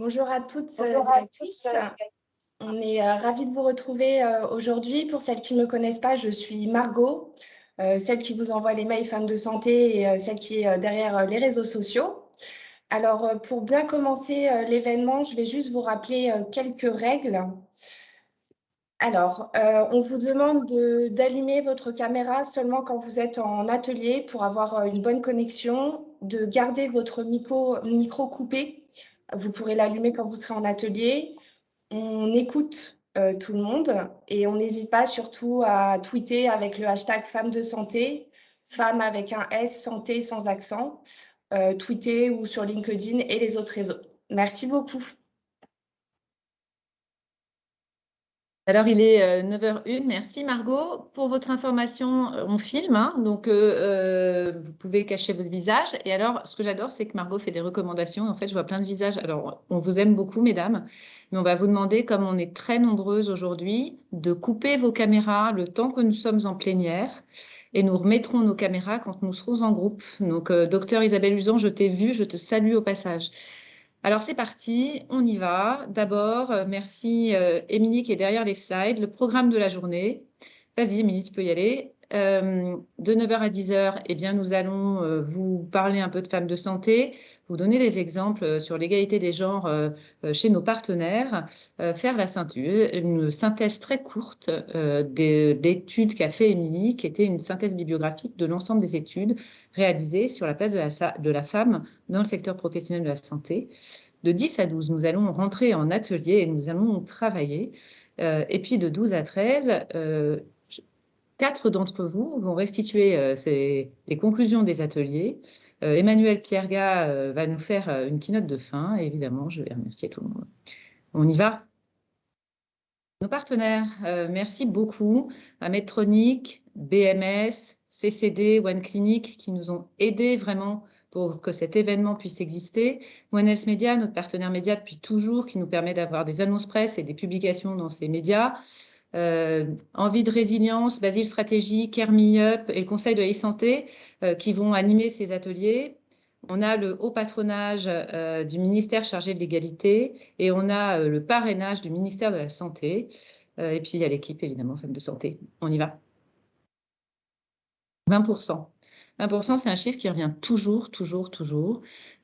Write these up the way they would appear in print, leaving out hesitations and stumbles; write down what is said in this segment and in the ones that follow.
Bonjour à toutes et à tous. On est ravis de vous retrouver aujourd'hui. Pour celles qui ne me connaissent pas, je suis Margot, celle qui vous envoie les mails Femmes de Santé et celle qui est derrière les réseaux sociaux. Alors, pour bien commencer l'événement, je vais juste vous rappeler quelques règles. Alors, on vous demande d'allumer votre caméra seulement quand vous êtes en atelier pour avoir une bonne connexion, de garder votre micro coupé. Vous pourrez l'allumer quand vous serez en atelier. On écoute tout le monde et on n'hésite pas surtout à tweeter avec le hashtag Femmes de Santé, femme avec un S, santé sans accent, tweeter ou sur LinkedIn et les autres réseaux. Merci beaucoup. Alors, il est 9h01. Merci, Margot. Pour votre information, on filme, hein, donc vous pouvez cacher votre visage. Et alors, ce que j'adore, c'est que Margot fait des recommandations. En fait, je vois plein de visages. Alors, on vous aime beaucoup, mesdames, mais on va vous demander, comme on est très nombreuses aujourd'hui, de couper vos caméras le temps que nous sommes en plénière. Et nous remettrons nos caméras quand nous serons en groupe. Donc, docteur Isabelle Usan, je t'ai vu, je te salue au passage. Alors, c'est parti, on y va. D'abord, merci Émilie qui est derrière les slides, le programme de la journée. Vas-y, Émilie, tu peux y aller. De 9h à 10h, eh bien, nous allons vous parler un peu de femmes de santé, vous donner des exemples sur l'égalité des genres chez nos partenaires, faire une synthèse très courte d'études qu'a fait Émilie, qui était une synthèse bibliographique de l'ensemble des études réalisées sur la place de la femme dans le secteur professionnel de la santé. De 10 à 12, nous allons rentrer en atelier et nous allons travailler. Et puis de 12 à 13, 4 d'entre vous vont restituer les conclusions des ateliers. Emmanuel Pierga va nous faire une keynote de fin. Et évidemment, je vais remercier tout le monde. On y va. Nos partenaires, merci beaucoup à Medtronic, BMS, CCD, One Clinic qui nous ont aidés vraiment pour que cet événement puisse exister. One Health Media, notre partenaire média depuis toujours, qui nous permet d'avoir des annonces presse et des publications dans ces médias. Envie de résilience, Basile Stratégie, Care Me Up et le Conseil de la e-santé qui vont animer ces ateliers. On a le haut patronage du ministère chargé de l'égalité et on a le parrainage du ministère de la Santé. Et puis, il y a l'équipe, évidemment, Femmes de Santé. On y va. 20%. 20%, c'est un chiffre qui revient toujours.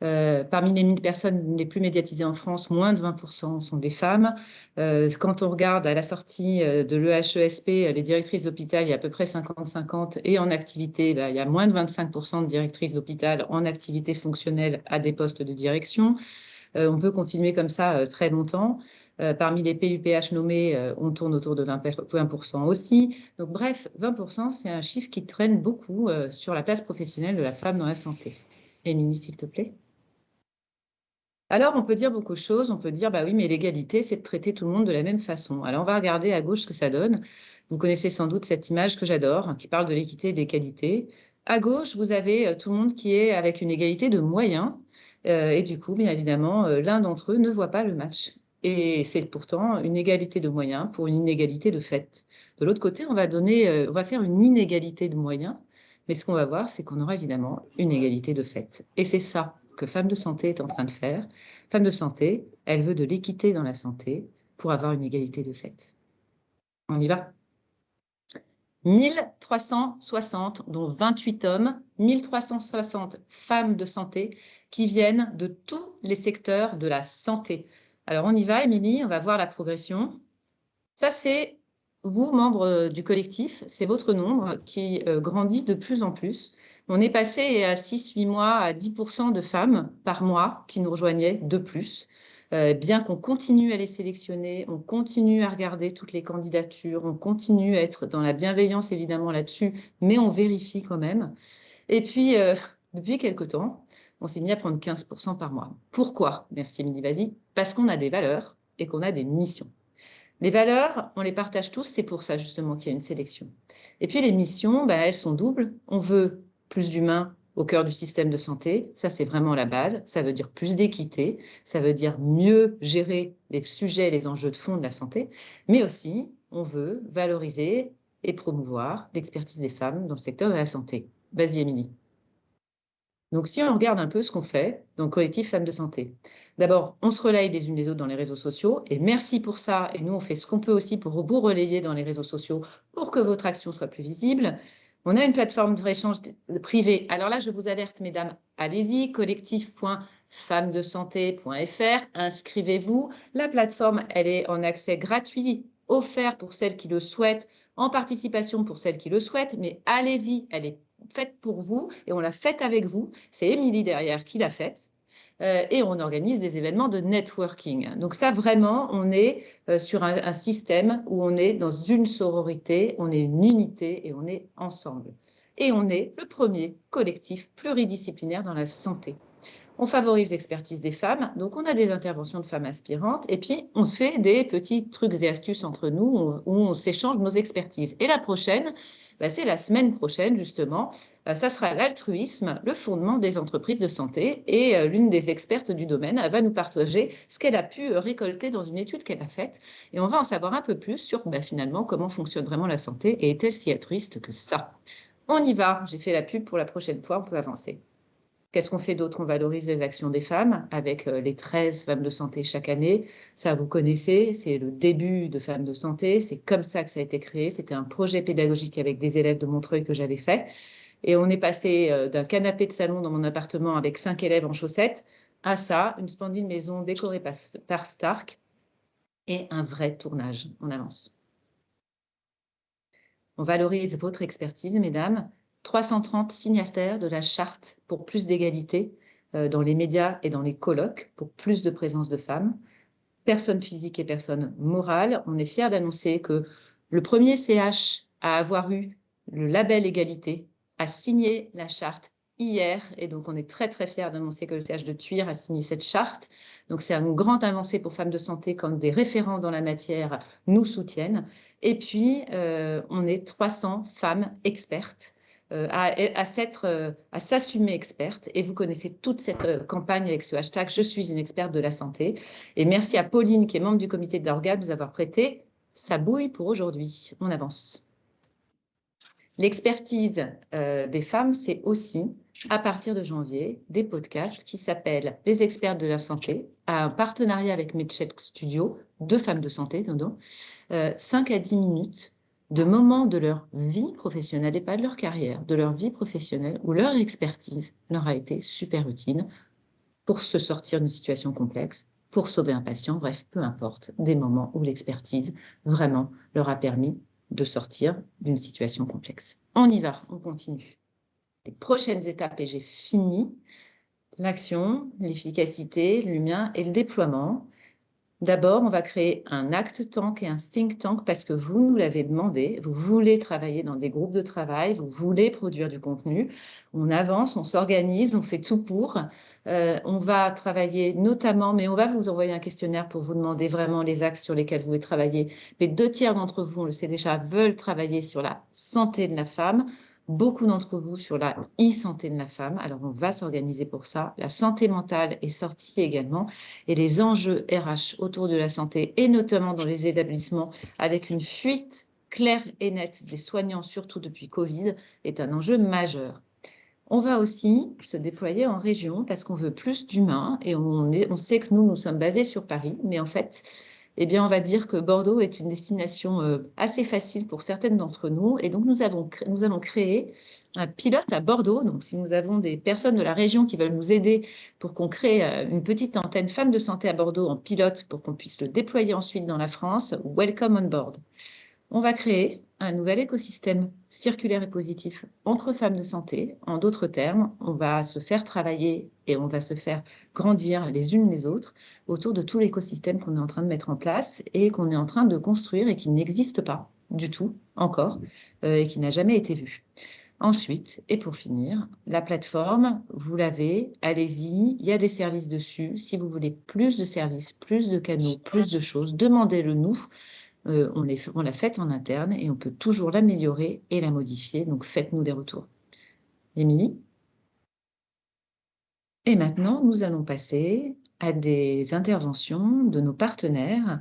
Parmi les 1000 personnes les plus médiatisées en France, moins de 20% sont des femmes. Quand on regarde à la sortie de l'EHESP, les directrices d'hôpital, il y a à peu près 50-50 et en activité, il y a moins de 25% de directrices d'hôpital en activité fonctionnelle à des postes de direction. On peut continuer comme ça très longtemps. Parmi les PUPH nommés, on tourne autour de 20% aussi. Donc bref, 20%, c'est un chiffre qui traîne beaucoup sur la place professionnelle de la femme dans la santé. Émilie, s'il te plaît. Alors, on peut dire beaucoup de choses. On peut dire, bah oui, mais l'égalité, c'est de traiter tout le monde de la même façon. Alors, on va regarder à gauche ce que ça donne. Vous connaissez sans doute cette image que j'adore, qui parle de l'équité et de l'égalité. À gauche, vous avez tout le monde qui est avec une égalité de moyens. Et du coup, bien évidemment, l'un d'entre eux ne voit pas le match. Et c'est pourtant une égalité de moyens pour une inégalité de fait. De l'autre côté, on va faire une inégalité de moyens. Mais ce qu'on va voir, c'est qu'on aura évidemment une égalité de fait. Et c'est ça que Femmes de Santé est en train de faire. Femme de Santé, elle veut de l'équité dans la santé pour avoir une égalité de fait. On y va. 1360, dont 28 hommes, 1360 femmes de santé qui viennent de tous les secteurs de la santé. Alors, on y va, Émilie, on va voir la progression. Ça, c'est vous, membres du collectif, c'est votre nombre qui grandit de plus en plus. On est passé à 6-8 mois à 10% de femmes par mois qui nous rejoignaient de plus. Bien qu'on continue à les sélectionner, on continue à regarder toutes les candidatures, on continue à être dans la bienveillance évidemment là-dessus, mais on vérifie quand même. Et puis, depuis quelque temps, on s'est mis à prendre 15% par mois. Pourquoi? Merci Émilie, vas-y. Parce qu'on a des valeurs et qu'on a des missions. Les valeurs, on les partage tous, c'est pour ça justement qu'il y a une sélection. Et puis les missions, elles sont doubles. On veut plus d'humains au cœur du système de santé, ça c'est vraiment la base. Ça veut dire plus d'équité, ça veut dire mieux gérer les sujets, les enjeux de fond de la santé, mais aussi on veut valoriser et promouvoir l'expertise des femmes dans le secteur de la santé. Vas-y Émilie. Donc, si on regarde un peu ce qu'on fait dans le collectif Femmes de Santé, d'abord, on se relaye les unes les autres dans les réseaux sociaux, et merci pour ça. Et nous, on fait ce qu'on peut aussi pour vous relayer dans les réseaux sociaux pour que votre action soit plus visible. On a une plateforme d'échange privé. Alors là, je vous alerte, mesdames, allez-y, collectif.femmesdesanté.fr, inscrivez-vous. La plateforme, elle est en accès gratuit, offert pour celles qui le souhaitent, en participation pour celles qui le souhaitent, mais allez-y, elle est faite pour vous et on l'a faite avec vous. C'est Émilie derrière qui l'a faite. Et on organise des événements de networking. Donc ça, vraiment, on est sur un système où on est dans une sororité, on est une unité et on est ensemble. Et on est le premier collectif pluridisciplinaire dans la santé. On favorise l'expertise des femmes, donc on a des interventions de femmes aspirantes, et puis on se fait des petits trucs et astuces entre nous où on s'échange nos expertises. Et la prochaine, c'est la semaine prochaine, justement, ça sera l'altruisme, le fondement des entreprises de santé, et l'une des expertes du domaine va nous partager ce qu'elle a pu récolter dans une étude qu'elle a faite, et on va en savoir un peu plus sur finalement comment fonctionne vraiment la santé, et est-elle si altruiste que ça? On y va, j'ai fait la pub pour la prochaine fois, on peut avancer. Qu'est-ce qu'on fait d'autre? On valorise les actions des femmes avec les 13 femmes de santé chaque année. Ça, vous connaissez, c'est le début de Femmes de santé. C'est comme ça que ça a été créé. C'était un projet pédagogique avec des élèves de Montreuil que j'avais fait. Et on est passé d'un canapé de salon dans mon appartement avec 5 élèves en chaussettes à ça, une splendide maison décorée par Stark et un vrai tournage. On avance. On valorise votre expertise, mesdames. 330 signataires de la charte pour plus d'égalité dans les médias et dans les colloques, pour plus de présence de femmes, personnes physiques et personnes morales. On est fiers d'annoncer que le premier CH à avoir eu le label égalité a signé la charte hier, et donc on est très très fiers d'annoncer que le CH de Thuir a signé cette charte. Donc c'est une grande avancée pour Femmes de Santé, comme des référents dans la matière nous soutiennent. Et puis on est 300 femmes expertes à s'assumer experte. Et vous connaissez toute cette campagne avec ce hashtag « Je suis une experte de la santé ». Et merci à Pauline, qui est membre du comité d'organes, de nous avoir prêté sa bouille pour aujourd'hui. On avance. L'expertise des femmes, c'est aussi, à partir de janvier, des podcasts qui s'appellent « Les expertes de la santé », un partenariat avec MedCheck Studio, 2 femmes de santé, 5 à 10 minutes de moments de leur vie professionnelle et pas de leur carrière, de leur vie professionnelle où leur expertise leur a été super utile pour se sortir d'une situation complexe, pour sauver un patient, bref, peu importe, des moments où l'expertise vraiment leur a permis de sortir d'une situation complexe. On y va, on continue. Les prochaines étapes, et j'ai fini, l'action, l'efficacité, l'humain et le déploiement. D'abord, on va créer un act tank et un think tank parce que vous nous l'avez demandé. Vous voulez travailler dans des groupes de travail, vous voulez produire du contenu. On avance, on s'organise, on fait tout pour. On va travailler notamment, mais on va vous envoyer un questionnaire pour vous demander vraiment les axes sur lesquels vous voulez travailler. Mais 2 tiers d'entre vous, on le sait déjà, veulent travailler sur la santé de la femme. Beaucoup d'entre vous sur la e-santé de la femme. Alors, on va s'organiser pour ça. La santé mentale est sortie également. Et les enjeux RH autour de la santé, et notamment dans les établissements, avec une fuite claire et nette des soignants, surtout depuis Covid, est un enjeu majeur. On va aussi se déployer en région parce qu'on veut plus d'humains et on sait que nous sommes basés sur Paris, mais en fait, on va dire que Bordeaux est une destination assez facile pour certaines d'entre nous. Et donc, nous allons créer un pilote à Bordeaux. Donc, si nous avons des personnes de la région qui veulent nous aider pour qu'on crée une petite antenne Femmes de Santé à Bordeaux en pilote pour qu'on puisse le déployer ensuite dans la France, welcome on board. On va créer un nouvel écosystème circulaire et positif entre femmes de santé. En d'autres termes, on va se faire travailler et on va se faire grandir les unes les autres autour de tout l'écosystème qu'on est en train de mettre en place et qu'on est en train de construire et qui n'existe pas du tout encore et qui n'a jamais été vu. Ensuite, et pour finir, la plateforme, vous l'avez, allez-y, il y a des services dessus. Si vous voulez plus de services, plus de canaux, plus de choses, demandez-le nous. On l'a faite en interne et on peut toujours l'améliorer et la modifier. Donc, faites-nous des retours. Émilie? Et maintenant, nous allons passer à des interventions de nos partenaires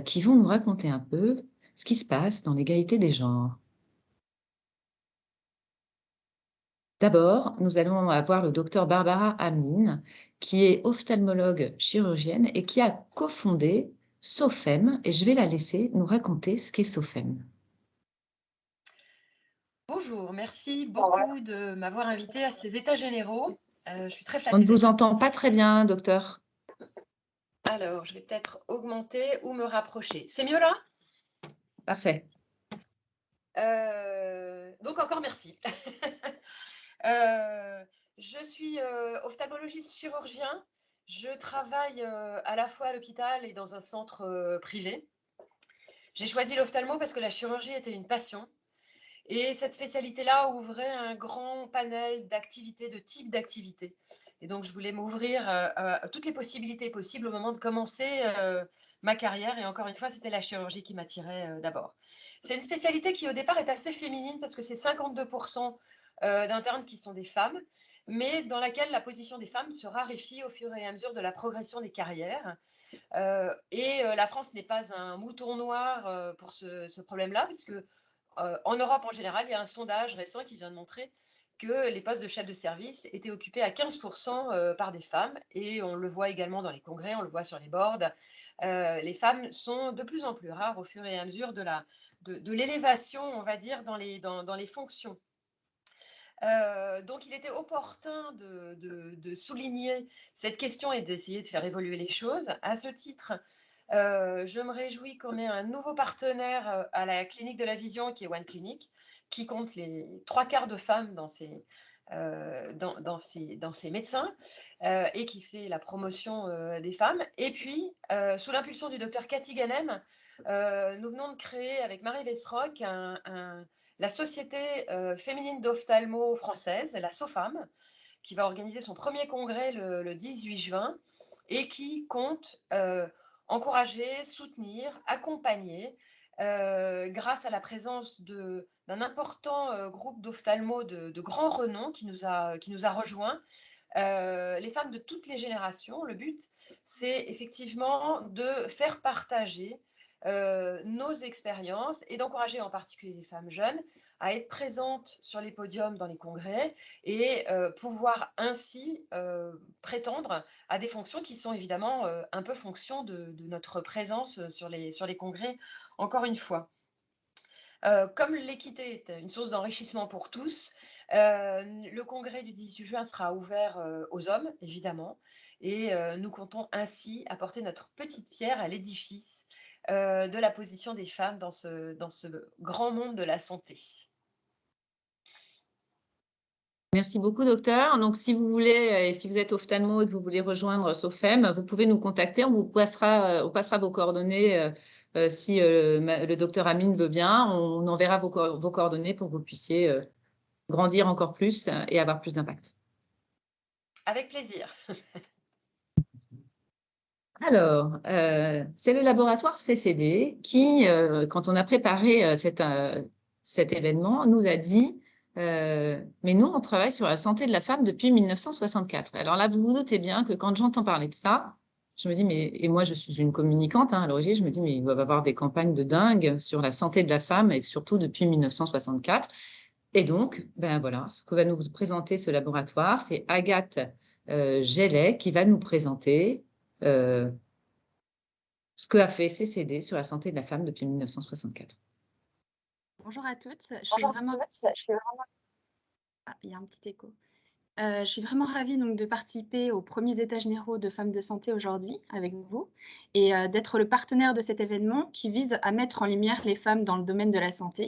qui vont nous raconter un peu ce qui se passe dans l'égalité des genres. D'abord, nous allons avoir le docteur Barbara Amine, qui est ophtalmologue chirurgienne et qui a cofondé SOFEM, et je vais la laisser nous raconter ce qu'est SOFEM. Bonjour, merci beaucoup de m'avoir invité à ces états généraux. Je suis très flattée. On ne vous entend pas très bien, docteur. Alors, je vais peut-être augmenter ou me rapprocher. C'est mieux là? Parfait. Donc encore merci. Je suis ophtalmologiste chirurgien. Je travaille à la fois à l'hôpital et dans un centre privé. J'ai choisi l'ophtalmo parce que la chirurgie était une passion. Et cette spécialité-là ouvrait un grand panel d'activités, de types d'activités. Et donc, je voulais m'ouvrir à toutes les possibilités possibles au moment de commencer ma carrière. Et encore une fois, c'était la chirurgie qui m'attirait d'abord. C'est une spécialité qui, au départ, est assez féminine parce que c'est 52% d'internes qui sont des femmes, mais dans laquelle la position des femmes se raréfie au fur et à mesure de la progression des carrières. La France n'est pas un mouton noir pour ce problème-là, puisque en Europe, en général, il y a un sondage récent qui vient de montrer que les postes de chef de service étaient occupés à 15% par des femmes. Et on le voit également dans les congrès, on le voit sur les boards. Les femmes sont de plus en plus rares au fur et à mesure de l'élévation, on va dire, dans les fonctions. Donc, il était opportun de souligner cette question et d'essayer de faire évoluer les choses. À ce titre, je me réjouis qu'on ait un nouveau partenaire à la clinique de la vision qui est One Clinic, qui compte les 3/4 de femmes dans ses médecins et qui fait la promotion des femmes. Et puis, sous l'impulsion du docteur Cathy Ganem, nous venons de créer avec Marie Vesrock la Société féminine d'ophtalmo française, la SOFAM, qui va organiser son premier congrès le 18 juin et qui compte encourager, soutenir, accompagner, grâce à la présence d'un important groupe d'ophtalmos de grand renom qui nous a rejoints, les femmes de toutes les générations. Le but, c'est effectivement de faire partager nos expériences et d'encourager en particulier les femmes jeunes à être présentes sur les podiums dans les congrès et pouvoir ainsi prétendre à des fonctions qui sont évidemment un peu fonction de notre présence sur les congrès, encore une fois. Comme l'équité est une source d'enrichissement pour tous, le congrès du 18 juin sera ouvert aux hommes, évidemment, et nous comptons ainsi apporter notre petite pierre à l'édifice de la position des femmes dans ce grand monde de la santé. Merci beaucoup, docteur. Donc, si vous voulez, et si vous êtes ophtalmo et que vous voulez rejoindre SOFEM, vous pouvez nous contacter. On passera vos coordonnées si le docteur Amine veut bien. On enverra vos coordonnées pour que vous puissiez grandir encore plus et avoir plus d'impact. Avec plaisir. Alors, c'est le laboratoire CCD qui, quand on a préparé cet événement, nous a dit mais nous, on travaille sur la santé de la femme depuis 1964. Alors là, vous vous doutez bien que quand j'entends parler de ça, je me dis, et moi, je suis une communicante à l'origine, je me dis, mais il doivent avoir des campagnes de dingue sur la santé de la femme, et surtout depuis 1964. Et donc, ben voilà, ce que va nous présenter ce laboratoire, c'est Agathe Gellet qui va nous présenter ce qu'a fait CCD sur la santé de la femme depuis 1964. Bonjour à toutes. Je suis vraiment... Ah, il y a un petit écho. Je suis vraiment ravie donc, de participer aux premiers états généraux de femmes de santé aujourd'hui avec vous et d'être le partenaire de cet événement qui vise à mettre en lumière les femmes dans le domaine de la santé.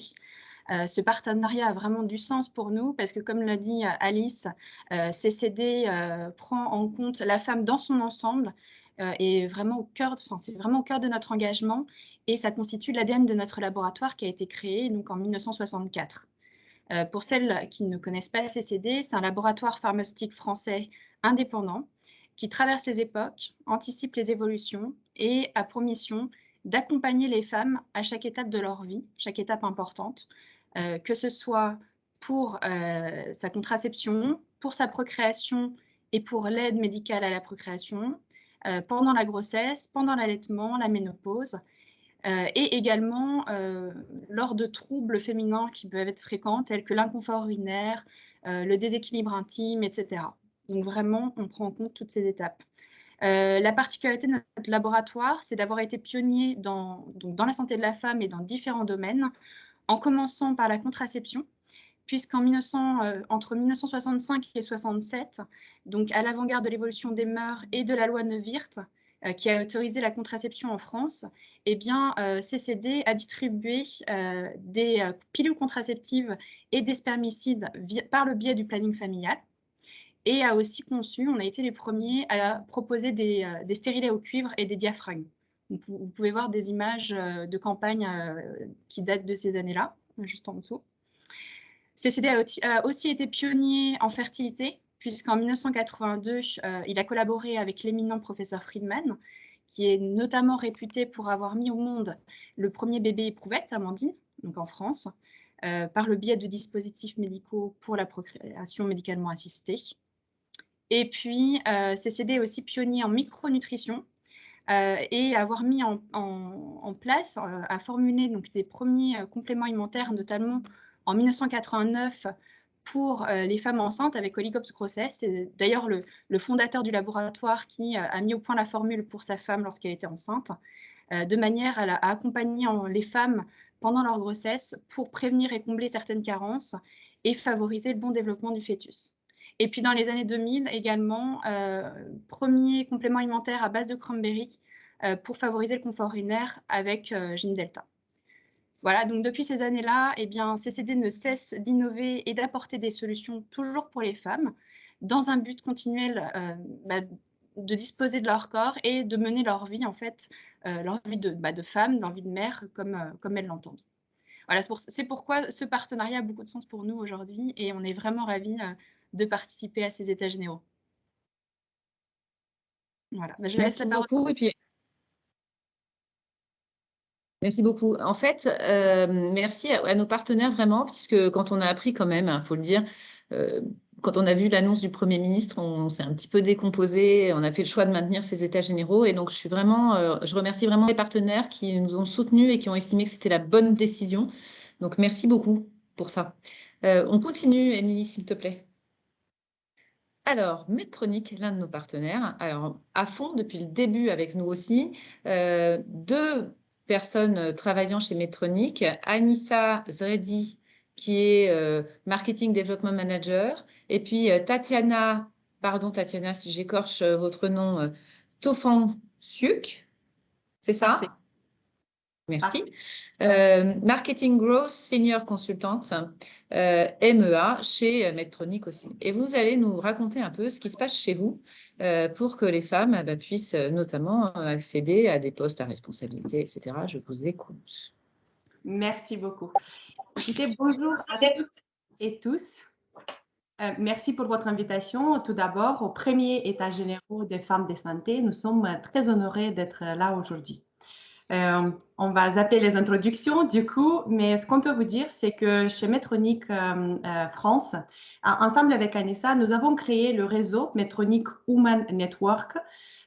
Ce partenariat a vraiment du sens pour nous parce que, comme l'a dit Alice, CCD prend en compte la femme dans son ensemble et vraiment c'est vraiment au cœur de notre engagement et ça constitue l'ADN de notre laboratoire qui a été créé donc, en 1964. Pour celles qui ne connaissent pas CCD, c'est un laboratoire pharmaceutique français indépendant qui traverse les époques, anticipe les évolutions et a pour mission d'accompagner les femmes à chaque étape de leur vie, chaque étape importante, que ce soit pour sa contraception, pour sa procréation et pour l'aide médicale à la procréation, pendant la grossesse, pendant l'allaitement, la ménopause, et également lors de troubles féminins qui peuvent être fréquents, tels que l'inconfort urinaire, le déséquilibre intime, etc. Donc vraiment, on prend en compte toutes ces étapes. La particularité de notre laboratoire, c'est d'avoir été pionnier dans la santé de la femme et dans différents domaines, en commençant par la contraception, puisqu'entre 1965 et 67, donc à l'avant-garde de l'évolution des mœurs et de la loi Neuwirth, qui a autorisé la contraception en France, eh bien, CCD a distribué des pilules contraceptives et des spermicides par le biais du planning familial, et a aussi conçu, on a été les premiers à proposer des stérilets au cuivre et des diaphragmes. Vous pouvez voir des images de campagne qui datent de ces années-là, juste en dessous. CCD a aussi été pionnier en fertilité, puisqu'en 1982, il a collaboré avec l'éminent professeur Friedman, qui est notamment réputé pour avoir mis au monde le premier bébé éprouvette, Amandine, donc en France, par le biais de dispositifs médicaux pour la procréation médicalement assistée. Et puis, CCD est aussi pionnier en micronutrition et avoir mis en place, à formuler donc, des premiers compléments alimentaires, notamment en 1989 pour les femmes enceintes avec Oligops grossesse. C'est d'ailleurs le fondateur du laboratoire qui a mis au point la formule pour sa femme lorsqu'elle était enceinte, de manière à accompagner les femmes pendant leur grossesse pour prévenir et combler certaines carences et favoriser le bon développement du fœtus. Et puis dans les années 2000 également, premier complément alimentaire à base de cranberry pour favoriser le confort urinaire avec Gene Delta. Voilà, donc depuis ces années-là, eh bien, CCD ne cesse d'innover et d'apporter des solutions toujours pour les femmes, dans un but continuel de disposer de leur corps et de mener leur vie, en fait, leur vie de femme, leur vie de mère, comme elles l'entendent. Voilà, c'est pourquoi ce partenariat a beaucoup de sens pour nous aujourd'hui et on est vraiment ravis de participer à ces états généraux. Voilà, je laisse la parole. Beaucoup, et puis... Merci beaucoup. En fait, merci à nos partenaires vraiment, puisque quand on a appris quand même, il faut le dire, quand on a vu l'annonce du Premier ministre, on s'est un petit peu décomposé, on a fait le choix de maintenir ces états généraux. Et donc, je remercie vraiment les partenaires qui nous ont soutenus et qui ont estimé que c'était la bonne décision. Donc, merci beaucoup pour ça. On continue, Émilie, s'il te plaît. Alors, Medtronic, l'un de nos partenaires, alors à fond depuis le début avec nous aussi, deux personnes travaillant chez Medtronic, Anissa Zredi, qui est Marketing Development Manager, et puis Tatiana, pardon Tatiana si j'écorche votre nom, Tofansiuk, c'est ça? Parfait. Merci. Marketing Growth Senior Consultant, MEA, chez Medtronic aussi. Et vous allez nous raconter un peu ce qui se passe chez vous pour que les femmes puissent notamment accéder à des postes à responsabilité, etc. Je vous écoute. Merci beaucoup. Écoutez, bonjour à toutes et tous. Merci pour votre invitation. Tout d'abord, au premier état généraux des femmes de santé, nous sommes très honorés d'être là aujourd'hui. On va zapper les introductions du coup, mais ce qu'on peut vous dire, c'est que chez Medtronic France, ensemble avec Anissa, nous avons créé le réseau Medtronic Women Network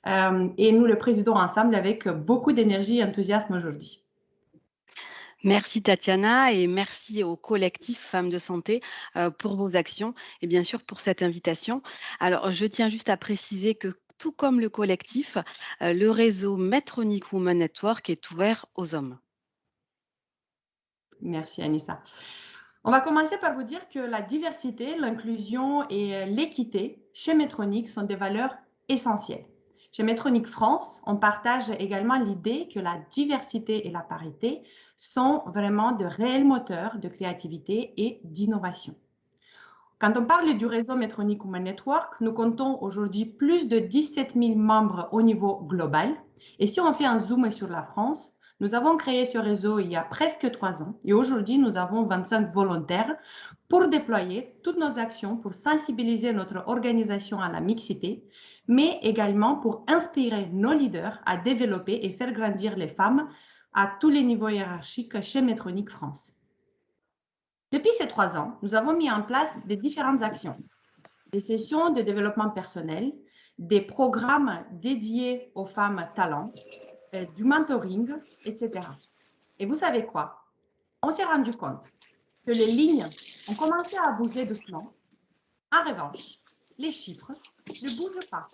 et nous le présidons ensemble avec beaucoup d'énergie et enthousiasme aujourd'hui. Merci Tatiana et merci au collectif Femmes de Santé pour vos actions et bien sûr pour cette invitation. Alors, je tiens juste à préciser que tout comme le collectif, le réseau Medtronic Women Network est ouvert aux hommes. Merci Anissa. On va commencer par vous dire que la diversité, l'inclusion et l'équité chez Medtronic sont des valeurs essentielles. Chez Medtronic France, on partage également l'idée que la diversité et la parité sont vraiment de réels moteurs de créativité et d'innovation. Quand on parle du réseau Medtronic Women Network, nous comptons aujourd'hui plus de 17 000 membres au niveau global. Et si on fait un zoom sur la France, nous avons créé ce réseau il y a presque 3 ans et aujourd'hui, nous avons 25 volontaires pour déployer toutes nos actions pour sensibiliser notre organisation à la mixité, mais également pour inspirer nos leaders à développer et faire grandir les femmes à tous les niveaux hiérarchiques chez Medtronic France. Depuis ces 3 ans, nous avons mis en place des différentes actions, des sessions de développement personnel, des programmes dédiés aux femmes talents, du mentoring, etc. Et vous savez quoi? On s'est rendu compte que les lignes ont commencé à bouger doucement En revanche, les chiffres ne bougent pas.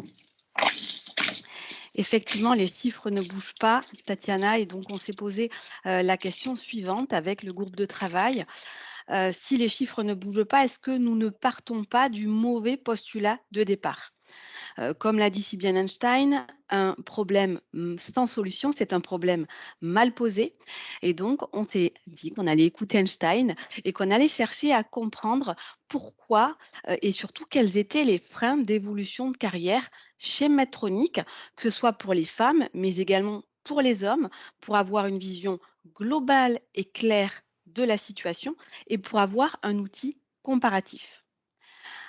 Effectivement, les chiffres ne bougent pas, Tatiana, et donc on s'est posé la question suivante avec le groupe de travail. Si les chiffres ne bougent pas, est-ce que nous ne partons pas du mauvais postulat de départ? Comme l'a dit si bien Einstein, un problème sans solution, c'est un problème mal posé. Et donc, on s'est dit qu'on allait écouter Einstein et qu'on allait chercher à comprendre pourquoi et surtout quels étaient les freins d'évolution de carrière chez Medtronic, que ce soit pour les femmes, mais également pour les hommes, pour avoir une vision globale et claire de la situation et pour avoir un outil comparatif.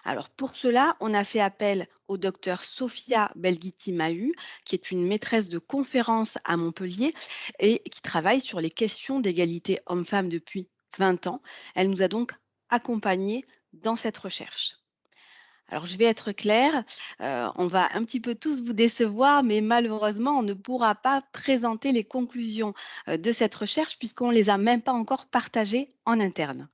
Alors pour cela, on a fait appel au docteur Sophia Belghiti-Mahut, qui est une maîtresse de conférence à Montpellier et qui travaille sur les questions d'égalité homme-femme depuis 20 ans. Elle nous a donc accompagnés dans cette recherche. Alors je vais être claire, on va un petit peu tous vous décevoir, mais malheureusement, on ne pourra pas présenter les conclusions de cette recherche puisqu'on ne les a même pas encore partagées en interne.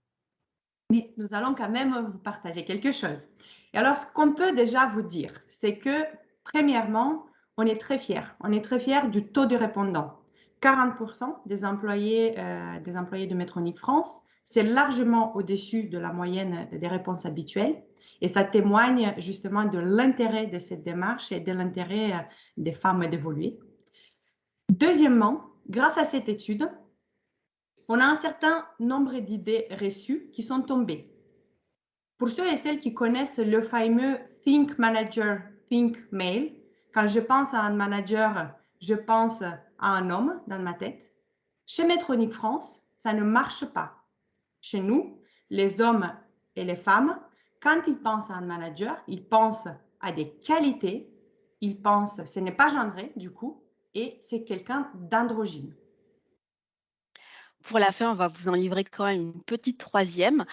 Mais nous allons quand même vous partager quelque chose. Et alors, ce qu'on peut déjà vous dire, c'est que, premièrement, on est très fiers. On est très fiers du taux de répondants. 40% des employés de Medtronic France, c'est largement au-dessus de la moyenne des réponses habituelles. Et ça témoigne justement de l'intérêt de cette démarche et de l'intérêt des femmes d'évoluer. Deuxièmement, grâce à cette étude, on a un certain nombre d'idées reçues qui sont tombées. Pour ceux et celles qui connaissent le fameux Think Manager, Think Male, quand je pense à un manager, je pense à un homme dans ma tête. Chez Medtronic France, ça ne marche pas. Chez nous, les hommes et les femmes, quand ils pensent à un manager, ils pensent à des qualités, ils pensent, ce n'est pas genré du coup, et c'est quelqu'un d'androgyne. Pour la fin, on va vous en livrer quand même une petite troisième,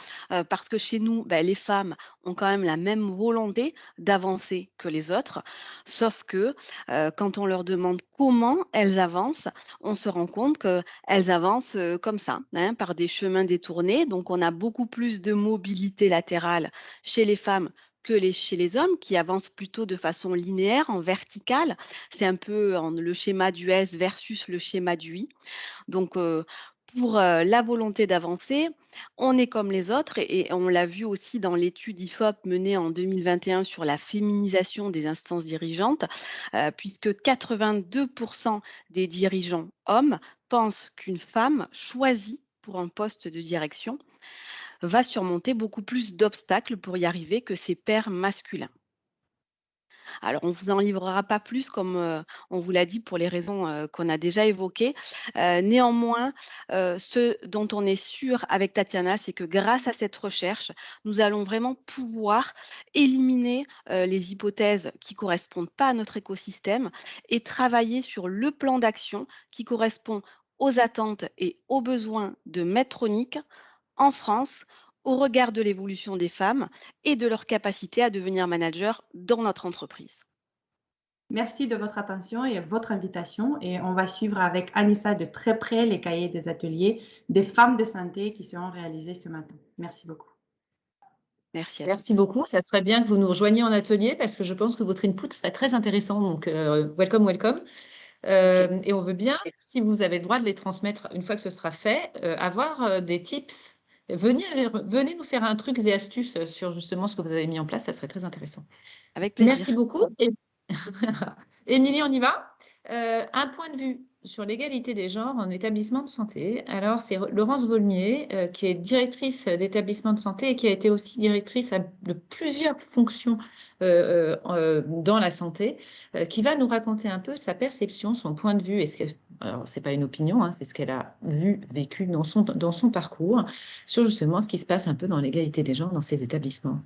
parce que chez nous, les femmes ont quand même la même volonté d'avancer que les autres, sauf que quand on leur demande comment elles avancent, on se rend compte qu'elles avancent comme ça, hein, par des chemins détournés. Donc, on a beaucoup plus de mobilité latérale chez les femmes que chez les hommes, qui avancent plutôt de façon linéaire, en verticale. C'est un peu le schéma du S versus le schéma du I. Donc, pour la volonté d'avancer, on est comme les autres et on l'a vu aussi dans l'étude IFOP menée en 2021 sur la féminisation des instances dirigeantes, puisque 82% des dirigeants hommes pensent qu'une femme choisie pour un poste de direction va surmonter beaucoup plus d'obstacles pour y arriver que ses pairs masculins. Alors, on ne vous en livrera pas plus, comme on vous l'a dit, pour les raisons qu'on a déjà évoquées. Néanmoins, ce dont on est sûr avec Tatiana, c'est que grâce à cette recherche, nous allons vraiment pouvoir éliminer les hypothèses qui ne correspondent pas à notre écosystème et travailler sur le plan d'action qui correspond aux attentes et aux besoins de Medtronic en France au regard de l'évolution des femmes et de leur capacité à devenir manager dans notre entreprise. Merci de votre attention et votre invitation. Et on va suivre avec Anissa de très près les cahiers des ateliers des femmes de santé qui seront réalisés ce matin. Merci beaucoup. Merci beaucoup. Ça serait bien que vous nous rejoigniez en atelier parce que je pense que votre input serait très intéressant. Donc, welcome, welcome. Okay. Et on veut bien, si vous avez le droit de les transmettre une fois que ce sera fait, avoir des tips. Venez nous faire un truc et astuces sur justement ce que vous avez mis en place. Ça serait très intéressant. Avec plaisir. Merci beaucoup. Émilie, on y va. Un point de vue sur l'égalité des genres en établissement de santé. Alors, c'est Laurence Volmier, qui est directrice d'établissement de santé et qui a été aussi directrice de plusieurs fonctions dans la santé, qui va nous raconter un peu sa perception, son point de vue. Alors, ce n'est pas une opinion, hein, c'est ce qu'elle a vécu dans son parcours, sur justement ce qui se passe un peu dans l'égalité des genres dans ces établissements.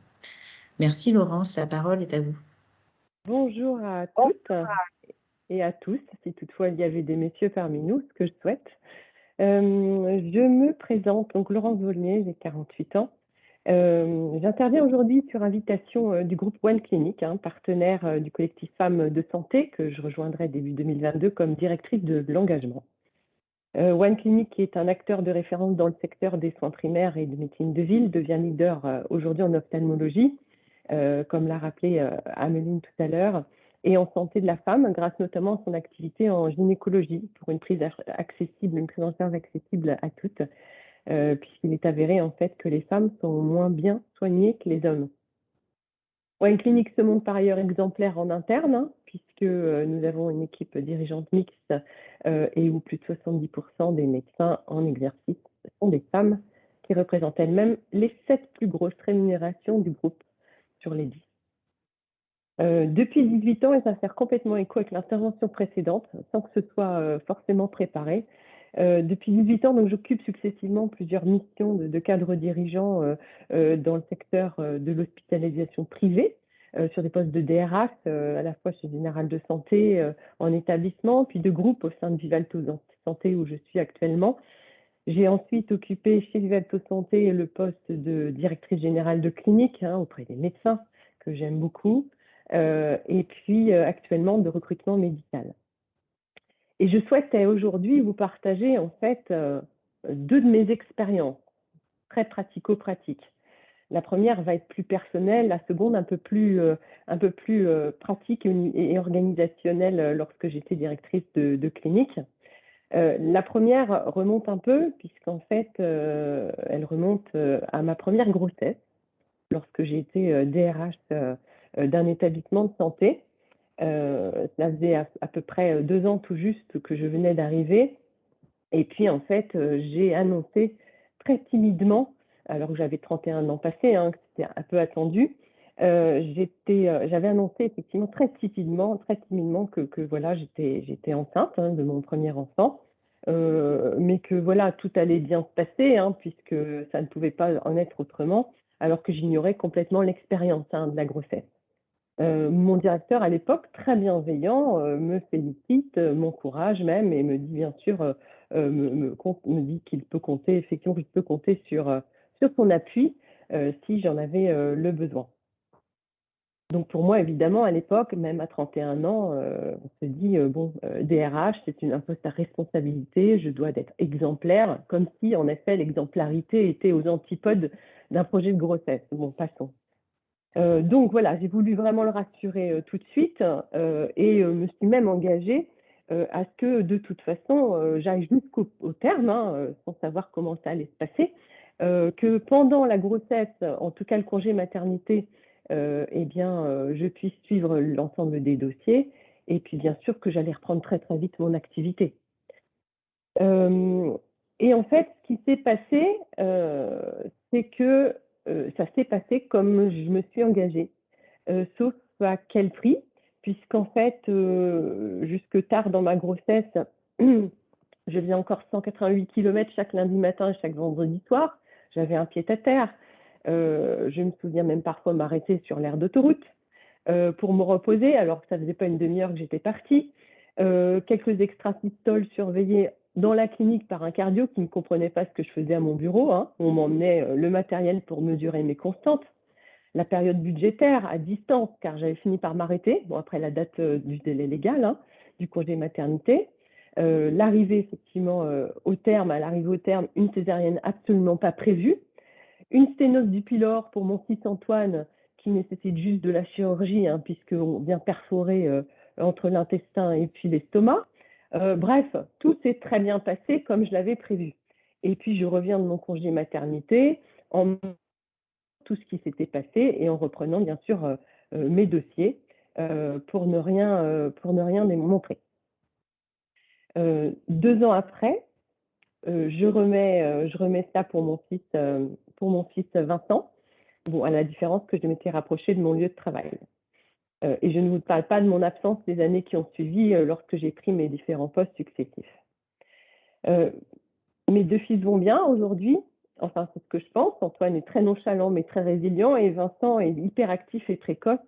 Merci Laurence, la parole est à vous. Bonjour à toutes et à tous, si toutefois il y avait des messieurs parmi nous, ce que je souhaite. Je me présente, donc Laurence Volmier, j'ai 48 ans. J'interviens aujourd'hui sur invitation du groupe One Clinic, partenaire du collectif Femmes de Santé, que je rejoindrai début 2022 comme directrice de l'engagement. One Clinic, qui est un acteur de référence dans le secteur des soins primaires et de médecine de ville, devient leader aujourd'hui en ophtalmologie, comme l'a rappelé Ameline tout à l'heure, et en santé de la femme, grâce notamment à son activité en gynécologie, pour une prise accessible, une prise en charge accessible à toutes, puisqu'il est avéré en fait que les femmes sont moins bien soignées que les hommes. Une clinique se montre par ailleurs exemplaire en interne, hein, puisque nous avons une équipe dirigeante mixte et où plus de 70% des médecins en exercice sont des femmes qui représentent elles-mêmes les 7 plus grosses rémunérations du groupe sur les 10. Depuis 18 ans, et ça fait complètement écho avec l'intervention précédente, sans que ce soit forcément préparé, depuis 18 ans, donc j'occupe successivement plusieurs missions de cadre dirigeant dans le secteur de l'hospitalisation privée, sur des postes de DRH, à la fois chez Général de Santé, en établissement, puis de groupe au sein de Vivalto Santé où je suis actuellement. J'ai ensuite occupé chez Vivalto Santé le poste de directrice générale de clinique auprès des médecins, que j'aime beaucoup, et puis actuellement de recrutement médical. Et je souhaitais aujourd'hui vous partager en fait 2 de mes expériences très pratico-pratiques. La première va être plus personnelle, la seconde un peu plus pratique et organisationnelle lorsque j'étais directrice de clinique. La première remonte un peu puisqu'en fait elle remonte à ma première grossesse lorsque j'ai été DRH d'un établissement de santé. Ça faisait à peu près 2 ans tout juste que je venais d'arriver. Et puis, en fait, j'ai annoncé très timidement, alors que j'avais 31 ans passés, que c'était un peu attendu, j'avais annoncé effectivement très timidement que voilà, j'étais enceinte de mon premier enfant, mais que voilà, tout allait bien se passer, puisque ça ne pouvait pas en être autrement, alors que j'ignorais complètement l'expérience de la grossesse. Mon directeur à l'époque, très bienveillant, me félicite, m'encourage même et me dit bien sûr, me dit qu'il peut compter, effectivement, qu'il peut compter sur son appui si j'en avais le besoin. Donc pour moi, évidemment, à l'époque, même à 31 ans, on se dit, DRH, c'est un poste à responsabilité, je dois être exemplaire, comme si en effet l'exemplarité était aux antipodes d'un projet de grossesse. Bon, passons. Donc voilà, j'ai voulu vraiment le rassurer tout de suite et me suis même engagée à ce que de toute façon j'aille jusqu'au terme, sans savoir comment ça allait se passer, que pendant la grossesse, en tout cas le congé maternité, je puisse suivre l'ensemble des dossiers et puis bien sûr que j'allais reprendre très très vite mon activité. Et en fait, ce qui s'est passé, c'est que ça s'est passé comme je me suis engagée, sauf à quel prix, puisqu'en fait, jusque tard dans ma grossesse, je faisais encore 188 km chaque lundi matin et chaque vendredi soir. J'avais un pied à terre. Je me souviens même parfois m'arrêter sur l'aire d'autoroute pour me reposer, alors que ça faisait pas une demi-heure que j'étais partie. Quelques extrasystoles surveillées dans la clinique par un cardio qui ne comprenait pas ce que je faisais à mon bureau. On m'emmenait le matériel pour mesurer mes constantes. La période budgétaire à distance, car j'avais fini par m'arrêter, après la date du délai légal, du congé maternité. L'arrivée effectivement au terme, une césarienne absolument pas prévue. Une sténose du pylore pour mon fils Antoine, qui nécessite juste de la chirurgie, puisqu'on vient perforer entre l'intestin et puis l'estomac. Bref, tout s'est très bien passé comme je l'avais prévu. Et puis, je reviens de mon congé maternité en tout ce qui s'était passé et en reprenant, bien sûr, mes dossiers pour ne rien démontrer. 2 ans après, je remets ça pour mon fils Vincent, à la différence que je m'étais rapprochée de mon lieu de travail. Et je ne vous parle pas de mon absence des années qui ont suivi lorsque j'ai pris mes différents postes successifs. Mes 2 fils vont bien aujourd'hui, enfin c'est ce que je pense. Antoine est très nonchalant mais très résilient et Vincent est hyperactif et précoce.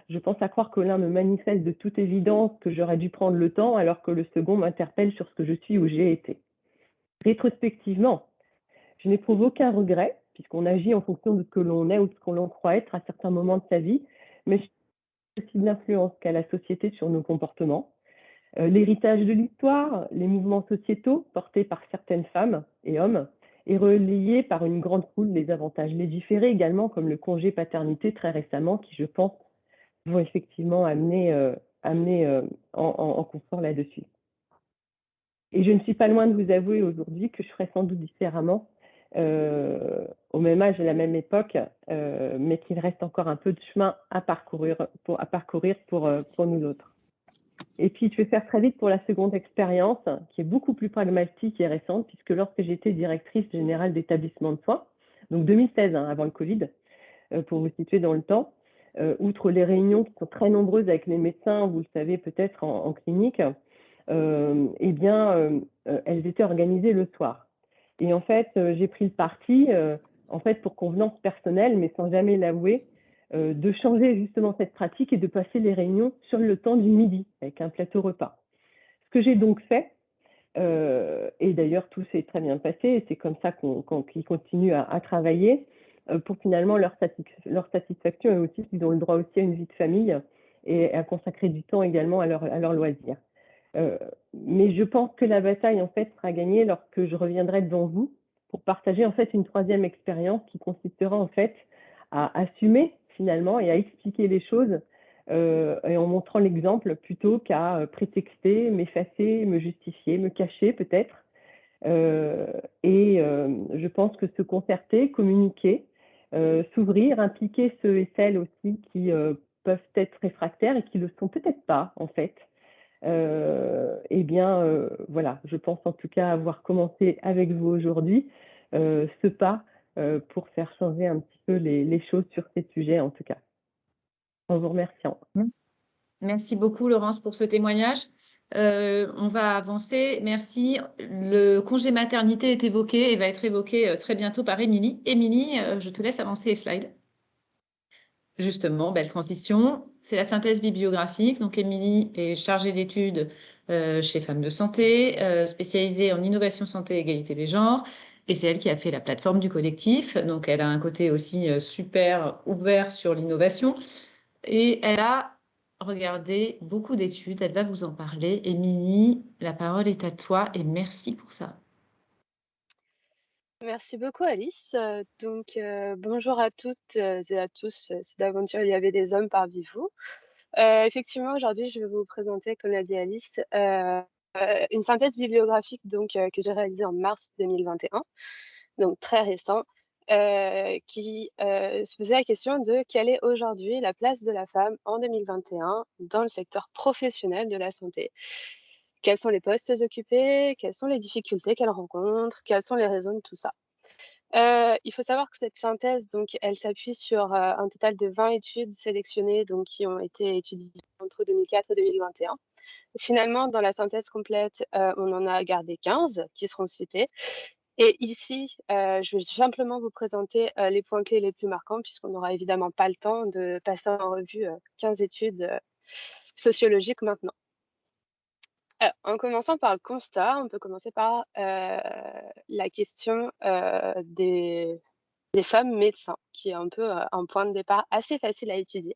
Je pense à croire que l'un me manifeste de toute évidence que j'aurais dû prendre le temps alors que le second m'interpelle sur ce que je suis ou j'ai été. Rétrospectivement, je n'éprouve aucun regret puisqu'on agit en fonction de ce que l'on est ou de ce que l'on croit être à certains moments de sa vie, mais aussi de l'influence qu'a la société sur nos comportements, l'héritage de l'histoire, les mouvements sociétaux portés par certaines femmes et hommes, et relayés par une grande foule des avantages légiférés également, comme le congé paternité très récemment, qui, je pense, vont effectivement amener en confort là-dessus. Et je ne suis pas loin de vous avouer aujourd'hui que je ferai sans doute différemment, au même âge et à la même époque, mais qu'il reste encore un peu de chemin à parcourir pour nous autres. Et puis, je vais faire très vite pour la seconde expérience, qui est beaucoup plus pragmatique et récente, puisque lorsque j'étais directrice générale d'établissement de soins, donc 2016, avant le Covid, pour vous situer dans le temps, outre les réunions qui sont très nombreuses avec les médecins, vous le savez peut-être en clinique, eh bien, elles étaient organisées le soir. Et en fait, j'ai pris le parti, en fait, pour convenance personnelle, mais sans jamais l'avouer, de changer justement cette pratique et de passer les réunions sur le temps du midi, avec un plateau repas. Ce que j'ai donc fait, et d'ailleurs tout s'est très bien passé, et c'est comme ça qu'ils continuent à travailler, pour finalement leur satisfaction, et aussi qu'ils ont le droit aussi à une vie de famille et à consacrer du temps également à leur loisir. Mais je pense que la bataille en fait sera gagnée lorsque je reviendrai devant vous pour partager en fait une troisième expérience qui consistera en fait à assumer finalement et à expliquer les choses et en montrant l'exemple plutôt qu'à prétexter, m'effacer, me justifier, me cacher peut-être. Je pense que se concerter, communiquer, s'ouvrir, impliquer ceux et celles aussi qui peuvent être réfractaires et qui le sont peut-être pas en fait. Eh bien, voilà, je pense en tout cas avoir commencé avec vous aujourd'hui ce pas pour faire changer un petit peu les choses sur ces sujets en tout cas. En vous remerciant. Merci beaucoup, Laurence, pour ce témoignage. On va avancer. Merci. Le congé maternité est évoqué et va être évoqué très bientôt par Émilie. Émilie, je te laisse avancer les slides. Justement, belle transition. C'est la synthèse bibliographique. Donc, Émilie est chargée d'études chez Femmes de Santé, spécialisée en innovation santé et égalité des genres. Et c'est elle qui a fait la plateforme du collectif. Donc, elle a un côté aussi super ouvert sur l'innovation. Et elle a regardé beaucoup d'études. Elle va vous en parler. Émilie, la parole est à toi et merci pour ça. Merci beaucoup Alice. Bonjour à toutes et à tous. Si d'aventure il y avait des hommes parmi vous. Effectivement, aujourd'hui, je vais vous présenter, comme l'a dit Alice, une synthèse bibliographique que j'ai réalisée en mars 2021, donc très récent, qui se posait la question de quelle est aujourd'hui la place de la femme en 2021 dans le secteur professionnel de la santé. Quels sont les postes occupés, quelles sont les difficultés qu'elle rencontre, quelles sont les raisons de tout ça. Il faut savoir que cette synthèse, elle s'appuie sur un total de 20 études sélectionnées qui ont été étudiées entre 2004 et 2021. Finalement, dans la synthèse complète, on en a gardé 15 qui seront citées. Et ici, je vais simplement vous présenter les points clés les plus marquants, puisqu'on n'aura évidemment pas le temps de passer en revue 15 études sociologiques maintenant. En commençant par le constat, on peut commencer par la question des femmes médecins, qui est un peu un point de départ assez facile à étudier.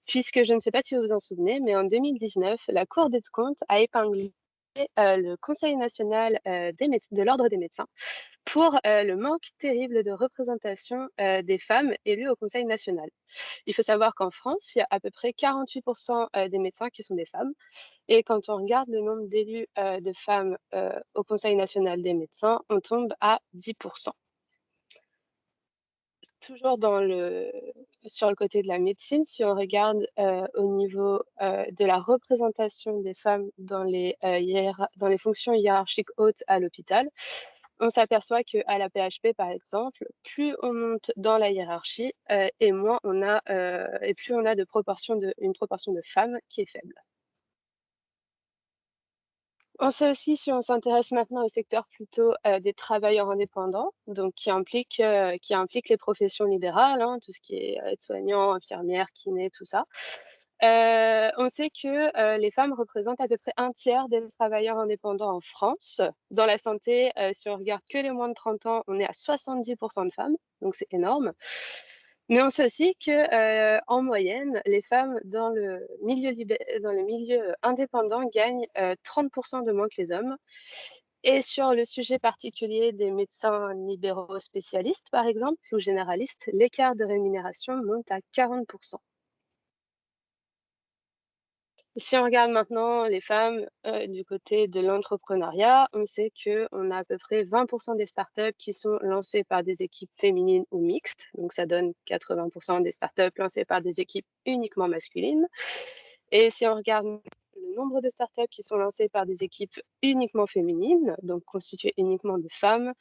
Puisque je ne sais pas si vous vous en souvenez, mais en 2019, la Cour des comptes a épinglé le Conseil national de l'Ordre des médecins pour le manque terrible de représentation des femmes élues au Conseil national. Il faut savoir qu'en France, il y a à peu près 48% des médecins qui sont des femmes. Et quand on regarde le nombre d'élus de femmes au Conseil national des médecins, on tombe à 10%. Toujours sur le côté de la médecine, si on regarde au niveau de la représentation des femmes dans les fonctions hiérarchiques hautes à l'hôpital, on s'aperçoit qu'à la PHP, par exemple, plus on monte dans la hiérarchie et moins on a, et plus on a une proportion de femmes qui est faible. On sait aussi, si on s'intéresse maintenant au secteur plutôt des travailleurs indépendants, donc qui implique les professions libérales, tout ce qui est aide-soignant, infirmière, kiné, tout ça. On sait que les femmes représentent à peu près un tiers des travailleurs indépendants en France. Dans la santé, si on regarde que les moins de 30 ans, on est à 70% de femmes, donc c'est énorme. Mais on sait aussi que en moyenne, les femmes dans le milieu indépendant gagnent 30% de moins que les hommes. Et sur le sujet particulier des médecins libéraux spécialistes, par exemple, ou généralistes, l'écart de rémunération monte à 40%. Si on regarde maintenant les femmes du côté de l'entrepreneuriat, on sait qu'on a à peu près 20% des startups qui sont lancées par des équipes féminines ou mixtes. Donc, ça donne 80% des startups lancées par des équipes uniquement masculines. Et si on regarde le nombre de startups qui sont lancées par des équipes uniquement féminines, donc constituées uniquement de femmes,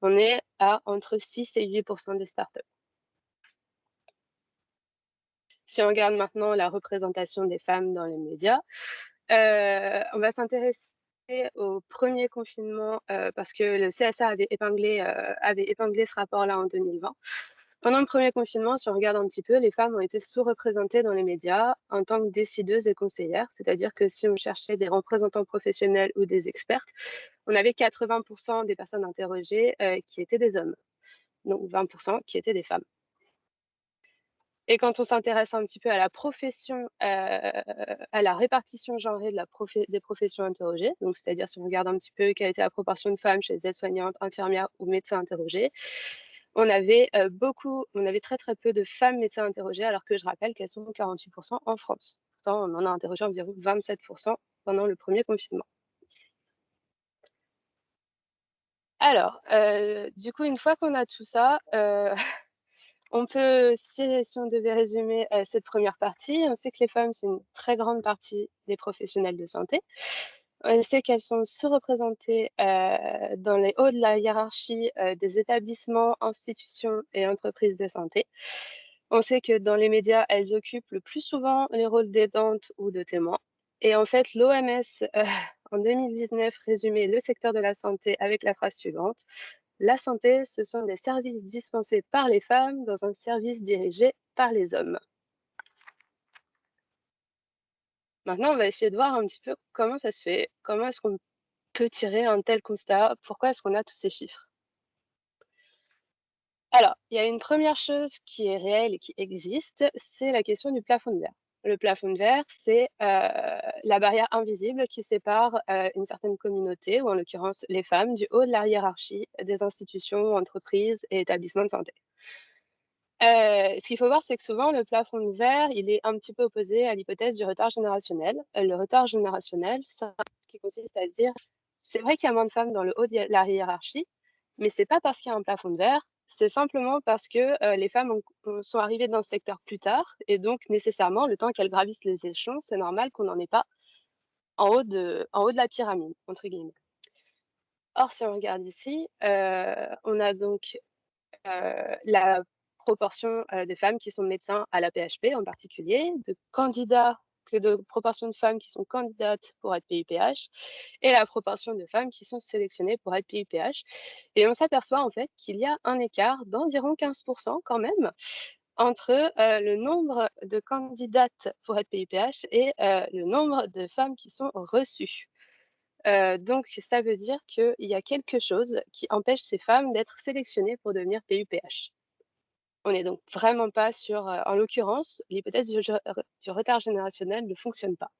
on est à entre 6 et 8% des startups. Si on regarde maintenant la représentation des femmes dans les médias, on va s'intéresser au premier confinement parce que le CSA avait épinglé ce rapport-là en 2020. Pendant le premier confinement, si on regarde un petit peu, les femmes ont été sous-représentées dans les médias en tant que décideuses et conseillères, c'est-à-dire que si on cherchait des représentants professionnels ou des expertes, on avait 80% des personnes interrogées qui étaient des hommes, donc 20% qui étaient des femmes. Et quand on s'intéresse un petit peu à la profession, à la répartition genrée des professions interrogées, donc c'est-à-dire si on regarde un petit peu quelle était la proportion de femmes chez les aides-soignantes, infirmières ou médecins interrogés, on avait très très peu de femmes médecins interrogées, alors que je rappelle qu'elles sont 48% en France. Pourtant, on en a interrogé environ 27% pendant le premier confinement. Alors, du coup, une fois qu'on a tout ça, on peut, si on devait résumer cette première partie, on sait que les femmes, c'est une très grande partie des professionnels de santé. On sait qu'elles sont sous-représentées dans les hauts de la hiérarchie des établissements, institutions et entreprises de santé. On sait que dans les médias, elles occupent le plus souvent les rôles d'aidantes ou de témoins. Et en fait, l'OMS, en 2019, résumait le secteur de la santé avec la phrase suivante: la santé, ce sont des services dispensés par les femmes dans un service dirigé par les hommes. Maintenant, on va essayer de voir un petit peu comment ça se fait, comment est-ce qu'on peut tirer un tel constat, pourquoi est-ce qu'on a tous ces chiffres. Alors, il y a une première chose qui est réelle et qui existe, c'est la question du plafond de verre. Le plafond de verre, c'est la barrière invisible qui sépare une certaine communauté, ou en l'occurrence les femmes, du haut de la hiérarchie des institutions, entreprises et établissements de santé. Ce qu'il faut voir, c'est que souvent, le plafond de verre, il est un petit peu opposé à l'hypothèse du retard générationnel. Le retard générationnel, ça qui consiste à dire, c'est vrai qu'il y a moins de femmes dans le haut de la hiérarchie, mais c'est pas parce qu'il y a un plafond de verre, c'est simplement parce que les femmes sont arrivées dans ce secteur plus tard, et donc nécessairement, le temps qu'elles gravissent les échelons, c'est normal qu'on n'en ait pas en haut de la pyramide, entre guillemets. Or, si on regarde ici, on a donc la proportion de femmes qui sont médecins à la PHP en particulier, de proportion de femmes qui sont candidates pour être PUPH et la proportion de femmes qui sont sélectionnées pour être PUPH. Et on s'aperçoit en fait qu'il y a un écart d'environ 15% quand même entre le nombre de candidates pour être PUPH et le nombre de femmes qui sont reçues. Donc, ça veut dire qu'il y a quelque chose qui empêche ces femmes d'être sélectionnées pour devenir PUPH. On n'est donc vraiment pas sur, en l'occurrence, l'hypothèse du retard générationnel ne fonctionne pas.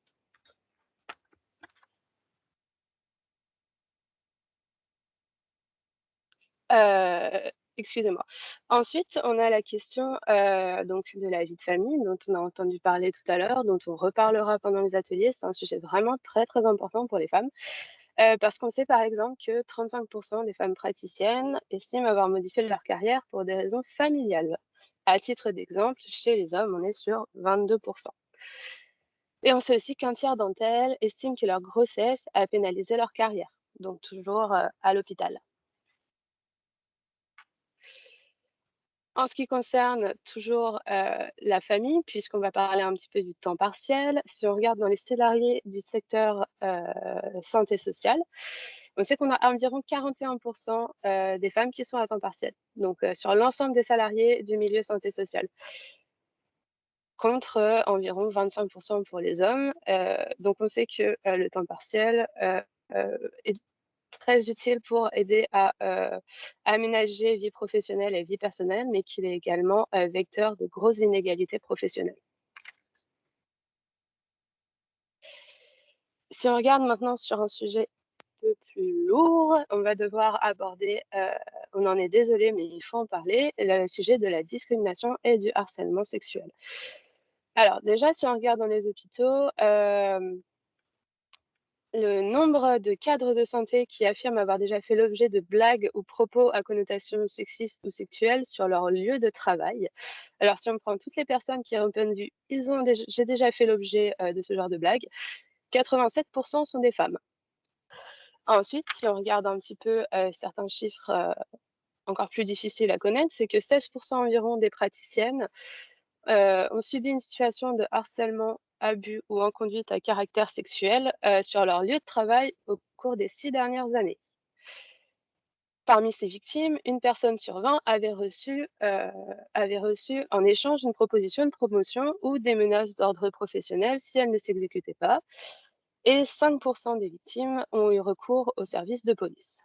Excusez-moi. Ensuite, on a la question donc de la vie de famille dont on a entendu parler tout à l'heure, dont on reparlera pendant les ateliers. C'est un sujet vraiment très, très important pour les femmes. Parce qu'on sait par exemple que 35% des femmes praticiennes estiment avoir modifié leur carrière pour des raisons familiales. À titre d'exemple, chez les hommes, on est sur 22%. Et on sait aussi qu'un tiers d'entre elles estiment que leur grossesse a pénalisé leur carrière, donc toujours à l'hôpital. En ce qui concerne toujours la famille, puisqu'on va parler un petit peu du temps partiel, si on regarde dans les salariés du secteur santé sociale, on sait qu'on a environ 41% des femmes qui sont à temps partiel, donc sur l'ensemble des salariés du milieu santé sociale, contre environ 25% pour les hommes. Donc on sait que le temps partiel est très utile pour aider à aménager vie professionnelle et vie personnelle, mais qu'il est également vecteur de grosses inégalités professionnelles. Si on regarde maintenant sur un sujet un peu plus lourd. On va devoir aborder, on en est désolé, mais il faut en parler, le sujet de la discrimination et du harcèlement sexuel. Alors déjà, si on regarde dans les hôpitaux, le nombre de cadres de santé qui affirment avoir déjà fait l'objet de blagues ou propos à connotation sexiste ou sexuelle sur leur lieu de travail. Alors, si on prend toutes les personnes qui ont répondu « j'ai déjà fait l'objet de ce genre de blague », 87% sont des femmes. Ensuite, si on regarde un petit peu certains chiffres encore plus difficiles à connaître, c'est que 16% environ des praticiennes ont subi une situation de harcèlement, abus ou inconduite à caractère sexuel sur leur lieu de travail au cours des 6 dernières années. Parmi ces victimes, une personne sur 20 avait reçu en échange une proposition de promotion ou des menaces d'ordre professionnel si elle ne s'exécutait pas, et 5% des victimes ont eu recours aux services de police.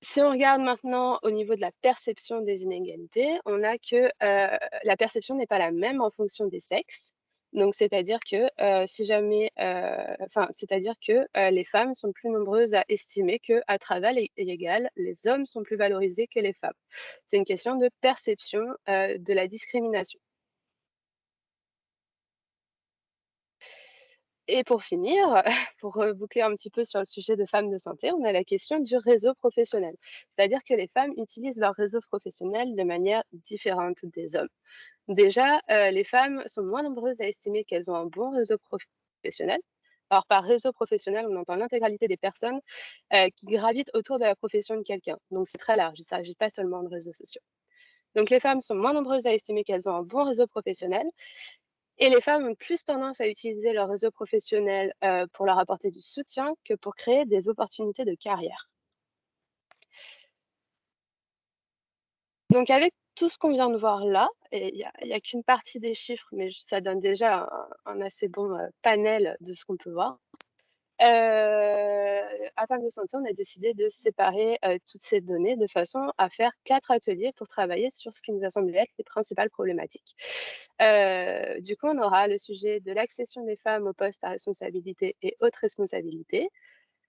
Si on regarde maintenant au niveau de la perception des inégalités, on a que la perception n'est pas la même en fonction des sexes. Donc, c'est-à-dire que les femmes sont plus nombreuses à estimer qu'à travail égal, les hommes sont plus valorisés que les femmes. C'est une question de perception de la discrimination. Et pour finir, pour reboucler un petit peu sur le sujet de femmes de santé, on a la question du réseau professionnel. C'est-à-dire que les femmes utilisent leur réseau professionnel de manière différente des hommes. Déjà, les femmes sont moins nombreuses à estimer qu'elles ont un bon réseau professionnel. Alors, par réseau professionnel, on entend l'intégralité des personnes qui gravitent autour de la profession de quelqu'un. Donc, c'est très large, il ne s'agit pas seulement de réseaux sociaux. Donc, les femmes sont moins nombreuses à estimer qu'elles ont un bon réseau professionnel. Et les femmes ont plus tendance à utiliser leur réseau professionnel pour leur apporter du soutien que pour créer des opportunités de carrière. Donc avec tout ce qu'on vient de voir là, et il n'y a qu'une partie des chiffres, mais ça donne déjà un assez bon panel de ce qu'on peut voir. À Femmes de Santé, on a décidé de séparer toutes ces données de façon à faire 4 ateliers pour travailler sur ce qui nous a semblé être les principales problématiques. Du coup, on aura le sujet de l'accession des femmes aux postes à responsabilité et haute responsabilité,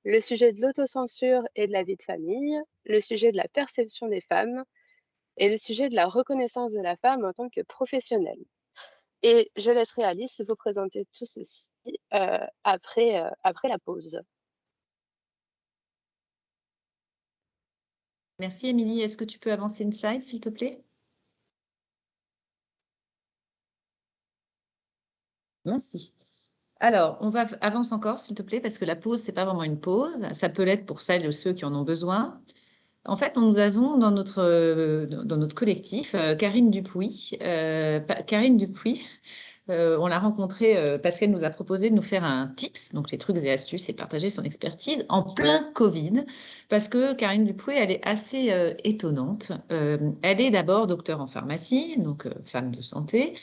le sujet de l'autocensure et de la vie de famille, le sujet de la perception des femmes et le sujet de la reconnaissance de la femme en tant que professionnelle. Et je laisserai Alice vous présenter tout ceci après la pause. Merci, Émilie. Est-ce que tu peux avancer une slide, s'il te plaît? Merci. Alors, avance encore, s'il te plaît, parce que la pause, ce n'est pas vraiment une pause. Ça peut l'être pour celles ou ceux qui en ont besoin. En fait, nous avons dans notre collectif Karine Dupuis. Karine Dupuis, on l'a rencontrée parce qu'elle nous a proposé de nous faire un tips, donc les trucs et astuces, et partager son expertise en plein Covid, parce que Karine Dupuis, elle est assez étonnante. Elle est d'abord docteur en pharmacie, donc femme de santé,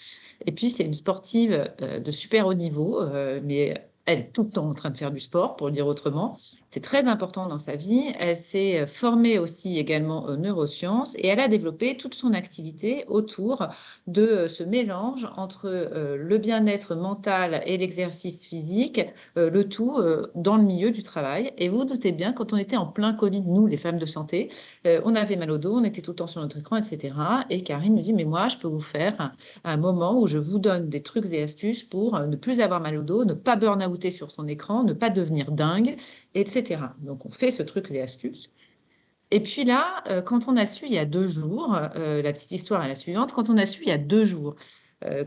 et puis c'est une sportive de super haut niveau, mais elle est tout le temps en train de faire du sport, pour le dire autrement. C'est très important dans sa vie. Elle s'est formée aussi également aux neurosciences et elle a développé toute son activité autour de ce mélange entre le bien-être mental et l'exercice physique, le tout dans le milieu du travail. Et vous vous doutez bien, quand on était en plein Covid, nous, les femmes de santé, on avait mal au dos, on était tout le temps sur notre écran, etc. Et Karine me dit, mais moi, je peux vous faire un moment où je vous donne des trucs et astuces pour ne plus avoir mal au dos, ne pas burn-outer sur son écran, ne pas devenir dingue, etc. Donc, on fait ce truc et astuces. Et puis là, quand on a su il y a 2 jours, la petite histoire est la suivante, quand on a su il y a 2 jours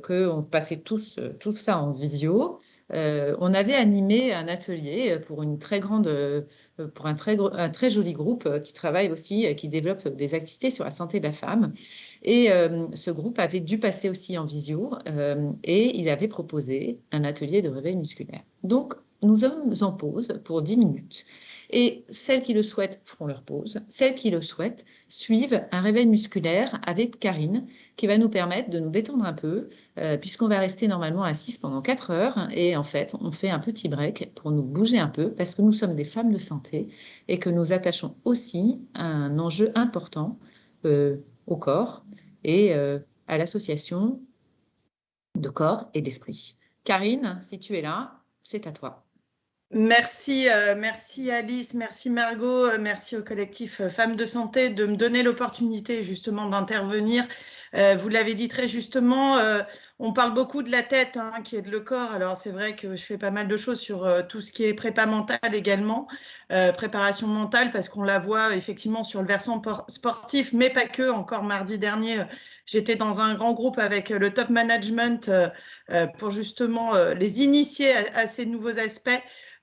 qu'on passait tout ça en visio, on avait animé un atelier pour un très joli groupe qui travaille aussi, qui développe des activités sur la santé de la femme. Et ce groupe avait dû passer aussi en visio et il avait proposé un atelier de réveil musculaire. Donc, nous sommes en pause pour 10 minutes. Et celles qui le souhaitent feront leur pause. Celles qui le souhaitent suivent un réveil musculaire avec Karine qui va nous permettre de nous détendre un peu puisqu'on va rester normalement assises pendant 4 heures. Et en fait, on fait un petit break pour nous bouger un peu parce que nous sommes des femmes de santé et que nous attachons aussi un enjeu important au corps et à l'association de corps et d'esprit. Karine, si tu es là, c'est à toi. Merci, merci Alice, merci Margot, merci au collectif Femmes de Santé de me donner l'opportunité justement d'intervenir. Vous l'avez dit très justement, on parle beaucoup de la tête hein, qui est de le corps. Alors c'est vrai que je fais pas mal de choses sur tout ce qui est prépa mentale également, préparation mentale parce qu'on la voit effectivement sur le versant sportif, mais pas que. Encore mardi dernier, j'étais dans un grand groupe avec le top management pour justement les initier à ces nouveaux aspects.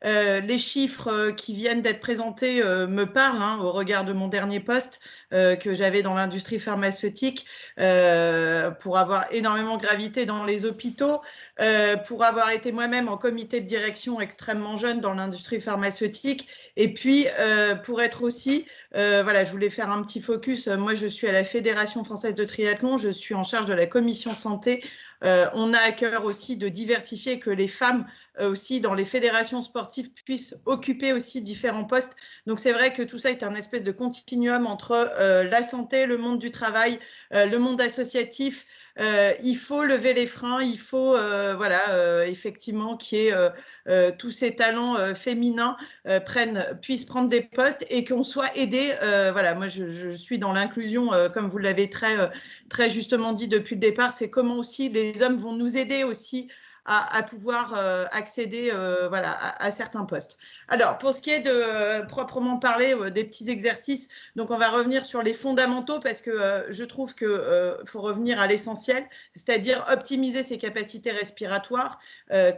Les chiffres qui viennent d'être présentés me parlent hein, au regard de mon dernier poste que j'avais dans l'industrie pharmaceutique pour avoir énormément gravité dans les hôpitaux, pour avoir été moi-même en comité de direction extrêmement jeune dans l'industrie pharmaceutique et puis pour être aussi, voilà, je voulais faire un petit focus. Moi, je suis à la Fédération française de triathlon, je suis en charge de la commission santé. On a à cœur aussi de diversifier, que les femmes aussi dans les fédérations sportives puissent occuper aussi différents postes. Donc c'est vrai que tout ça est un espèce de continuum entre la santé, le monde du travail, le monde associatif. Il faut lever les freins, il faut voilà, effectivement qu'il y ait tous ces talents féminins puissent prendre des postes et qu'on soit aidé. Voilà, moi je suis dans l'inclusion, comme vous l'avez très justement dit depuis le départ, c'est comment aussi les hommes vont nous aider aussi à pouvoir accéder voilà, à certains postes. Alors, pour ce qui est de proprement parler des petits exercices, donc on va revenir sur les fondamentaux parce que je trouve qu'il faut revenir à l'essentiel, c'est-à-dire optimiser ses capacités respiratoires.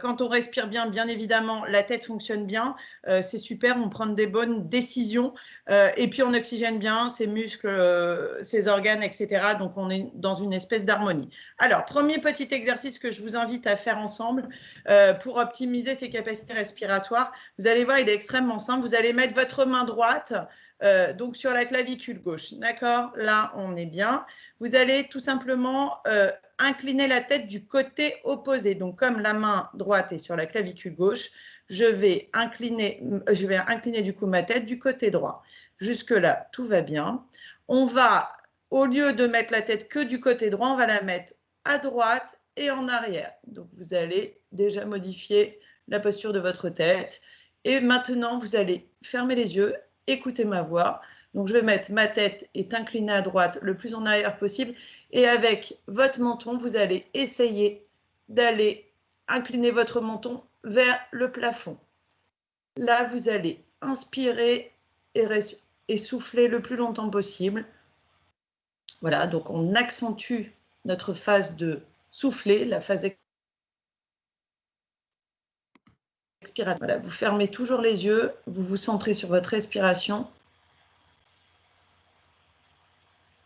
Quand on respire bien, bien évidemment, la tête fonctionne bien, c'est super, on prend des bonnes décisions et puis on oxygène bien ses muscles, ses organes, etc. Donc, on est dans une espèce d'harmonie. Alors, premier petit exercice que je vous invite à faire ensemble pour optimiser ses capacités respiratoires. Vous allez voir, il est extrêmement simple. Vous allez mettre votre main droite donc sur la clavicule gauche. D'accord? Là, on est bien. Vous allez tout simplement incliner la tête du côté opposé. Donc, comme la main droite est sur la clavicule gauche, je vais incliner du coup ma tête du côté droit. Jusque-là, tout va bien. On va, au lieu de mettre la tête que du côté droit, on va la mettre à droite et en arrière. Donc, vous allez déjà modifier la posture de votre tête. Et maintenant, vous allez fermer les yeux, écouter ma voix. Donc, je vais mettre ma tête est inclinée à droite le plus en arrière possible. Et avec votre menton, vous allez essayer d'aller incliner votre menton vers le plafond. Là, vous allez inspirer et souffler le plus longtemps possible. Voilà, donc on accentue notre phase de souffler, la phase expiratoire. Voilà, vous fermez toujours les yeux, vous vous centrez sur votre respiration.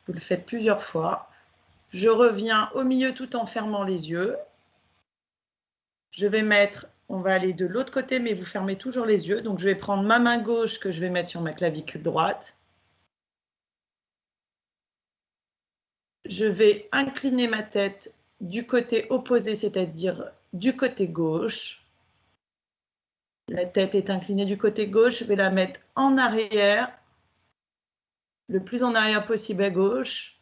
Vous le faites plusieurs fois. Je reviens au milieu tout en fermant les yeux. Je vais mettre, on va aller de l'autre côté, mais vous fermez toujours les yeux. Donc, je vais prendre ma main gauche que je vais mettre sur ma clavicule droite. Je vais incliner ma tête du côté opposé, c'est-à-dire du côté gauche. La tête est inclinée du côté gauche, je vais la mettre en arrière, le plus en arrière possible à gauche.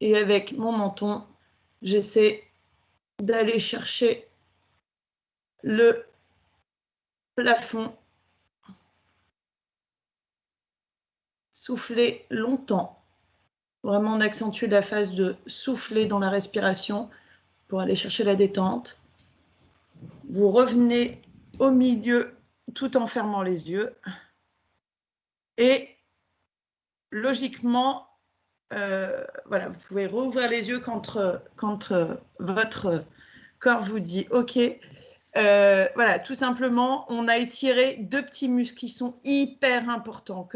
Et avec mon menton, j'essaie d'aller chercher le plafond. Souffler longtemps. Vraiment, on accentue la phase de souffler dans la respiration pour aller chercher la détente. Vous revenez au milieu tout en fermant les yeux. Et logiquement, voilà, vous pouvez rouvrir les yeux quand votre corps vous dit « OK ». Voilà, tout simplement, on a étiré deux petits muscles qui sont hyper importants,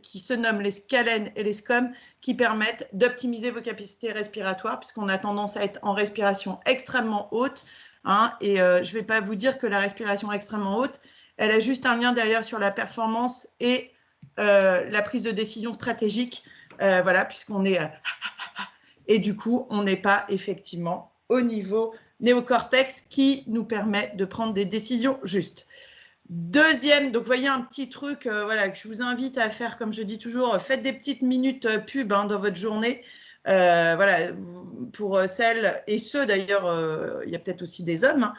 qui se nomment les scalènes et les scomes, qui permettent d'optimiser vos capacités respiratoires, puisqu'on a tendance à être en respiration extrêmement haute. Hein, et je ne vais pas vous dire que la respiration extrêmement haute, elle a juste un lien derrière sur la performance et la prise de décision stratégique, voilà, puisqu'on est… et du coup, on n'est pas effectivement au niveau néocortex qui nous permet de prendre des décisions justes. Deuxième, donc vous voyez un petit truc voilà, que je vous invite à faire, comme je dis toujours, faites des petites minutes pub hein, dans votre journée. Voilà, pour celles et ceux d'ailleurs, il y a peut-être aussi des hommes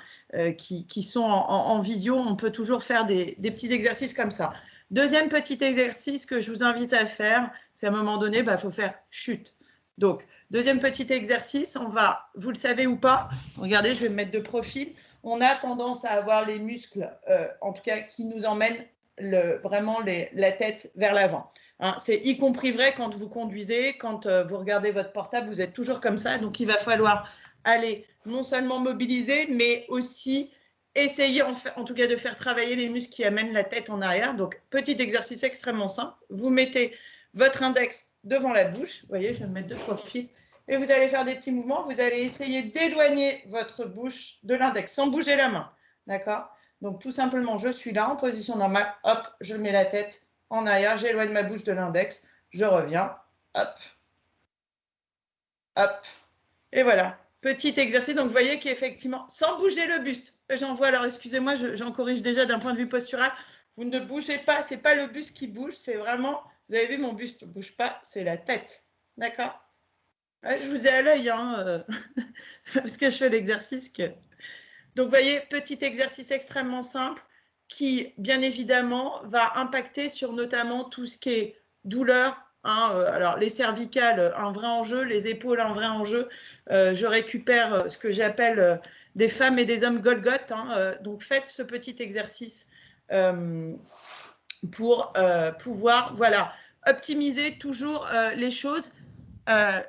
qui sont en visio, on peut toujours faire des petits exercices comme ça. Deuxième petit exercice que je vous invite à faire, c'est à un moment donné, il faut faire chute. Donc, deuxième petit exercice, on va, vous le savez ou pas, regardez, je vais me mettre de profil, on a tendance à avoir les muscles, en tout cas, qui nous emmènent vraiment la tête vers l'avant. Hein, c'est y compris vrai quand vous conduisez, quand vous regardez votre portable, vous êtes toujours comme ça. Donc, il va falloir aller non seulement mobiliser, mais aussi essayer en tout cas de faire travailler les muscles qui amènent la tête en arrière. Donc, petit exercice extrêmement simple. Vous mettez votre index devant la bouche. Vous voyez, je vais me mettre de profil. Et vous allez faire des petits mouvements. Vous allez essayer d'éloigner votre bouche de l'index sans bouger la main. D'accord? Donc, tout simplement, je suis là en position normale. Hop, je mets la tête en arrière. J'éloigne ma bouche de l'index. Je reviens. Hop. Hop. Et voilà. Petit exercice. Donc, vous voyez qu'effectivement, sans bouger le buste. J'en vois, alors excusez-moi, j'en corrige déjà d'un point de vue postural. Vous ne bougez pas. Ce n'est pas le buste qui bouge. C'est vraiment, vous avez vu, mon buste ne bouge pas. C'est la tête. D'accord? Ouais, je vous ai à l'œil. Hein, c'est parce que je fais l'exercice que... Donc, vous voyez, petit exercice extrêmement simple qui, bien évidemment, va impacter sur notamment tout ce qui est douleur. Hein, alors, les cervicales, un vrai enjeu, les épaules, un vrai enjeu. Je récupère ce que j'appelle des femmes et des hommes Golgoth. Hein, donc, faites ce petit exercice pour pouvoir, voilà, optimiser toujours les choses.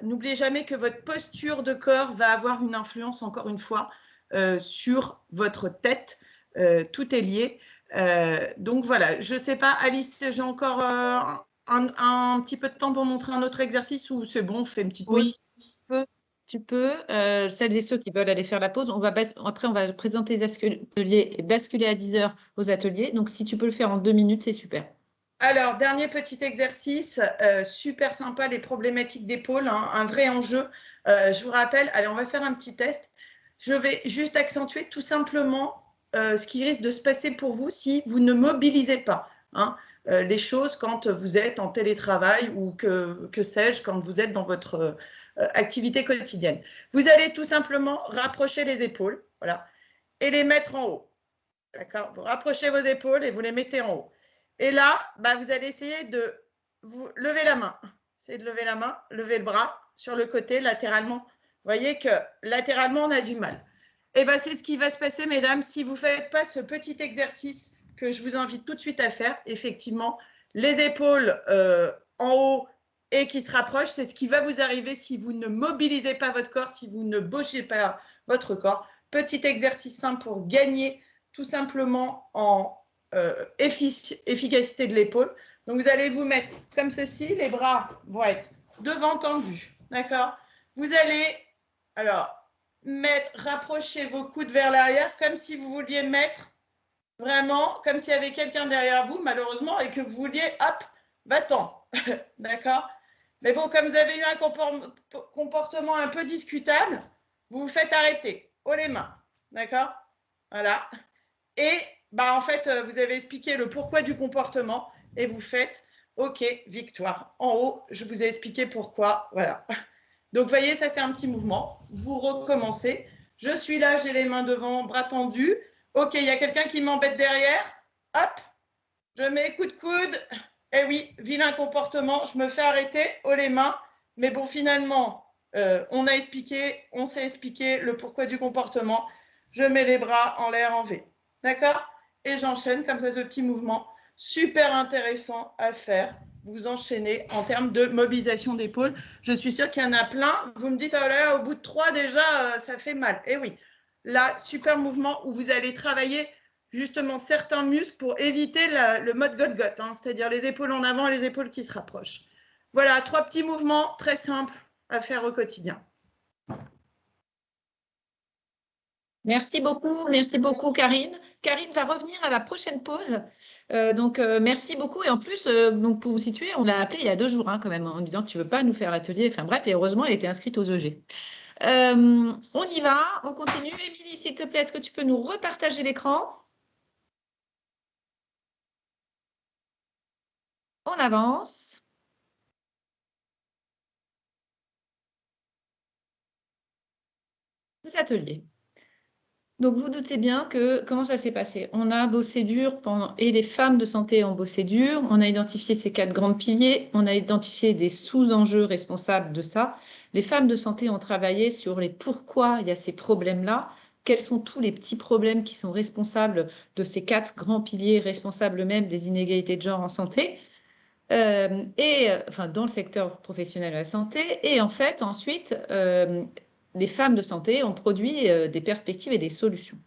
N'oubliez jamais que votre posture de corps va avoir une influence, encore une fois, sur votre tête. Tout est lié. Donc voilà, je ne sais pas, Alice, j'ai encore un petit peu de temps pour montrer un autre exercice ou c'est bon, on fait une petite pause? Oui, tu peux. Celles et ceux qui veulent aller faire la pause, après on va présenter les ateliers et basculer à 10 heures aux ateliers. Donc si tu peux le faire en 2 minutes, c'est super. Alors, dernier petit exercice, super sympa, les problématiques d'épaule, hein, un vrai enjeu. Je vous rappelle, allez, on va faire un petit test. Je vais juste accentuer tout simplement ce qui risque de se passer pour vous si vous ne mobilisez pas. Hein, les choses quand vous êtes en télétravail ou que sais-je, quand vous êtes dans votre activité quotidienne. Vous allez tout simplement rapprocher les épaules, voilà, et les mettre en haut. D'accord? Vous rapprochez vos épaules et vous les mettez en haut. Et là, vous allez essayer de vous lever la main. Essayez de lever la main, lever le bras sur le côté latéralement. Vous voyez que latéralement, on a du mal. Et c'est ce qui va se passer, mesdames, si vous ne faites pas ce petit exercice que je vous invite tout de suite à faire. Effectivement, les épaules en haut et qui se rapprochent, c'est ce qui va vous arriver si vous ne mobilisez pas votre corps, si vous ne bougez pas votre corps. Petit exercice simple pour gagner tout simplement en efficacité de l'épaule. Donc, vous allez vous mettre comme ceci. Les bras vont être devant tendus. D'accord? Vous allez, alors, rapprocher vos coudes vers l'arrière comme si vous vouliez mettre vraiment, comme s'il y avait quelqu'un derrière vous, malheureusement, et que vous vouliez, hop, va-t'en. D'accord? Mais bon, comme vous avez eu un comportement un peu discutable, vous vous faites arrêter. Haut les mains. D'accord? Voilà. Et en fait, vous avez expliqué le pourquoi du comportement et vous faites OK, victoire. En haut, je vous ai expliqué pourquoi. Voilà. Donc, vous voyez, ça, c'est un petit mouvement. Vous recommencez. Je suis là, j'ai les mains devant, bras tendus. OK, il y a quelqu'un qui m'embête derrière. Hop, je mets coup de coude. Eh oui, vilain comportement. Je me fais arrêter. Haut les mains. Mais bon, finalement, on s'est expliqué le pourquoi du comportement. Je mets les bras en l'air en V. D'accord? Et j'enchaîne comme ça ce petit mouvement super intéressant à faire. Vous enchaînez en termes de mobilisation d'épaule. Je suis sûre qu'il y en a plein. Vous me dites, oh là là, au bout de 3 déjà, ça fait mal. Eh oui, là, super mouvement où vous allez travailler justement certains muscles pour éviter le mode Golgoth, hein, c'est-à-dire les épaules en avant et les épaules qui se rapprochent. Voilà, 3 petits mouvements très simples à faire au quotidien. Merci beaucoup Karine. Karine va revenir à la prochaine pause. Merci beaucoup. Et en plus, donc pour vous situer, on l'a appelée il y a 2 jours quand même, en disant que tu ne veux pas nous faire l'atelier. Enfin bref, et heureusement, elle était inscrite aux EG. On y va, on continue. Émilie, s'il te plaît, est-ce que tu peux nous repartager l'écran? On avance. Nos ateliers. Donc, vous doutez bien que comment ça s'est passé? On a bossé dur et les femmes de santé ont bossé dur. On a identifié ces 4 grands piliers. On a identifié des sous-enjeux responsables de ça. Les femmes de santé ont travaillé sur les pourquoi il y a ces problèmes-là. Quels sont tous les petits problèmes qui sont responsables de ces 4 grands piliers, responsables même des inégalités de genre en santé, enfin, dans le secteur professionnel de la santé. Et en fait, ensuite, les femmes de santé ont produit des perspectives et des solutions.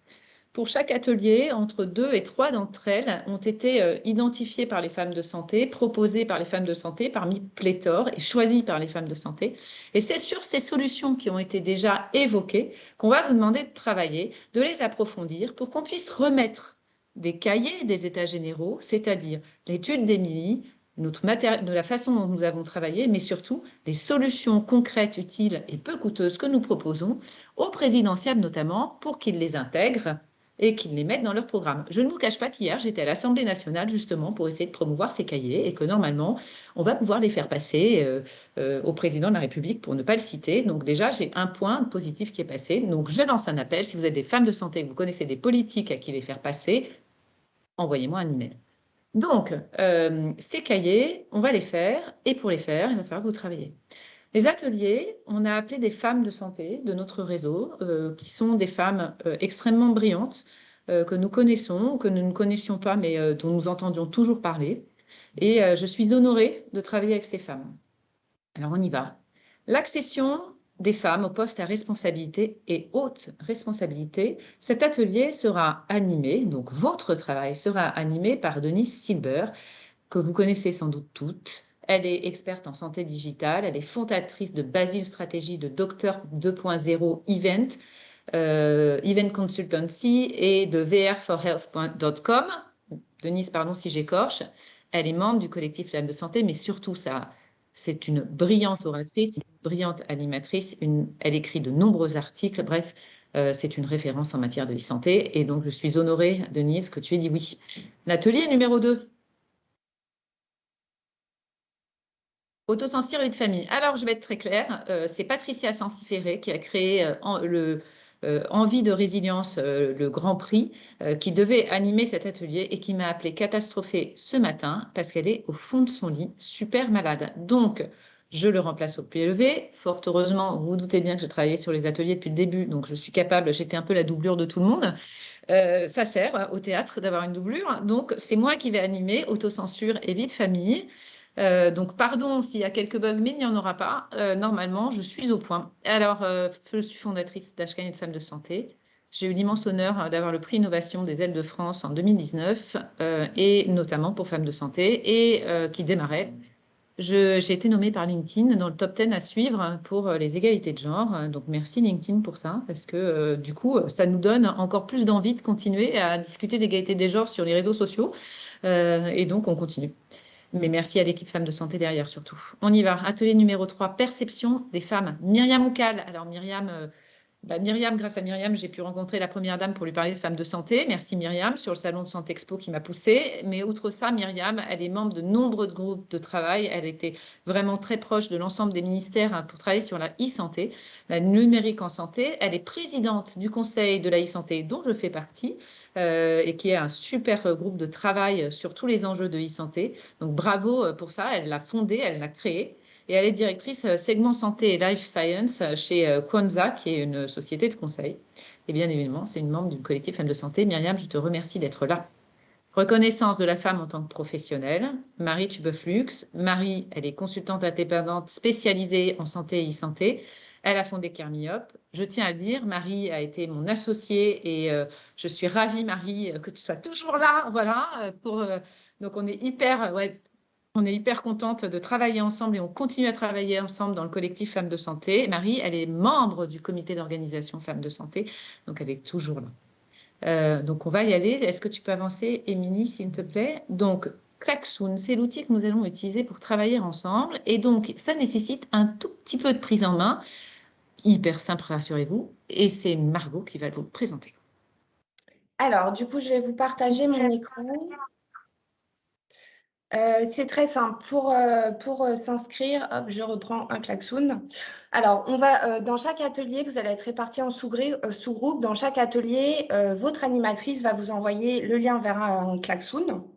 Pour chaque atelier, entre 2 et 3 d'entre elles ont été identifiées par les femmes de santé, proposées par les femmes de santé parmi pléthore et choisies par les femmes de santé. Et c'est sur ces solutions qui ont été déjà évoquées qu'on va vous demander de travailler, de les approfondir pour qu'on puisse remettre des cahiers des états généraux, c'est-à-dire l'étude d'Émilie, de la façon dont nous avons travaillé, mais surtout les solutions concrètes, utiles et peu coûteuses que nous proposons aux présidentiables notamment pour qu'ils les intègrent et qu'ils les mettent dans leur programme. Je ne vous cache pas qu'hier, j'étais à l'Assemblée nationale justement pour essayer de promouvoir ces cahiers et que normalement, on va pouvoir les faire passer au président de la République pour ne pas le citer. Donc déjà, j'ai un point positif qui est passé. Donc je lance un appel. Si vous êtes des femmes de santé, que vous connaissez des politiques à qui les faire passer, envoyez-moi un email. Donc, ces cahiers, on va les faire, et pour les faire, il va falloir que vous travaillez. Les ateliers, on a appelé des femmes de santé de notre réseau, qui sont des femmes extrêmement brillantes, que nous connaissons, que nous ne connaissions pas, mais dont nous entendions toujours parler. Et je suis honorée de travailler avec ces femmes. Alors, on y va. L'accession des femmes aux postes à responsabilité et haute responsabilité. Cet atelier sera animé, donc votre travail sera animé par Denise Silber, que vous connaissez sans doute toutes. Elle est experte en santé digitale, elle est fondatrice de Basile Stratégie, de Docteur 2.0 Event Consultancy et de VR4Health.com. Denise, pardon si j'écorche. Elle est membre du collectif Femmes de Santé, mais surtout c'est une brillante oratrice, une brillante animatrice. Elle écrit de nombreux articles. Bref, c'est une référence en matière de e-santé. Et donc, je suis honorée, Denise, que tu aies dit oui. L'atelier numéro 2. Autocensure et vie de famille. Alors, je vais être très claire. C'est Patricia Sansiféré qui a créé Envie de résilience, le Grand Prix, qui devait animer cet atelier et qui m'a appelée catastrophée ce matin parce qu'elle est au fond de son lit, super malade. Donc, je le remplace au pied levé. Fort heureusement, vous vous doutez bien que je travaillais sur les ateliers depuis le début, donc je suis capable, j'étais un peu la doublure de tout le monde. Ça sert au théâtre d'avoir une doublure. Donc, c'est moi qui vais animer autocensure et vie de famille. Donc, pardon s'il y a quelques bugs, mais il n'y en aura pas. Normalement, je suis au point. Alors, je suis fondatrice d'Ashkan et de Femmes de Santé. J'ai eu l'immense honneur d'avoir le prix Innovation des Ailes de France en 2019, et notamment pour Femmes de Santé, et qui démarrait. J'ai été nommée par LinkedIn dans le top 10 à suivre pour les égalités de genre. Donc, merci LinkedIn pour ça, parce que du coup, ça nous donne encore plus d'envie de continuer à discuter d'égalité des genres sur les réseaux sociaux. Et donc, on continue. Mais merci à l'équipe Femmes de Santé derrière surtout. On y va. Atelier numéro 3, perception des femmes. Myriam Oukal. Alors Myriam, grâce à Myriam, j'ai pu rencontrer la première dame pour lui parler de Femmes de Santé. Merci Myriam, sur le salon de Santé Expo qui m'a poussée. Mais outre ça, Myriam, elle est membre de nombreux groupes de travail. Elle était vraiment très proche de l'ensemble des ministères pour travailler sur la e-santé, la numérique en santé. Elle est présidente du conseil de la e-santé dont je fais partie, et qui est un super groupe de travail sur tous les enjeux de e-santé. Donc bravo pour ça, elle l'a fondé, elle l'a créé. Et elle est directrice segment santé et life science chez Kwanza, qui est une société de conseil. Et bien évidemment, c'est une membre du collectif Femmes de Santé. Myriam, je te remercie d'être là. Reconnaissance de la femme en tant que professionnelle. Marie Tubeuf-Lux. Marie, elle est consultante indépendante spécialisée en santé et e-santé. Elle a fondé Carmiop. Je tiens à le dire, Marie a été mon associée et je suis ravie, Marie, que tu sois toujours là. Voilà. Donc, on est hyper contente de travailler ensemble et on continue à travailler ensemble dans le collectif Femmes de Santé. Marie, elle est membre du comité d'organisation Femmes de Santé, donc elle est toujours là. Donc, on va y aller. Est-ce que tu peux avancer, Émilie, s'il te plaît? Donc, Klaxoon, c'est l'outil que nous allons utiliser pour travailler ensemble. Et donc, ça nécessite un tout petit peu de prise en main. Hyper simple, rassurez-vous. Et c'est Margot qui va vous le présenter. Alors, du coup, je vais vous partager mon écran. C'est très simple. Pour s'inscrire, hop, je reprends un klaxon. Alors, on va dans chaque atelier, vous allez être répartis en sous-groupes. Dans chaque atelier, votre animatrice va vous envoyer le lien vers un klaxon.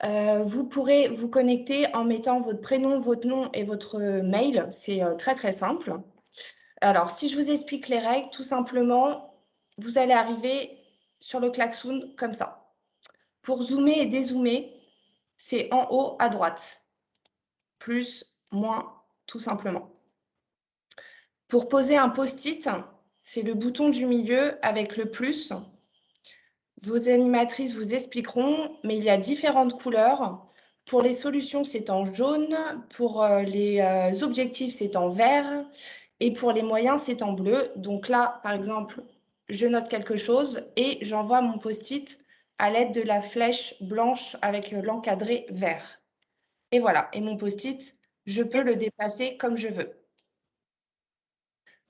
Vous pourrez vous connecter en mettant votre prénom, votre nom et votre mail. C'est très, très simple. Alors, si je vous explique les règles, tout simplement, vous allez arriver sur le klaxon comme ça. Pour zoomer et dézoomer, c'est en haut à droite. Plus, moins, tout simplement. Pour poser un post-it, c'est le bouton du milieu avec le plus. Vos animatrices vous expliqueront, mais il y a différentes couleurs. Pour les solutions, c'est en jaune. Pour les objectifs, c'est en vert. Et pour les moyens, c'est en bleu. Donc là, par exemple, je note quelque chose et j'envoie mon post-it à l'aide de la flèche blanche avec l'encadré vert. Et voilà. Et mon post-it, je peux le déplacer comme je veux.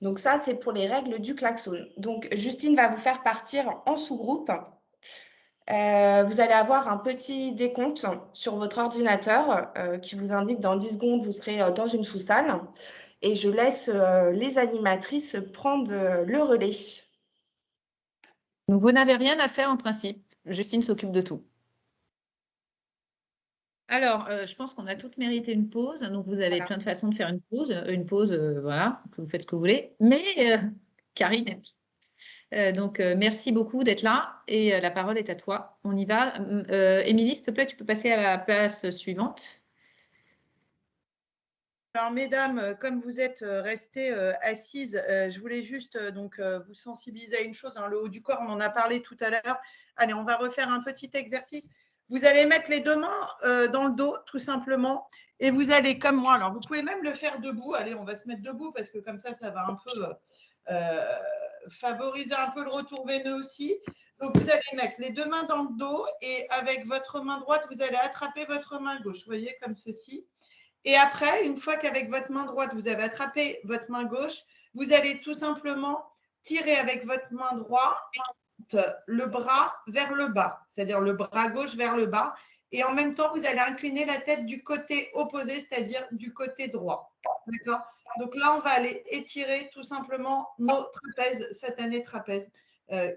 Donc ça, c'est pour les règles du klaxon. Donc Justine va vous faire partir en sous-groupe. Vous allez avoir un petit décompte sur votre ordinateur qui vous indique dans 10 secondes, vous serez dans une sous-salle. Et je laisse les animatrices prendre le relais. Donc, vous n'avez rien à faire en principe. Justine s'occupe de tout. Alors, je pense qu'on a toutes mérité une pause. Donc, vous avez plein de façons de faire une pause. Une pause, voilà, vous faites ce que vous voulez. Mais, Karine, donc, merci beaucoup d'être là. Et la parole est à toi. On y va. Émilie, s'il te plaît, tu peux passer à la place suivante. Alors, mesdames, comme vous êtes restées assises, je voulais juste vous sensibiliser à une chose. Hein, le haut du corps, on en a parlé tout à l'heure. Allez, on va refaire un petit exercice. Vous allez mettre les deux mains dans le dos, tout simplement. Et vous allez, comme moi, alors vous pouvez même le faire debout. Allez, on va se mettre debout parce que comme ça va un peu favoriser un peu le retour veineux aussi. Donc, vous allez mettre les deux mains dans le dos et avec votre main droite, vous allez attraper votre main gauche. Vous voyez, comme ceci. Et après, une fois qu'avec votre main droite, vous avez attrapé votre main gauche, vous allez tout simplement tirer avec votre main droite le bras vers le bas, c'est-à-dire le bras gauche vers le bas. Et en même temps, vous allez incliner la tête du côté opposé, c'est-à-dire du côté droit. D'accord ? Donc là, on va aller étirer tout simplement nos trapèzes, satanés trapèzes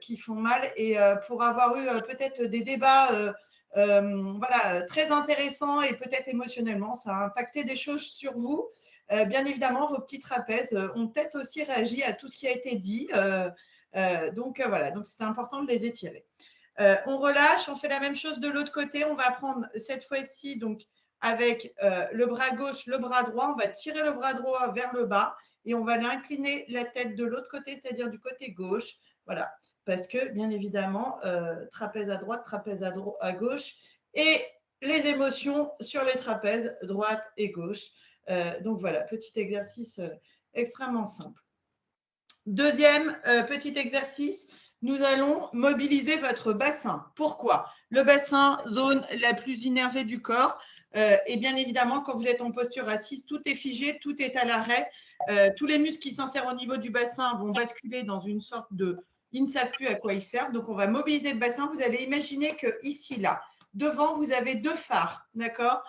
qui font mal. Et pour avoir eu peut-être des débats voilà, très intéressant et peut-être émotionnellement, ça a impacté des choses sur vous. Bien évidemment, vos petits trapèzes ont peut-être aussi réagi à tout ce qui a été dit. Donc, voilà, donc c'était important de les étirer. On relâche, on fait la même chose de l'autre côté. On va prendre cette fois-ci, donc avec le bras gauche, le bras droit. On va tirer le bras droit vers le bas et on va aller incliner la tête de l'autre côté, c'est-à-dire du côté gauche. Voilà. Parce que, bien évidemment, trapèze à droite, trapèze à gauche et les émotions sur les trapèzes droite et gauche. Donc, voilà, petit exercice extrêmement simple. Deuxième petit exercice, nous allons mobiliser votre bassin. Pourquoi? Le bassin, zone la plus innervée du corps. Et bien évidemment, quand vous êtes en posture assise, tout est figé, tout est à l'arrêt. Tous les muscles qui s'insèrent au niveau du bassin vont basculer dans une sorte de… Ils ne savent plus à quoi ils servent. Donc, on va mobiliser le bassin. Vous allez imaginer que ici, là, devant, vous avez deux phares, d'accord?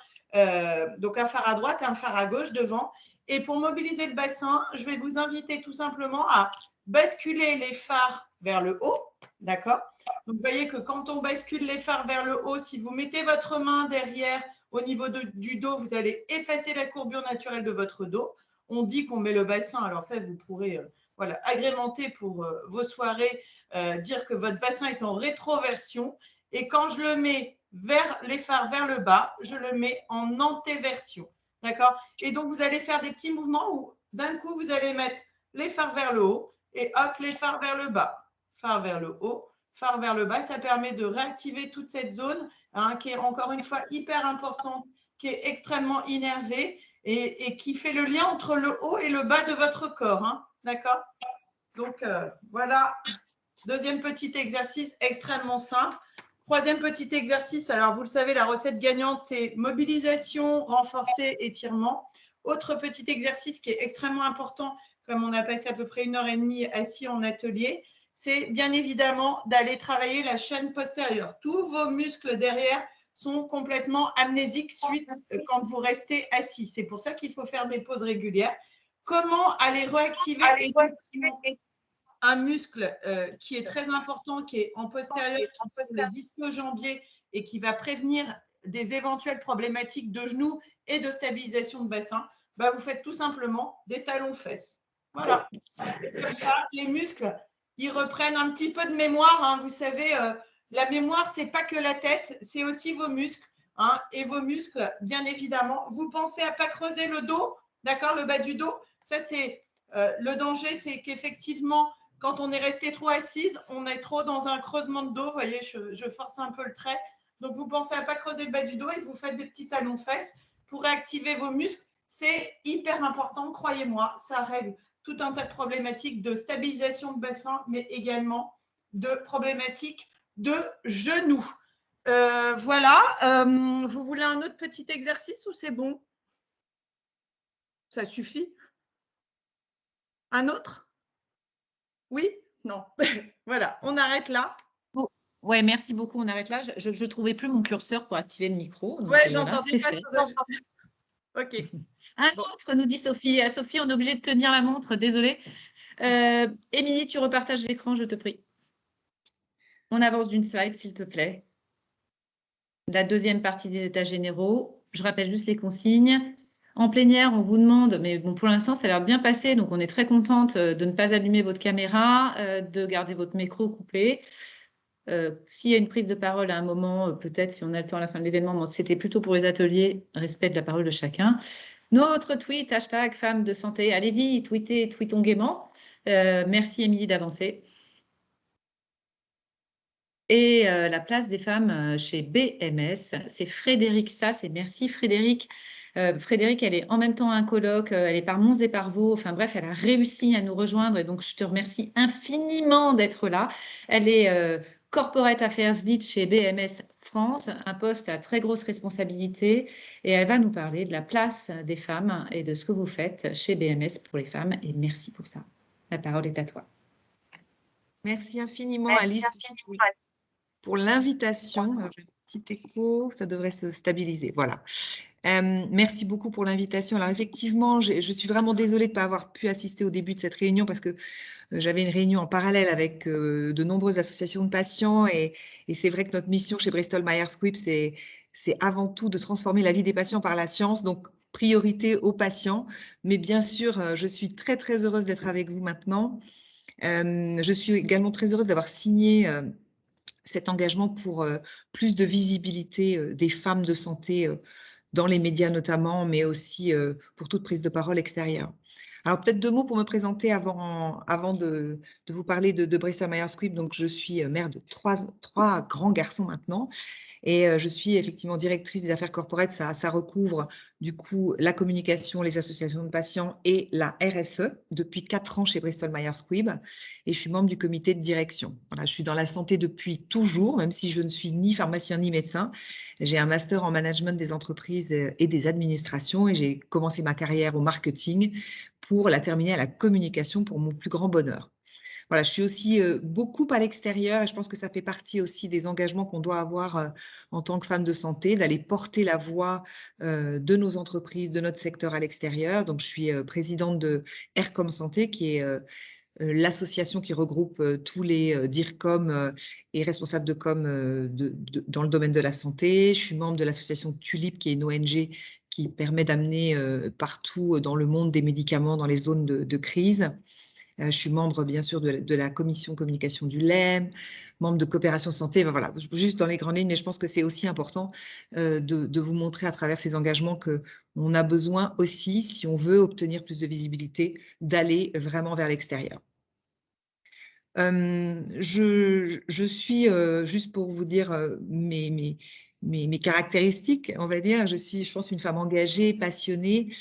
Donc, un phare à droite et un phare à gauche devant. Et pour mobiliser le bassin, je vais vous inviter tout simplement à basculer les phares vers le haut, d'accord? Donc, vous voyez que quand on bascule les phares vers le haut, si vous mettez votre main derrière au niveau du dos, vous allez effacer la courbure naturelle de votre dos. On dit qu'on met le bassin, alors ça, vous pourrez… voilà, agrémenter pour vos soirées, dire que votre bassin est en rétroversion. Et quand je le mets vers les phares vers le bas, je le mets en antéversion. D'accord? Et donc, vous allez faire des petits mouvements où d'un coup, vous allez mettre les phares vers le haut et hop, les phares vers le bas. Phare vers le haut, phare vers le bas. Ça permet de réactiver toute cette zone hein, qui est encore une fois hyper importante, qui est extrêmement innervée et qui fait le lien entre le haut et le bas de votre corps. Hein. D'accord? Donc, voilà, deuxième petit exercice extrêmement simple. Troisième petit exercice, alors vous le savez, la recette gagnante, c'est mobilisation, renforcé, étirement. Autre petit exercice qui est extrêmement important, comme on a passé à peu près 1h30 assis en atelier, c'est bien évidemment d'aller travailler la chaîne postérieure. Tous vos muscles derrière sont complètement amnésiques suite quand vous restez assis. C'est pour ça qu'il faut faire des pauses régulières. Comment aller réactiver un muscle qui est très important, qui est en postérieur, les ischio-jambiers et qui va prévenir des éventuelles problématiques de genoux et de stabilisation de bassin, bah, vous faites tout simplement des talons-fesses. Voilà. Comme ça, les muscles, ils reprennent un petit peu de mémoire. Hein. Vous savez, la mémoire, ce n'est pas que la tête, c'est aussi vos muscles. Hein. Et vos muscles, bien évidemment. Vous pensez à ne pas creuser le dos, d'accord, le bas du dos. Ça, c'est le danger, c'est qu'effectivement, quand on est resté trop assise, on est trop dans un creusement de dos. Vous voyez, je force un peu le trait. Donc, vous pensez à ne pas creuser le bas du dos et vous faites des petits talons-fesses pour réactiver vos muscles. C'est hyper important, croyez-moi, ça règle tout un tas de problématiques de stabilisation de bassin, mais également de problématiques de genoux. Voilà. Vous voulez un autre petit exercice ou c'est bon? Ça suffit? Un autre? Oui? Non. Voilà, on arrête là. Oui, merci beaucoup. On arrête là. Je ne trouvais plus mon curseur pour activer le micro. Oui, j'entendais pas ça. OK. Un autre, nous dit Sophie. Sophie, on est obligé de tenir la montre, désolée. Émilie, tu repartages l'écran, je te prie. On avance d'une slide, s'il te plaît. La deuxième partie des états généraux. Je rappelle juste les consignes. En plénière, on vous demande, mais bon, pour l'instant, ça a l'air bien passé, donc on est très contente de ne pas allumer votre caméra, de garder votre micro coupé. S'il y a une prise de parole à un moment, peut-être si on a le temps à la fin de l'événement, c'était plutôt pour les ateliers, respect de la parole de chacun. Notre tweet, hashtag femmes de santé, allez-y, tweetons gaiement. Merci Émilie d'avancer. Et la place des femmes chez BMS, c'est Frédéric Sass, et merci Frédéric. Frédéric, elle est en même temps un colloque, elle est par Mons et par Vaux, enfin bref, elle a réussi à nous rejoindre et donc je te remercie infiniment d'être là. Elle est Corporate Affairs Lead chez BMS France, un poste à très grosse responsabilité et elle va nous parler de la place des femmes et de ce que vous faites chez BMS pour les femmes et merci pour ça. La parole est à toi. Merci infiniment Alice pour l'invitation. Petit écho, ça devrait se stabiliser. Voilà. Merci beaucoup pour l'invitation. Alors effectivement, je suis vraiment désolée de ne pas avoir pu assister au début de cette réunion parce que j'avais une réunion en parallèle avec de nombreuses associations de patients et c'est vrai que notre mission chez Bristol Myers Squibb, c'est avant tout de transformer la vie des patients par la science, donc priorité aux patients. Mais bien sûr, je suis très très heureuse d'être avec vous maintenant. Je suis également très heureuse d'avoir signé cet engagement pour plus de visibilité des femmes de santé dans les médias notamment, mais aussi pour toute prise de parole extérieure. Alors peut-être 2 mots pour me présenter avant de vous parler de Bristol Myers Squibb. Donc je suis mère de 3 grands garçons maintenant et je suis effectivement directrice des affaires corporate. Ça recouvre du coup la communication, les associations de patients et la RSE depuis 4 ans chez Bristol Myers Squibb et je suis membre du comité de direction. Voilà, je suis dans la santé depuis toujours, même si je ne suis ni pharmacien ni médecin. J'ai un master en management des entreprises et des administrations et j'ai commencé ma carrière au marketing pour la terminer à la communication pour mon plus grand bonheur. Voilà, je suis aussi beaucoup à l'extérieur et je pense que ça fait partie aussi des engagements qu'on doit avoir en tant que femme de santé, d'aller porter la voix de nos entreprises, de notre secteur à l'extérieur. Donc, je suis présidente de Aircom Santé, qui est l'association qui regroupe tous les DIRCOM et responsables de com dans le domaine de la santé. Je suis membre de l'association Tulip, qui est une ONG qui permet d'amener partout dans le monde des médicaments dans les zones de crise. Je suis membre, bien sûr, de la commission communication du LEM, membre de Coopération Santé. Ben voilà, juste dans les grandes lignes, mais je pense que c'est aussi important de vous montrer à travers ces engagements qu'on a besoin aussi, si on veut obtenir plus de visibilité, d'aller vraiment vers l'extérieur. Je suis, juste pour vous dire mes caractéristiques, on va dire, je suis, je pense, une femme engagée, passionnée,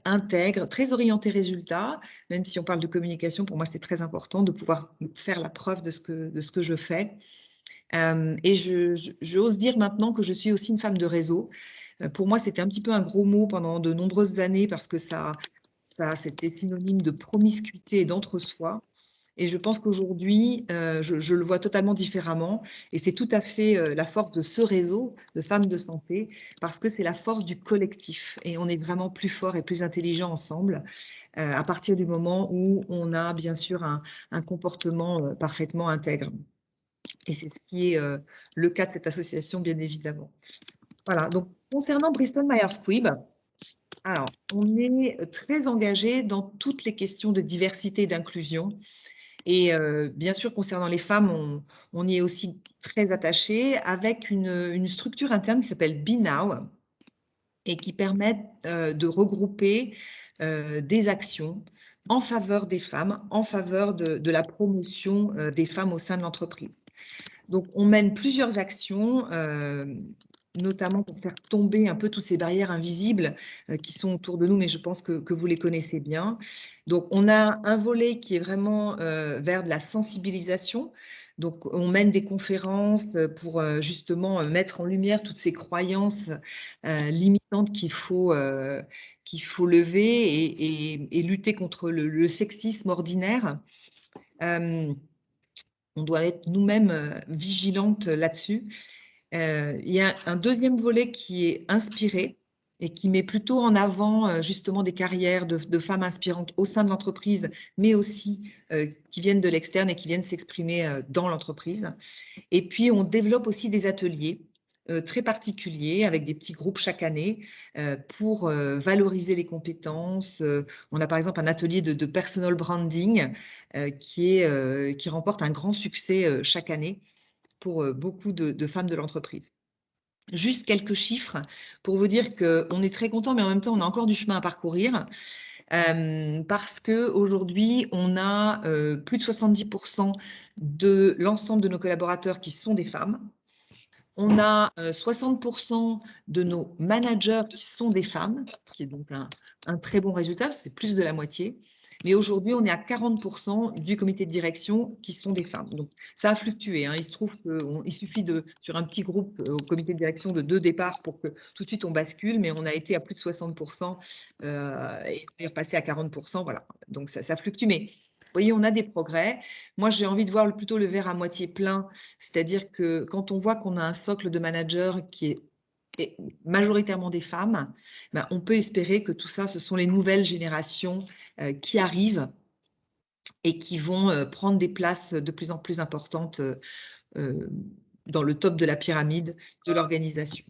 intègre, très orientée résultat, même si on parle de communication, pour moi c'est très important de pouvoir faire la preuve de ce que je fais. Et j'ose dire maintenant que je suis aussi une femme de réseau. Pour moi, c'était un petit peu un gros mot pendant de nombreuses années parce que ça c'était synonyme de promiscuité et d'entre-soi. Et je pense qu'aujourd'hui, je le vois totalement différemment. Et c'est tout à fait la force de ce réseau de femmes de santé, parce que c'est la force du collectif. Et on est vraiment plus fort et plus intelligent ensemble à partir du moment où on a bien sûr un comportement parfaitement intègre. Et c'est ce qui est le cas de cette association, bien évidemment. Voilà, donc concernant Bristol Myers Squibb, alors, on est très engagé dans toutes les questions de diversité et d'inclusion. Et bien sûr, concernant les femmes, on y est aussi très attaché avec une structure interne qui s'appelle Be Now et qui permet de regrouper des actions en faveur des femmes, en faveur de la promotion des femmes au sein de l'entreprise. Donc, on mène plusieurs actions, notamment pour faire tomber un peu toutes ces barrières invisibles qui sont autour de nous, mais je pense que vous les connaissez bien. Donc, on a un volet qui est vraiment vers de la sensibilisation. Donc, on mène des conférences pour justement mettre en lumière toutes ces croyances limitantes qu'il faut lever et lutter contre le sexisme ordinaire. On doit être nous-mêmes vigilantes là-dessus. Il y a un deuxième volet qui est inspiré et qui met plutôt en avant justement des carrières de femmes inspirantes au sein de l'entreprise, mais aussi qui viennent de l'externe et qui viennent s'exprimer dans l'entreprise. Et puis, on développe aussi des ateliers très particuliers avec des petits groupes chaque année pour valoriser les compétences. On a par exemple un atelier de personal branding qui remporte un grand succès chaque année pour beaucoup de femmes de l'entreprise. Juste quelques chiffres pour vous dire qu'on est très content, mais en même temps, on a encore du chemin à parcourir parce qu'aujourd'hui, on a plus de 70% de l'ensemble de nos collaborateurs qui sont des femmes. On a 60% de nos managers qui sont des femmes, qui est donc un très bon résultat, c'est plus de la moitié. Mais aujourd'hui, on est à 40% du comité de direction qui sont des femmes. Donc, ça a fluctué. Il se trouve qu'il suffit sur un petit groupe au comité de direction de 2 départs pour que tout de suite on bascule, mais on a été à plus de 60% et on est repassé à 40%. Voilà. Donc, ça fluctue. Mais vous voyez, on a des progrès. Moi, j'ai envie de voir plutôt le verre à moitié plein, c'est-à-dire que quand on voit qu'on a un socle de managers qui est majoritairement des femmes, ben, on peut espérer que tout ça, ce sont les nouvelles générations qui arrivent et qui vont prendre des places de plus en plus importantes dans le top de la pyramide de l'organisation.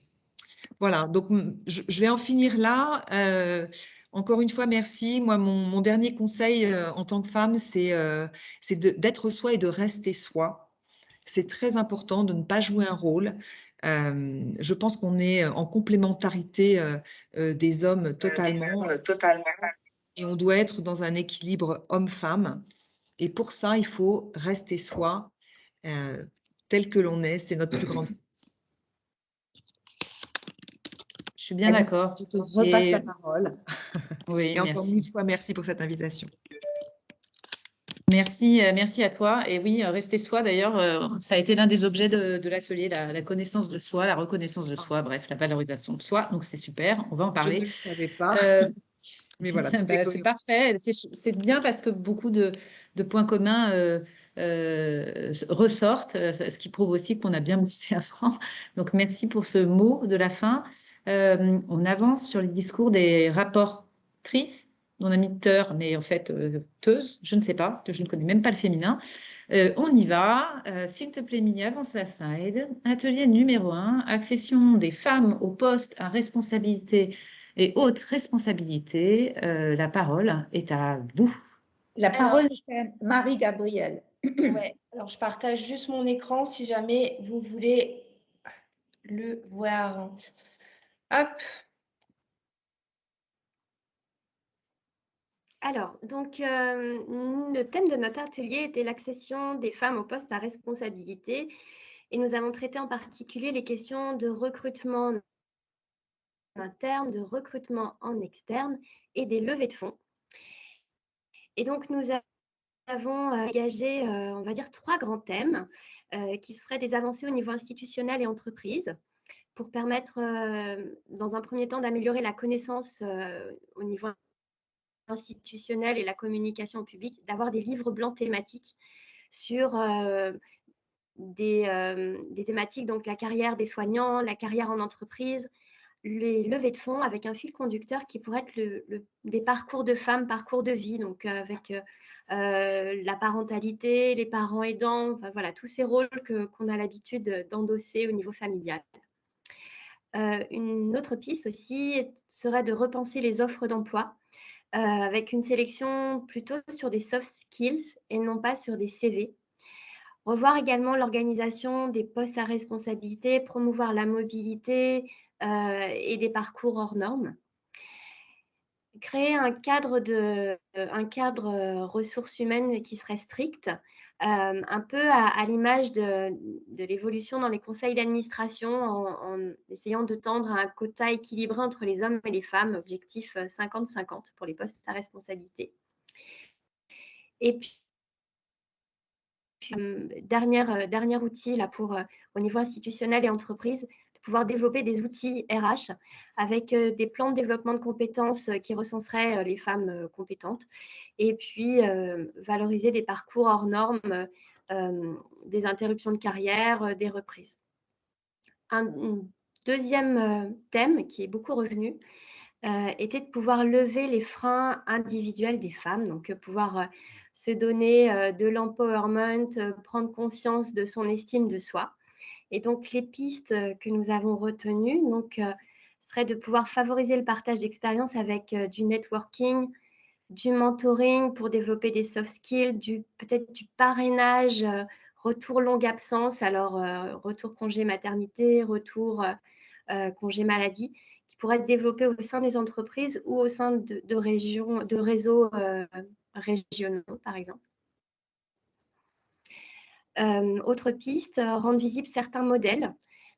Voilà, donc je vais en finir là. Encore une fois, merci. Moi, mon dernier conseil en tant que femme, c'est d'être soi et de rester soi. C'est très important de ne pas jouer un rôle. Je pense qu'on est en complémentarité des hommes totalement. Et on doit être dans un équilibre homme-femme. Et pour ça, il faut rester soi, tel que l'on est. C'est notre plus grande force. Je suis bien d'accord. Je te repasse la parole. Oui, et encore une fois, merci pour cette invitation. Merci à toi. Et oui, rester soi, d'ailleurs, ça a été l'un des objets de l'atelier, la connaissance de soi, la reconnaissance de soi, bref, la valorisation de soi. Donc, c'est super, on va en parler. Je ne le savais pas. Mais voilà, c'est parfait. C'est bien parce que beaucoup de points communs ressortent, ce qui prouve aussi qu'on a bien bossé avant. Donc, merci pour ce mot de la fin. On avance sur les discours des rapportrices. On a mis teur, mais en fait, teuse, je ne sais pas, je ne connais même pas le féminin. On y va. S'il te plaît, Mini, avance la slide. Atelier numéro 1, accession des femmes aux postes à responsabilité et haute responsabilité. La parole est à vous. La parole est à Marie-Gabrielle. Ouais, alors je partage juste mon écran si jamais vous voulez le voir. Hop. Alors, donc, le thème de notre atelier était l'accession des femmes aux postes à responsabilité et nous avons traité en particulier les questions de recrutement en interne, de recrutement en externe et des levées de fonds. Et donc, nous avons engagé, on va dire, 3 grands thèmes qui seraient des avancées au niveau institutionnel et entreprise pour permettre, dans un premier temps, d'améliorer la connaissance au niveau institutionnel et la communication au public, d'avoir des livres blancs thématiques sur des thématiques, donc la carrière des soignants, la carrière en entreprise, les levées de fonds, avec un fil conducteur qui pourrait être des parcours de femmes, parcours de vie, donc avec la parentalité, les parents aidants, enfin, voilà, tous ces rôles qu'on a l'habitude d'endosser au niveau familial. Une autre piste aussi serait de repenser les offres d'emploi avec une sélection plutôt sur des soft skills et non pas sur des CV. Revoir également l'organisation des postes à responsabilité, promouvoir la mobilité et des parcours hors normes. Créer un cadre ressources humaines qui serait strict, un peu à l'image de l'évolution dans les conseils d'administration en essayant de tendre à un quota équilibré entre les hommes et les femmes, objectif 50-50 pour les postes à responsabilité. Et puis, dernier outil là au niveau institutionnel et entreprise, de pouvoir développer des outils RH avec des plans de développement de compétences qui recenseraient les femmes compétentes, et puis valoriser des parcours hors normes, des interruptions de carrière, des reprises. Un deuxième thème qui est beaucoup revenu était de pouvoir lever les freins individuels des femmes, donc pouvoir se donner de l'empowerment, prendre conscience de son estime de soi. Et donc, les pistes que nous avons retenues seraient de pouvoir favoriser le partage d'expériences avec du networking, du mentoring pour développer des soft skills, peut-être du parrainage, retour longue absence, alors retour congé maternité, retour congé maladie, qui pourraient être développés au sein des entreprises ou au sein de réseaux régionaux, par exemple. Autre piste, rendre visibles certains modèles,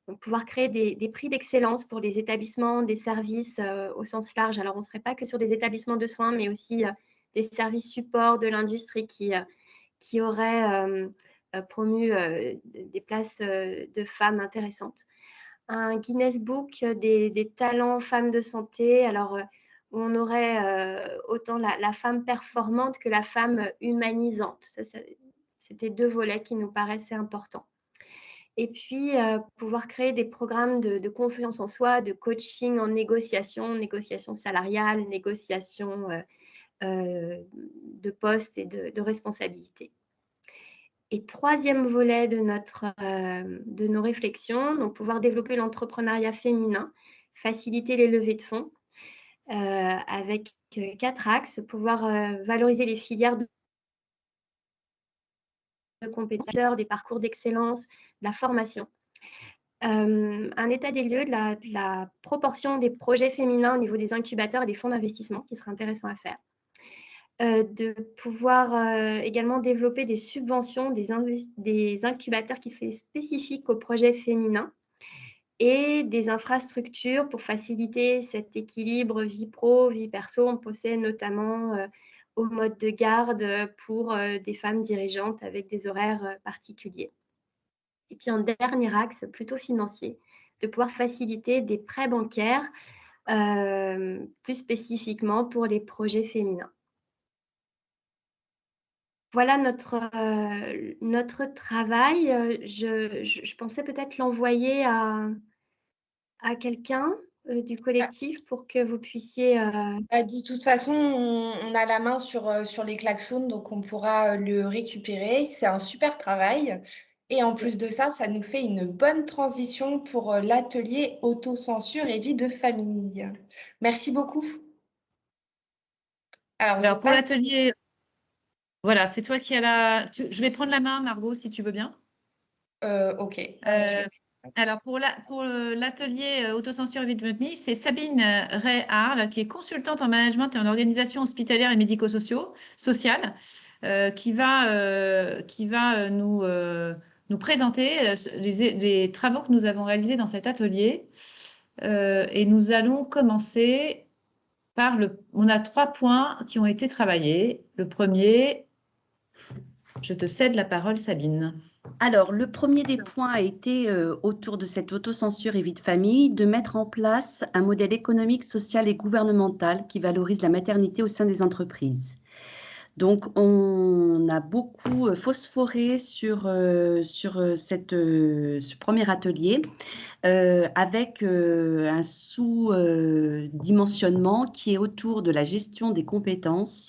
donc pouvoir créer des prix d'excellence pour les établissements, des services au sens large. Alors, on ne serait pas que sur des établissements de soins, mais aussi des services support de l'industrie qui auraient promu des places de femmes intéressantes. Un Guinness Book des talents femmes de santé, alors où on aurait autant la femme performante que la femme humanisante. C'était deux volets qui nous paraissaient importants. Et puis, pouvoir créer des programmes de confiance en soi, de coaching en négociation salariale, négociation de poste et de responsabilité. Et troisième volet de nos réflexions, donc pouvoir développer l'entrepreneuriat féminin, faciliter les levées de fonds avec 4 axes, pouvoir valoriser les filières de compétiteurs, des parcours d'excellence, de la formation. Un état des lieux de la proportion des projets féminins au niveau des incubateurs et des fonds d'investissement qui serait intéressant à faire. De pouvoir également développer des subventions, des incubateurs qui seraient spécifiques aux projets féminins et des infrastructures pour faciliter cet équilibre vie pro, vie perso. On possède notamment au mode de garde pour des femmes dirigeantes avec des horaires particuliers. Et puis un dernier axe plutôt financier, de pouvoir faciliter des prêts bancaires plus spécifiquement pour les projets féminins. Voilà notre travail. Je pensais peut-être l'envoyer à quelqu'un du collectif pour que vous puissiez… De toute façon, on a la main sur les klaxons, donc on pourra le récupérer. C'est un super travail. Et en plus de ça, ça nous fait une bonne transition pour l'atelier autocensure et vie de famille. Merci beaucoup. Alors pour l'atelier… Voilà, c'est toi qui as la… Je vais prendre la main, Margot, si tu veux bien. Ok. Alors, pour l'atelier autocensure et vie de famille, c'est Sabine Ray-Arles, qui est consultante en management et en organisation hospitalière et médico-sociale, qui va nous présenter les travaux que nous avons réalisés dans cet atelier. Et nous allons commencer par on a 3 points qui ont été travaillés. Le premier… Je te cède la parole, Sabine. Alors, le premier des points a été, autour de cette autocensure et vie de famille, de mettre en place un modèle économique, social et gouvernemental qui valorise la maternité au sein des entreprises. Donc, on a beaucoup phosphoré sur ce premier atelier avec un sous-dimensionnement qui est autour de la gestion des compétences,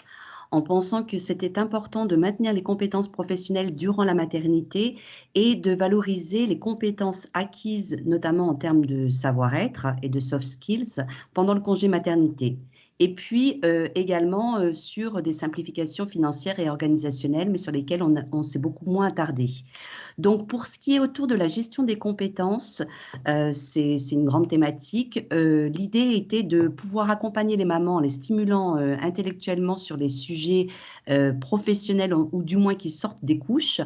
en pensant que c'était important de maintenir les compétences professionnelles durant la maternité et de valoriser les compétences acquises, notamment en termes de savoir-être et de soft skills, pendant le congé maternité. Et puis également sur des simplifications financières et organisationnelles, mais sur lesquelles on s'est beaucoup moins attardé. Donc, pour ce qui est autour de la gestion des compétences, c'est une grande thématique. L'idée était de pouvoir accompagner les mamans en les stimulant intellectuellement sur les sujets professionnels ou du moins qui sortent des couches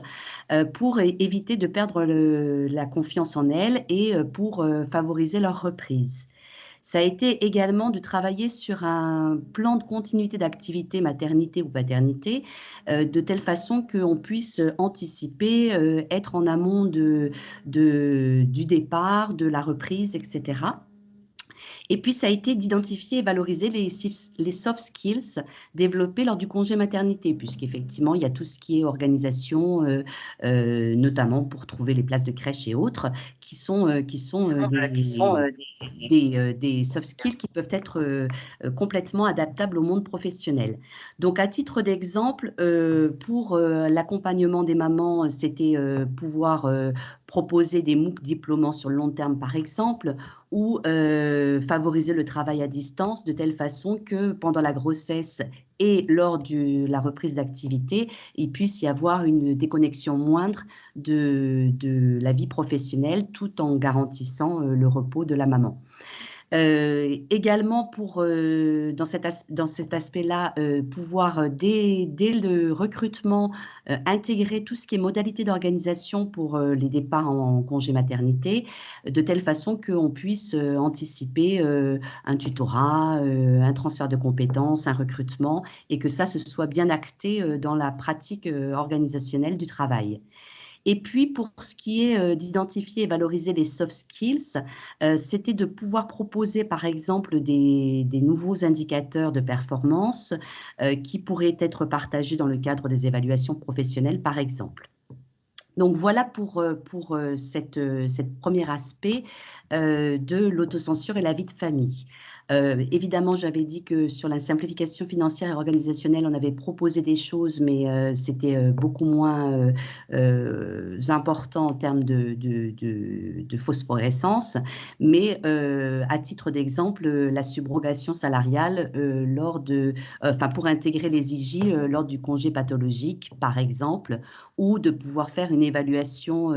pour éviter de perdre la confiance en elles et pour favoriser leur reprise. Ça a été également de travailler sur un plan de continuité d'activité maternité ou paternité, de telle façon qu'on puisse anticiper, être en amont du départ, de la reprise, etc. Et puis, ça a été d'identifier et valoriser les soft skills développés lors du congé maternité, puisqu'effectivement, il y a tout ce qui est organisation, notamment pour trouver les places de crèche et autres, qui sont des soft skills qui peuvent être complètement adaptables au monde professionnel. Donc, à titre d'exemple, pour l'accompagnement des mamans, c'était pouvoir proposer des MOOC diplômants sur le long terme, par exemple, ou favoriser le travail à distance de telle façon que pendant la grossesse et lors de la reprise d'activité, il puisse y avoir une déconnexion moindre de la vie professionnelle tout en garantissant le repos de la maman. Également dans cet aspect-là, pouvoir dès le recrutement intégrer tout ce qui est modalité d'organisation pour les départs en congé maternité, de telle façon qu'on puisse anticiper un tutorat, un transfert de compétences, un recrutement, et que ça se soit bien acté dans la pratique organisationnelle du travail. Et puis, pour ce qui est d'identifier et valoriser les soft skills, c'était de pouvoir proposer, par exemple, des nouveaux indicateurs de performance qui pourraient être partagés dans le cadre des évaluations professionnelles, par exemple. Donc, voilà pour cette premier aspect de l'autocensure et la vie de famille. Évidemment, j'avais dit que sur la simplification financière et organisationnelle, on avait proposé des choses, mais c'était beaucoup moins important en termes de phosphorescence. Mais à titre d'exemple, la subrogation salariale pour intégrer les IJ lors du congé pathologique, par exemple, ou de pouvoir faire une évaluation,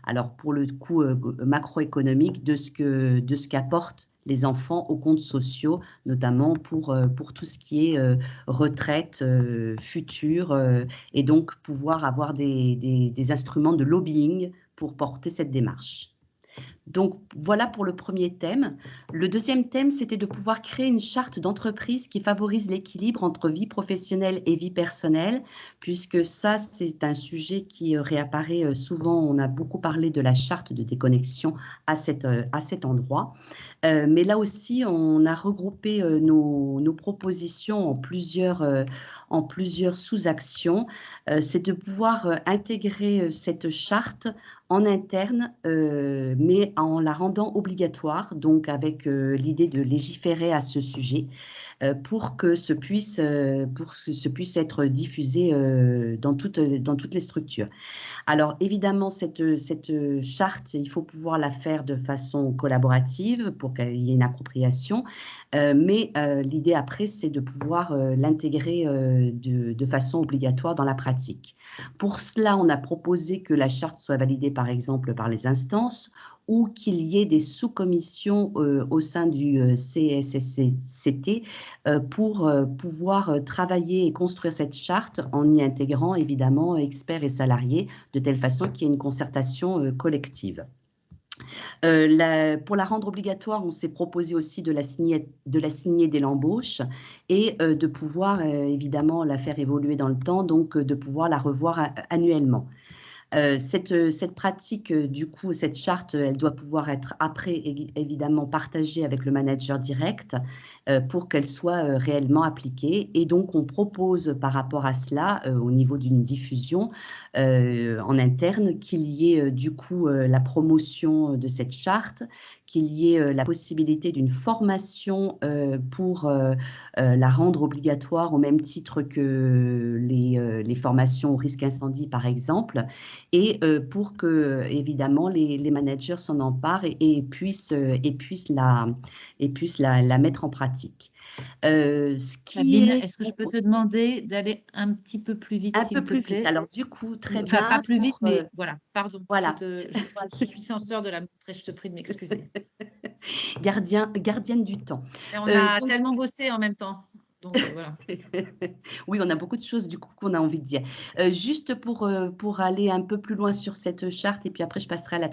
alors pour le coup macroéconomique, de ce qu'apportent les enfants aux comptes sociaux, notamment pour tout ce qui est retraite future, et donc pouvoir avoir des instruments de lobbying pour porter cette démarche. Donc, voilà pour le premier thème. Le deuxième thème, c'était de pouvoir créer une charte d'entreprise qui favorise l'équilibre entre vie professionnelle et vie personnelle, puisque ça, c'est un sujet qui réapparaît souvent. On a beaucoup parlé de la charte de déconnexion à cet endroit. Mais là aussi, on a regroupé nos propositions en plusieurs sous-actions. C'est de pouvoir intégrer cette charte en interne, mais en la rendant obligatoire, donc avec l'idée de légiférer à ce sujet pour que ce puisse être diffusé dans toutes les structures. Alors évidemment, cette charte, il faut pouvoir la faire de façon collaborative pour qu'il y ait une appropriation, mais l'idée après, c'est de pouvoir l'intégrer de façon obligatoire dans la pratique. Pour cela, on a proposé que la charte soit validée par exemple par les instances ou qu'il y ait des sous-commissions au sein du CSSCT pour pouvoir travailler et construire cette charte en y intégrant évidemment experts et salariés de telle façon qu'il y ait une concertation collective. Pour la rendre obligatoire, on s'est proposé aussi de la signer dès l'embauche et de pouvoir évidemment la faire évoluer dans le temps, donc de pouvoir la revoir annuellement. Cette pratique, du coup, cette charte, elle doit pouvoir être après évidemment partagée avec le manager direct pour qu'elle soit réellement appliquée. Et donc, on propose par rapport à cela, au niveau d'une diffusion en interne, qu'il y ait du coup la promotion de cette charte, qu'il y ait la possibilité d'une formation pour la rendre obligatoire au même titre que les formations au risque incendie, par exemple, et pour que, évidemment, les managers s'en emparent et puissent la mettre en pratique. Est-ce que je peux te demander d'aller un petit peu plus vite, un s'il peu te plus plaît? vite. Alors, du coup, très Enfin, bien. pas plus vite, mais voilà, pardon. Voilà. Je suis censeur de la montre et je te prie de m'excuser. Gardienne du temps. Et on a tellement bossé en même temps. Donc, voilà. Oui, on a beaucoup de choses du coup qu'on a envie de dire. Juste pour aller un peu plus loin sur cette charte, et puis après je passerai au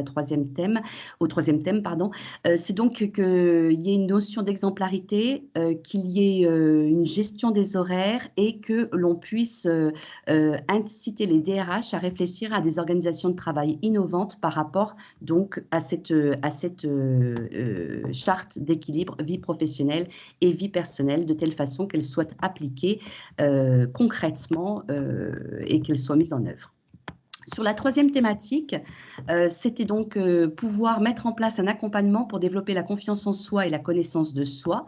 troisième thème, pardon. C'est donc qu'il y ait une notion d'exemplarité, qu'il y ait une gestion des horaires et que l'on puisse inciter les DRH à réfléchir à des organisations de travail innovantes par rapport donc à cette charte d'équilibre vie professionnelle et vie personnelle, de telle façon qu'elle soit appliquée concrètement et qu'elle soit mise en œuvre. Sur la troisième thématique, c'était donc pouvoir mettre en place un accompagnement pour développer la confiance en soi et la connaissance de soi.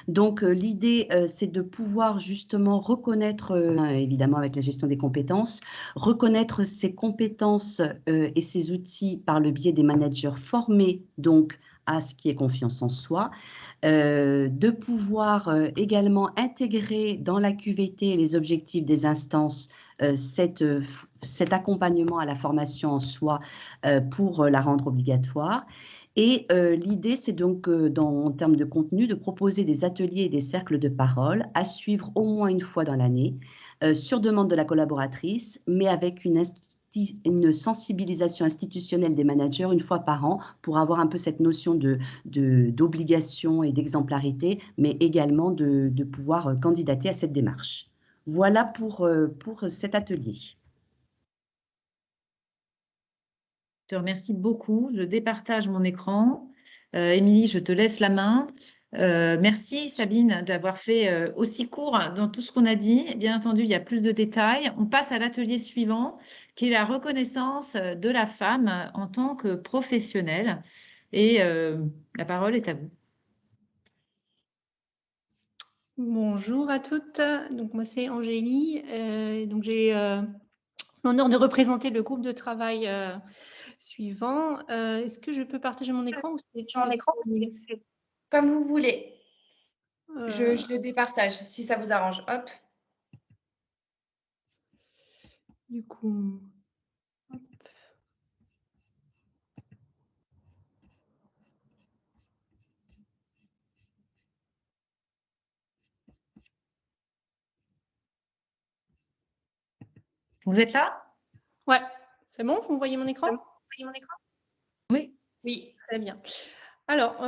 Donc l'idée, c'est de pouvoir justement reconnaître, évidemment avec la gestion des compétences, reconnaître ses compétences et ses outils par le biais des managers formés donc à ce qui est confiance en soi, de pouvoir également intégrer dans la QVT les objectifs des instances cet accompagnement à la formation en soi pour la rendre obligatoire. Et l'idée, c'est donc, en termes de contenu, de proposer des ateliers et des cercles de parole à suivre au moins une fois dans l'année, sur demande de la collaboratrice, mais avec une sensibilisation institutionnelle des managers une fois par an pour avoir un peu cette notion d'obligation et d'exemplarité, mais également de pouvoir candidater à cette démarche. Voilà pour cet atelier. Je te remercie beaucoup. Je départage mon écran. Émilie, je te laisse la main. Merci Sabine d'avoir fait aussi court dans tout ce qu'on a dit. Bien entendu, il y a plus de détails. On passe à l'atelier suivant, qui est la reconnaissance de la femme en tant que professionnelle. Et la parole est à vous. Bonjour à toutes. Donc moi c'est Angélie. Donc j'ai l'honneur de représenter le groupe de travail suivant. Est-ce que je peux partager mon écran ou Comme vous voulez. Je le départage, si ça vous arrange. Hop. Du coup... Hop. Vous êtes là? Ouais. C'est bon? Vous voyez mon écran? Oui. Oui. Très bien. Alors,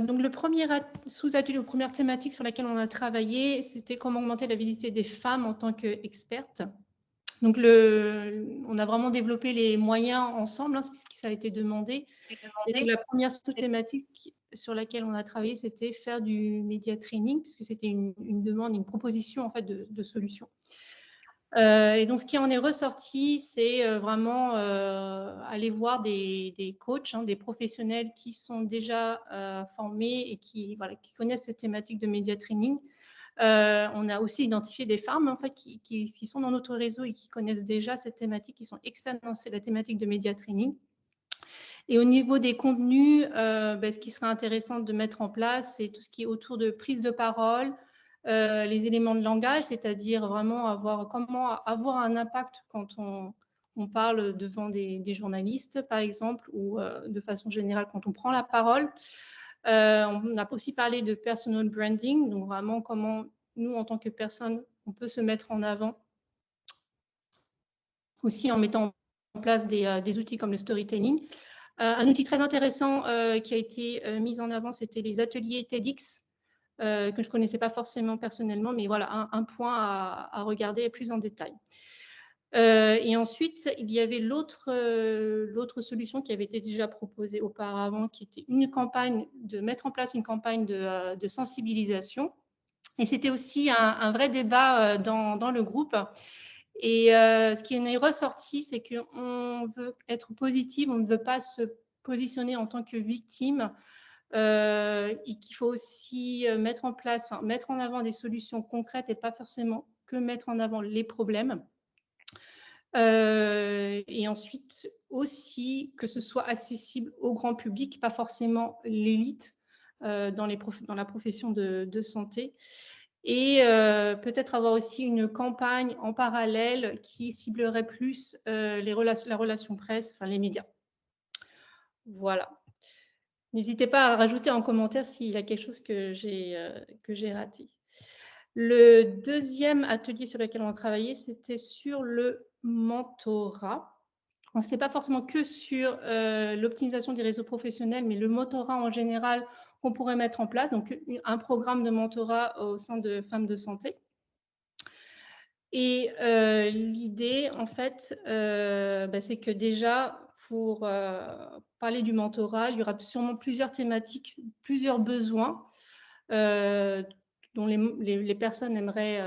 donc le premier sous-atelier ou première thématique sur laquelle on a travaillé, c'était comment augmenter la visibilité des femmes en tant qu'expertes. Donc, on a vraiment développé les moyens ensemble, puisque ça a été demandé. Et la première sous-thématique sur laquelle on a travaillé, c'était faire du média training, puisque c'était une demande, une proposition en fait de solution. Et donc, ce qui en est ressorti, c'est vraiment aller voir des coachs, des professionnels qui sont déjà formés et qui connaissent cette thématique de média training. On a aussi identifié des femmes en fait, qui sont dans notre réseau et qui connaissent déjà cette thématique, qui sont expertes dans la thématique de média training. Et au niveau des contenus, ce qui serait intéressant de mettre en place, c'est tout ce qui est autour de prise de parole, les éléments de langage, c'est-à-dire vraiment comment avoir un impact quand on parle devant des journalistes, par exemple, ou de façon générale quand on prend la parole. On a aussi parlé de personal branding, donc vraiment comment nous, en tant que personne, on peut se mettre en avant, aussi en mettant en place des outils comme le storytelling. Un outil très intéressant qui a été mis en avant, c'était les ateliers TEDx, que je ne connaissais pas forcément personnellement, mais voilà, un point à regarder plus en détail. Et ensuite, il y avait l'autre solution qui avait été déjà proposée auparavant, qui était de mettre en place une campagne de sensibilisation. Et c'était aussi un vrai débat dans le groupe. Et ce qui en est ressorti, c'est qu'on veut être positive, on ne veut pas se positionner en tant que victime, et qu'il faut aussi mettre en avant des solutions concrètes et pas forcément que mettre en avant les problèmes. Et ensuite aussi que ce soit accessible au grand public, pas forcément l'élite dans la profession de santé. Et peut-être avoir aussi une campagne en parallèle qui ciblerait plus la relation presse, enfin les médias. Voilà. N'hésitez pas à rajouter en commentaire s'il y a quelque chose que j'ai raté. Le deuxième atelier sur lequel on a travaillé, c'était sur le mentorat. Ce n'est pas forcément que sur l'optimisation des réseaux professionnels, mais le mentorat en général qu'on pourrait mettre en place, donc un programme de mentorat au sein de Femmes de Santé. Et l'idée, en fait, c'est que déjà, pour parler du mentorat, il y aura sûrement plusieurs thématiques, plusieurs besoins dont les personnes aimeraient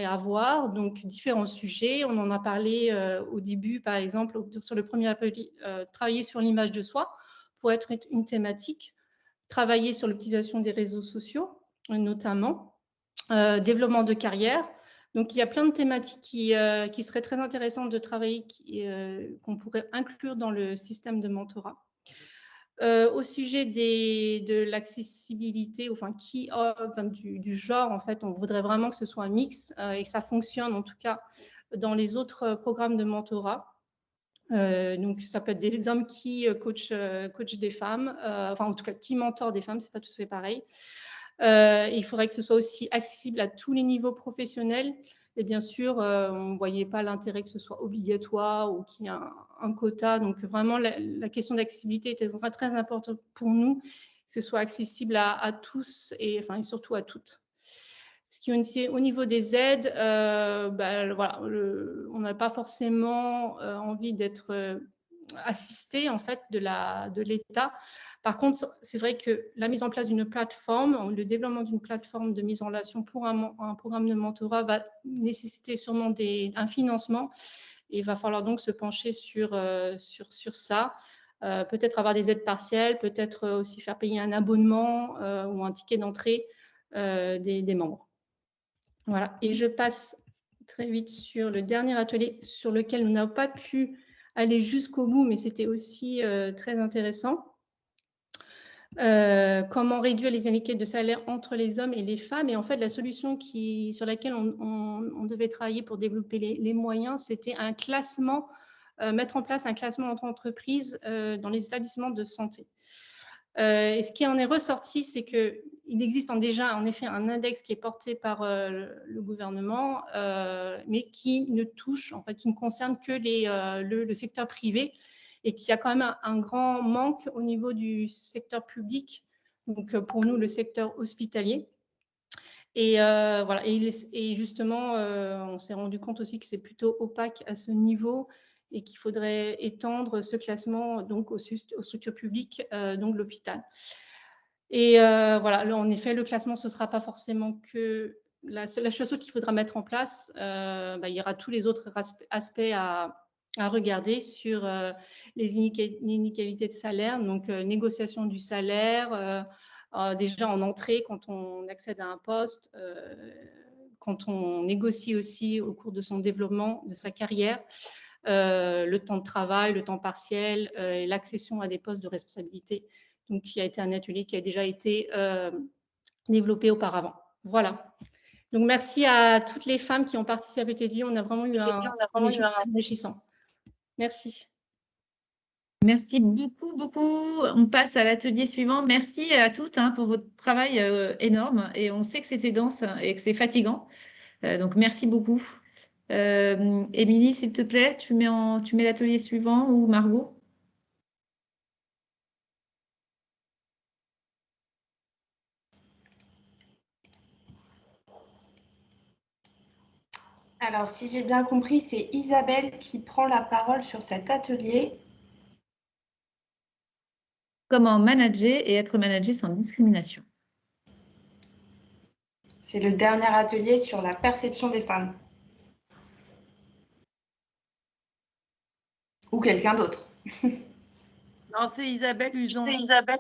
avoir, donc différents sujets. On en a parlé au début, par exemple, sur le premier atelier, travailler sur l'image de soi pour être une thématique, travailler sur l'optimisation des réseaux sociaux, notamment, développement de carrière. Donc, il y a plein de thématiques qui seraient très intéressantes de travailler, qu'on pourrait inclure dans le système de mentorat. Au sujet de l'accessibilité, du genre, en fait, on voudrait vraiment que ce soit un mix et que ça fonctionne, en tout cas, dans les autres programmes de mentorat. Donc, ça peut être des hommes qui coachent des femmes, en tout cas, qui mentorent des femmes, c'est pas tout à fait pareil. Il faudrait que ce soit aussi accessible à tous les niveaux professionnels. Et bien sûr, on ne voyait pas l'intérêt que ce soit obligatoire ou qu'il y ait un quota. Donc, vraiment, la question d'accessibilité était très importante pour nous, que ce soit accessible à tous et surtout à toutes. Ce qui est au niveau des aides, voilà, on n'a pas forcément envie d'être assisté en fait de l'État. Par contre, c'est vrai que la mise en place d'une plateforme, le développement d'une plateforme de mise en relation pour un programme de mentorat va nécessiter sûrement un financement. Et il va falloir donc se pencher sur ça. Peut-être avoir des aides partielles, peut-être aussi faire payer un abonnement ou un ticket d'entrée des membres. Voilà. Et je passe très vite sur le dernier atelier sur lequel nous n'avons pas pu aller jusqu'au bout, mais c'était aussi très intéressant. Comment réduire les inégalités de salaire entre les hommes et les femmes. Et en fait, la solution sur laquelle on devait travailler pour développer les moyens, c'était un classement, mettre en place un classement entre entreprises dans les établissements de santé. Et ce qui en est ressorti, c'est qu'il existe déjà en effet un index qui est porté par le gouvernement, mais qui ne touche, en fait, qui ne concerne que le secteur privé, et qu'il y a quand même un grand manque au niveau du secteur public, donc pour nous le secteur hospitalier. Et voilà, et justement, on s'est rendu compte aussi que c'est plutôt opaque à ce niveau et qu'il faudrait étendre ce classement donc aux structures publiques, donc l'hôpital. Et voilà, en effet, le classement, ce ne sera pas forcément que la chose qu'il faudra mettre en place. Il y aura tous les autres aspects à regarder sur les inégalités de salaire, donc négociation du salaire, déjà en entrée quand on accède à un poste, quand on négocie aussi au cours de son développement, de sa carrière, le temps de travail, le temps partiel, et l'accession à des postes de responsabilité, donc qui a été un atelier qui a déjà été développé auparavant. Voilà. Donc merci à toutes les femmes qui ont participé à cet atelier. On a vraiment eu un échange enrichissant. Merci. Merci beaucoup, beaucoup. On passe à l'atelier suivant. Merci à toutes pour votre travail énorme. Et on sait que c'était dense et que c'est fatigant. Donc, merci beaucoup. Émilie, s'il te plaît, tu mets l'atelier suivant ou Margot? Alors, si j'ai bien compris, c'est Isabelle qui prend la parole sur cet atelier. Comment manager et être managé sans discrimination. C'est le dernier atelier sur la perception des femmes. Ou quelqu'un d'autre. Non, c'est Isabelle Uson. Isabelle?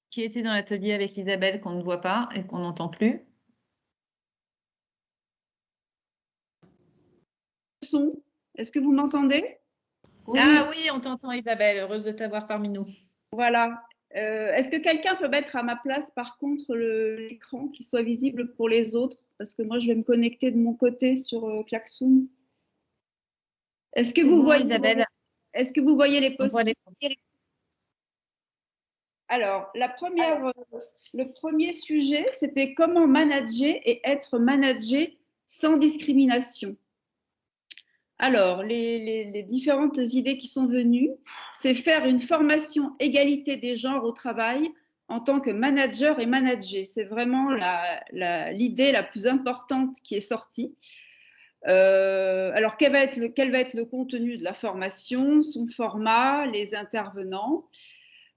Qui était dans l'atelier avec Isabelle qu'on ne voit pas et qu'on n'entend plus? Est-ce que vous m'entendez? Oui. Ah oui, on t'entend Isabelle, heureuse de t'avoir parmi nous. Voilà. Est-ce que quelqu'un peut mettre à ma place par contre l'écran qui soit visible pour les autres? Parce que moi je vais me connecter de mon côté sur Klaxoon. Est-ce que vous voyez Isabelle? Est-ce que vous voyez les possibilités? Alors, le premier sujet, c'était comment manager et être managé sans discrimination. Alors, les différentes idées qui sont venues, c'est faire une formation égalité des genres au travail en tant que manager et manager. C'est vraiment l'idée la plus importante qui est sortie. Alors, quel va être le contenu de la formation, son format, les intervenants,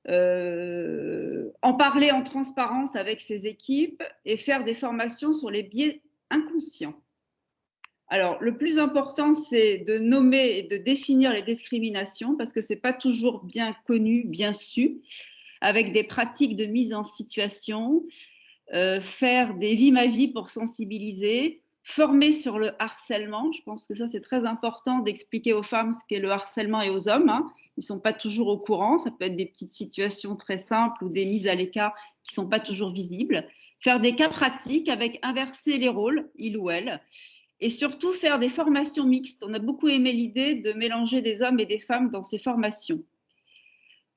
en parler en transparence avec ses équipes et faire des formations sur les biais inconscients. Alors, le plus important, c'est de nommer et de définir les discriminations parce que ce n'est pas toujours bien connu, bien su, avec des pratiques de mise en situation, faire des vies ma vie pour sensibiliser, former sur le harcèlement. Je pense que ça, c'est très important d'expliquer aux femmes ce qu'est le harcèlement et aux hommes. Hein. Ils ne sont pas toujours au courant. Ça peut être des petites situations très simples ou des mises à l'écart qui ne sont pas toujours visibles. Faire des cas pratiques avec inverser les rôles, il ou elle. Et surtout faire des formations mixtes. On a beaucoup aimé l'idée de mélanger des hommes et des femmes dans ces formations.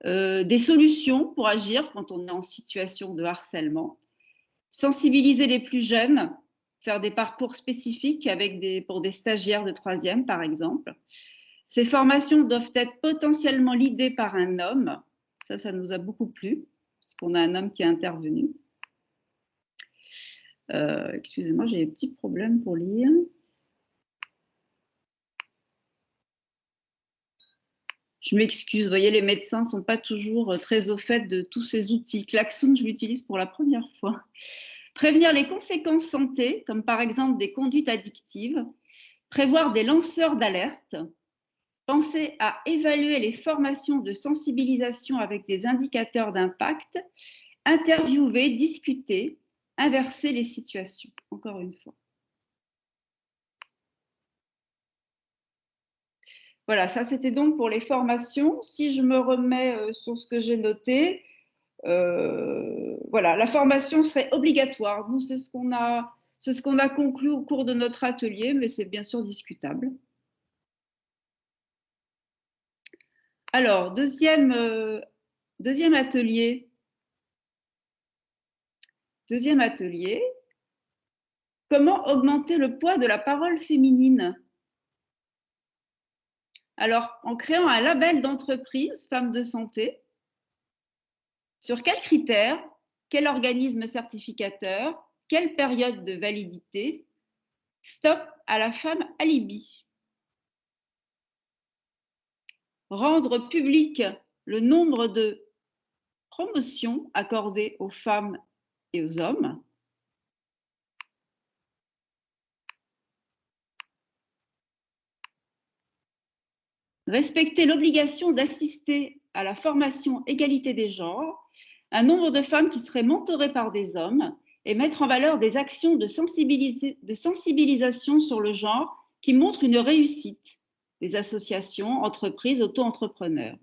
Des solutions pour agir quand on est en situation de harcèlement. Sensibiliser les plus jeunes, faire des parcours spécifiques pour des stagiaires de 3e, par exemple. Ces formations doivent être potentiellement leadées par un homme. Ça nous a beaucoup plu, parce qu'on a un homme qui est intervenu. Excusez-moi, j'ai des petits problèmes pour lire. Je m'excuse, vous voyez, les médecins ne sont pas toujours très au fait de tous ces outils. Klaxoon, je l'utilise pour la première fois. Prévenir les conséquences santé, comme par exemple des conduites addictives. Prévoir des lanceurs d'alerte. Penser à évaluer les formations de sensibilisation avec des indicateurs d'impact. Interviewer, discuter, inverser les situations, encore une fois. Voilà, ça c'était donc pour les formations. Si je me remets sur ce que j'ai noté, voilà, la formation serait obligatoire. Nous, c'est ce qu'on a conclu au cours de notre atelier, mais c'est bien sûr discutable. Alors, deuxième atelier. Deuxième atelier. Comment augmenter le poids de la parole féminine? Alors, en créant un label d'entreprise Femmes de Santé, sur quels critères, quel organisme certificateur, quelle période de validité, stop à la femme alibi. Rendre public le nombre de promotions accordées aux femmes et aux hommes. Respecter l'obligation d'assister à la formation égalité des genres, un nombre de femmes qui seraient mentorées par des hommes et mettre en valeur des actions de sensibilisation sur le genre qui montrent une réussite des associations, entreprises, auto-entrepreneurs.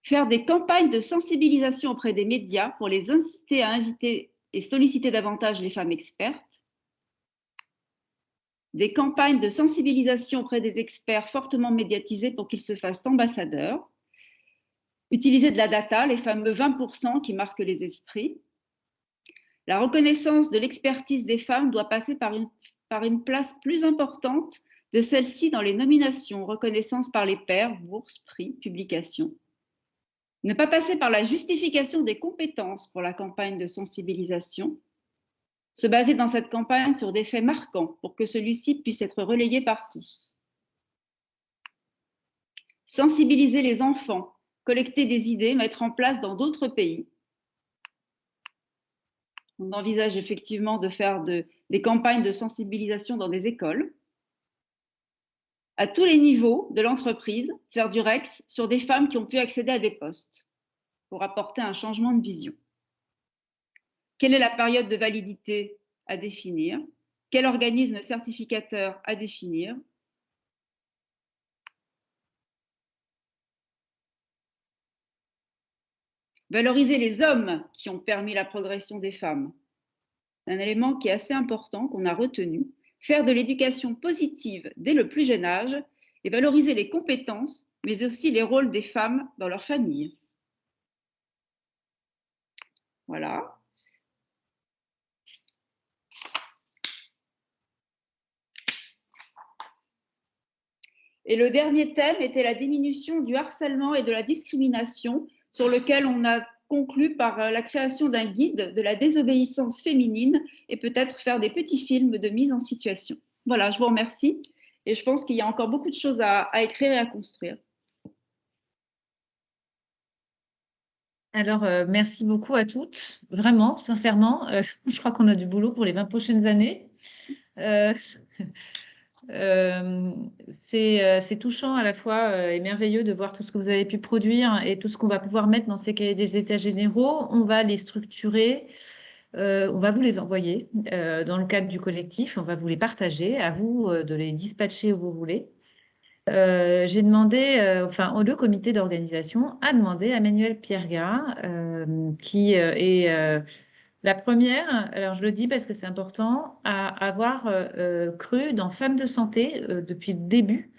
Faire des campagnes de sensibilisation auprès des médias pour les inciter à inviter et solliciter davantage les femmes expertes. Des campagnes de sensibilisation auprès des experts fortement médiatisés pour qu'ils se fassent ambassadeurs. Utiliser de la data, les fameux 20% qui marquent les esprits. La reconnaissance de l'expertise des femmes doit passer par une place plus importante de celle-ci dans les nominations, reconnaissance par les pairs, bourses, prix, publications. Ne pas passer par la justification des compétences pour la campagne de sensibilisation. Se baser dans cette campagne sur des faits marquants pour que celui-ci puisse être relayé par tous. Sensibiliser les enfants, collecter des idées, mettre en place dans d'autres pays. On envisage effectivement de faire des campagnes de sensibilisation dans des écoles. À tous les niveaux de l'entreprise, faire du REX sur des femmes qui ont pu accéder à des postes pour apporter un changement de vision. Quelle est la période de validité à définir? Quel organisme certificateur à définir? Valoriser les hommes qui ont permis la progression des femmes. Un élément qui est assez important, qu'on a retenu. Faire de l'éducation positive dès le plus jeune âge et valoriser les compétences, mais aussi les rôles des femmes dans leur famille. Voilà. Et le dernier thème était la diminution du harcèlement et de la discrimination, sur lequel on a conclu par la création d'un guide de la désobéissance féminine et peut-être faire des petits films de mise en situation. Voilà, je vous remercie et je pense qu'il y a encore beaucoup de choses à écrire et à construire. Alors, merci beaucoup à toutes, vraiment, sincèrement. Je crois qu'on a du boulot pour les 20 prochaines années. C'est touchant à la fois et merveilleux de voir tout ce que vous avez pu produire et tout ce qu'on va pouvoir mettre dans ces cahiers des états généraux. On va les structurer, on va vous les envoyer dans le cadre du collectif, on va vous les partager, à vous de les dispatcher où vous voulez. J'ai demandé, le comité d'organisation a demandé à Emmanuelle Pierga, qui est la première, alors je le dis parce que c'est important, à avoir cru dans Femmes de Santé depuis le début,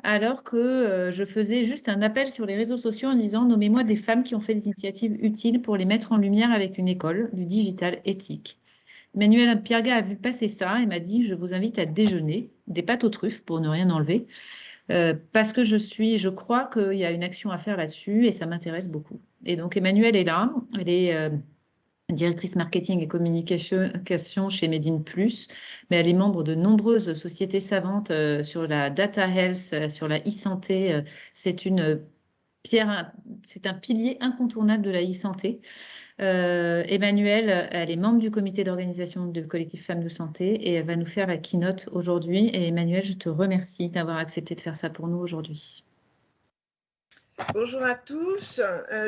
alors que je faisais juste un appel sur les réseaux sociaux en disant « Nommez-moi des femmes qui ont fait des initiatives utiles pour les mettre en lumière avec une école du digital éthique ». Emmanuelle Pierga a vu passer ça et m'a dit « Je vous invite à déjeuner, des pâtes aux truffes pour ne rien enlever ». Parce que je crois qu'il y a une action à faire là-dessus et ça m'intéresse beaucoup. Et donc Emmanuelle est là, elle est directrice marketing et communication chez Made in Plus, mais elle est membre de nombreuses sociétés savantes sur la data health, sur la e-santé. C'est un pilier incontournable de la e-santé. Emmanuelle, elle est membre du comité d'organisation du collectif Femmes de Santé et elle va nous faire la keynote aujourd'hui. Et Emmanuelle, je te remercie d'avoir accepté de faire ça pour nous aujourd'hui. Bonjour à tous,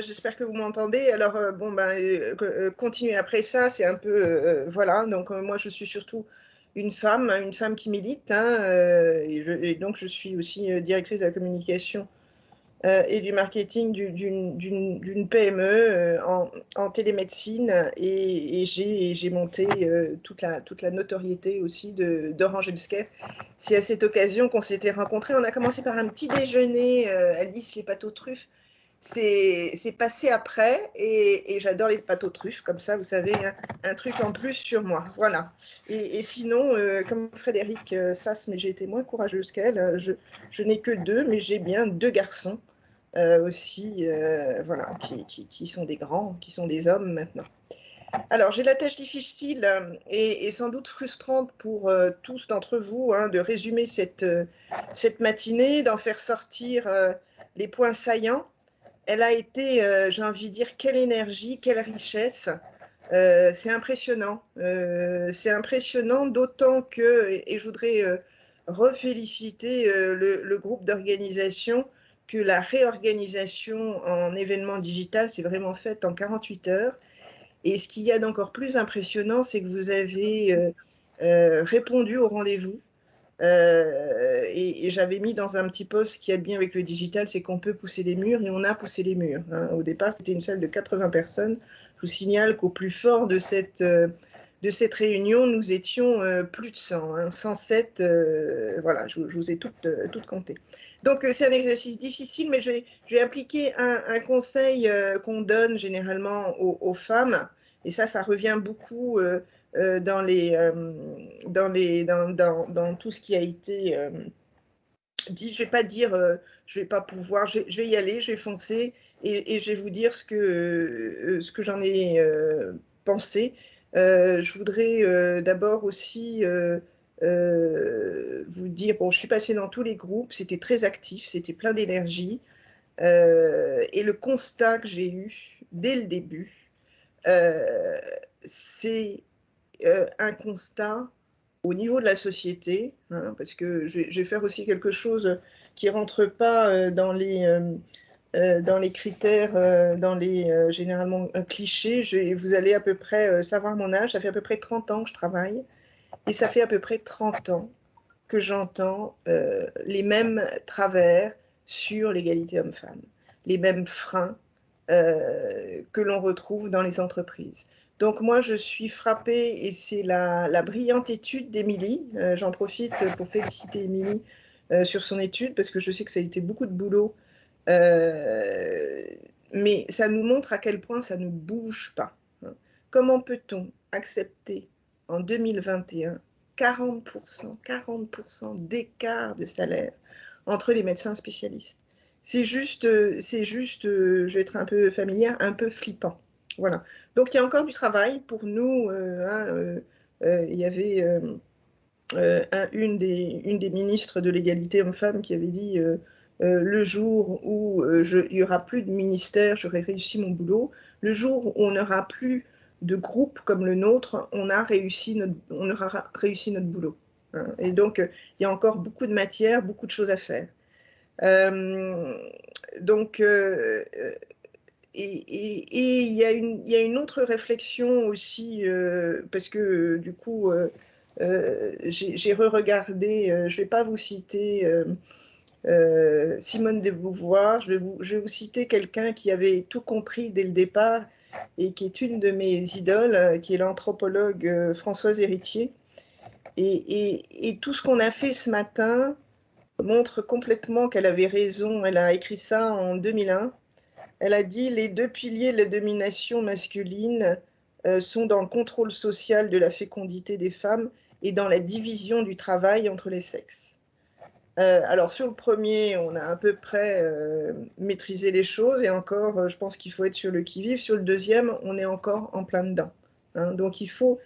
j'espère que vous m'entendez. Alors, continuer après ça, c'est un peu, voilà, donc moi je suis surtout une femme qui milite, et donc je suis aussi directrice de la communication et du marketing d'une PME en télémédecine et j'ai monté toute la notoriété aussi d'Orange Healthcare. C'est à cette occasion qu'on s'était rencontrés. On a commencé par un petit déjeuner, Alice, les pâtes aux truffes. C'est passé après et j'adore les pâtes aux truffes, comme ça, vous savez, un truc en plus sur moi. Voilà. Et sinon, comme Frédéric Sass, mais j'ai été moins courageuse qu'elle, je n'ai que 2, mais j'ai bien 2 garçons aussi, voilà, qui sont des grands, qui sont des hommes maintenant. Alors, j'ai la tâche difficile et sans doute frustrante pour tous d'entre vous de résumer cette matinée, d'en faire sortir les points saillants. Elle a été, j'ai envie de dire, quelle énergie, quelle richesse. C'est impressionnant. C'est impressionnant, d'autant que, et je voudrais reféliciter le groupe d'organisation, que la réorganisation en événement digital s'est vraiment faite en 48 heures. Et ce qu'il y a d'encore plus impressionnant, c'est que vous avez répondu au rendez-vous. Et j'avais mis dans un petit post ce qui est bien avec le digital, c'est qu'on peut pousser les murs et on a poussé les murs. Au départ, c'était une salle de 80 personnes. Je vous signale qu'au plus fort de cette réunion, nous étions plus de 100, 107. Voilà, je vous ai toutes comptées. Donc, c'est un exercice difficile, mais je vais impliquer un conseil qu'on donne généralement aux femmes, Et ça revient beaucoup dans tout ce qui a été dit. Je ne vais pas dire je ne vais pas pouvoir, je vais y aller, je vais foncer et je vais vous dire ce que j'en ai pensé. Je voudrais d'abord aussi vous dire, bon, je suis passée dans tous les groupes, c'était très actif, c'était plein d'énergie. Et le constat que j'ai eu dès le début, c'est un constat au niveau de la société, hein, parce que je vais faire aussi quelque chose qui ne rentre pas dans les critères, généralement clichés. Vous allez à peu près savoir mon âge, ça fait à peu près 30 ans que je travaille, et ça fait à peu près 30 ans que j'entends les mêmes travers sur l'égalité homme-femme, les mêmes freins que l'on retrouve dans les entreprises. Donc moi, je suis frappée, et c'est la brillante étude d'Émilie. J'en profite pour féliciter Émilie sur son étude, parce que je sais que ça a été beaucoup de boulot, mais ça nous montre à quel point ça ne bouge pas. Comment peut-on accepter en 2021 40% d'écart de salaire entre les médecins spécialistes? C'est juste, je vais être un peu familière, un peu flippant. Voilà. Donc, il y a encore du travail pour nous. Il y avait une des ministres de l'égalité homme-femme qui avait dit le jour où il n'y aura plus de ministère, j'aurai réussi mon boulot. Le jour où on n'aura plus de groupe comme le nôtre, on aura réussi notre boulot. Et donc, il y a encore beaucoup de matière, beaucoup de choses à faire. Et il y a une autre réflexion aussi, parce que du coup, j'ai re-regardé, je ne vais pas vous citer Simone de Beauvoir, je vais vous citer quelqu'un qui avait tout compris dès le départ et qui est une de mes idoles, qui est l'anthropologue Françoise Héritier. Et tout ce qu'on a fait ce matin montre complètement qu'elle avait raison. Elle a écrit ça en 2001. Elle a dit « Les deux piliers de la domination masculine sont dans le contrôle social de la fécondité des femmes et dans la division du travail entre les sexes. » Alors sur le premier, on a à peu près maîtrisé les choses, et encore, je pense qu'il faut être sur le qui-vive. Sur le deuxième, on est encore en plein dedans. Hein. Donc il faut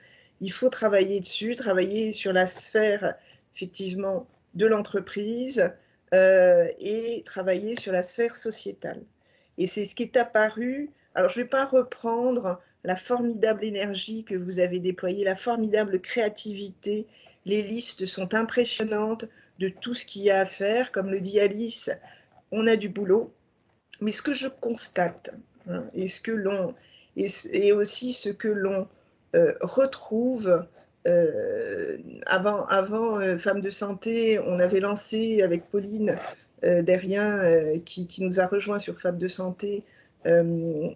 travailler dessus, travailler sur la sphère, effectivement, de l'entreprise et travailler sur la sphère sociétale. Et c'est ce qui est apparu. Alors, je ne vais pas reprendre la formidable énergie que vous avez déployée, la formidable créativité. Les listes sont impressionnantes de tout ce qu'il y a à faire. Comme le dit Alice, on a du boulot. Mais ce que je constate, hein, et aussi ce que l'on retrouve, avant Femmes de Santé, on avait lancé avec Pauline Derrien, qui nous a rejoint sur Femmes de Santé,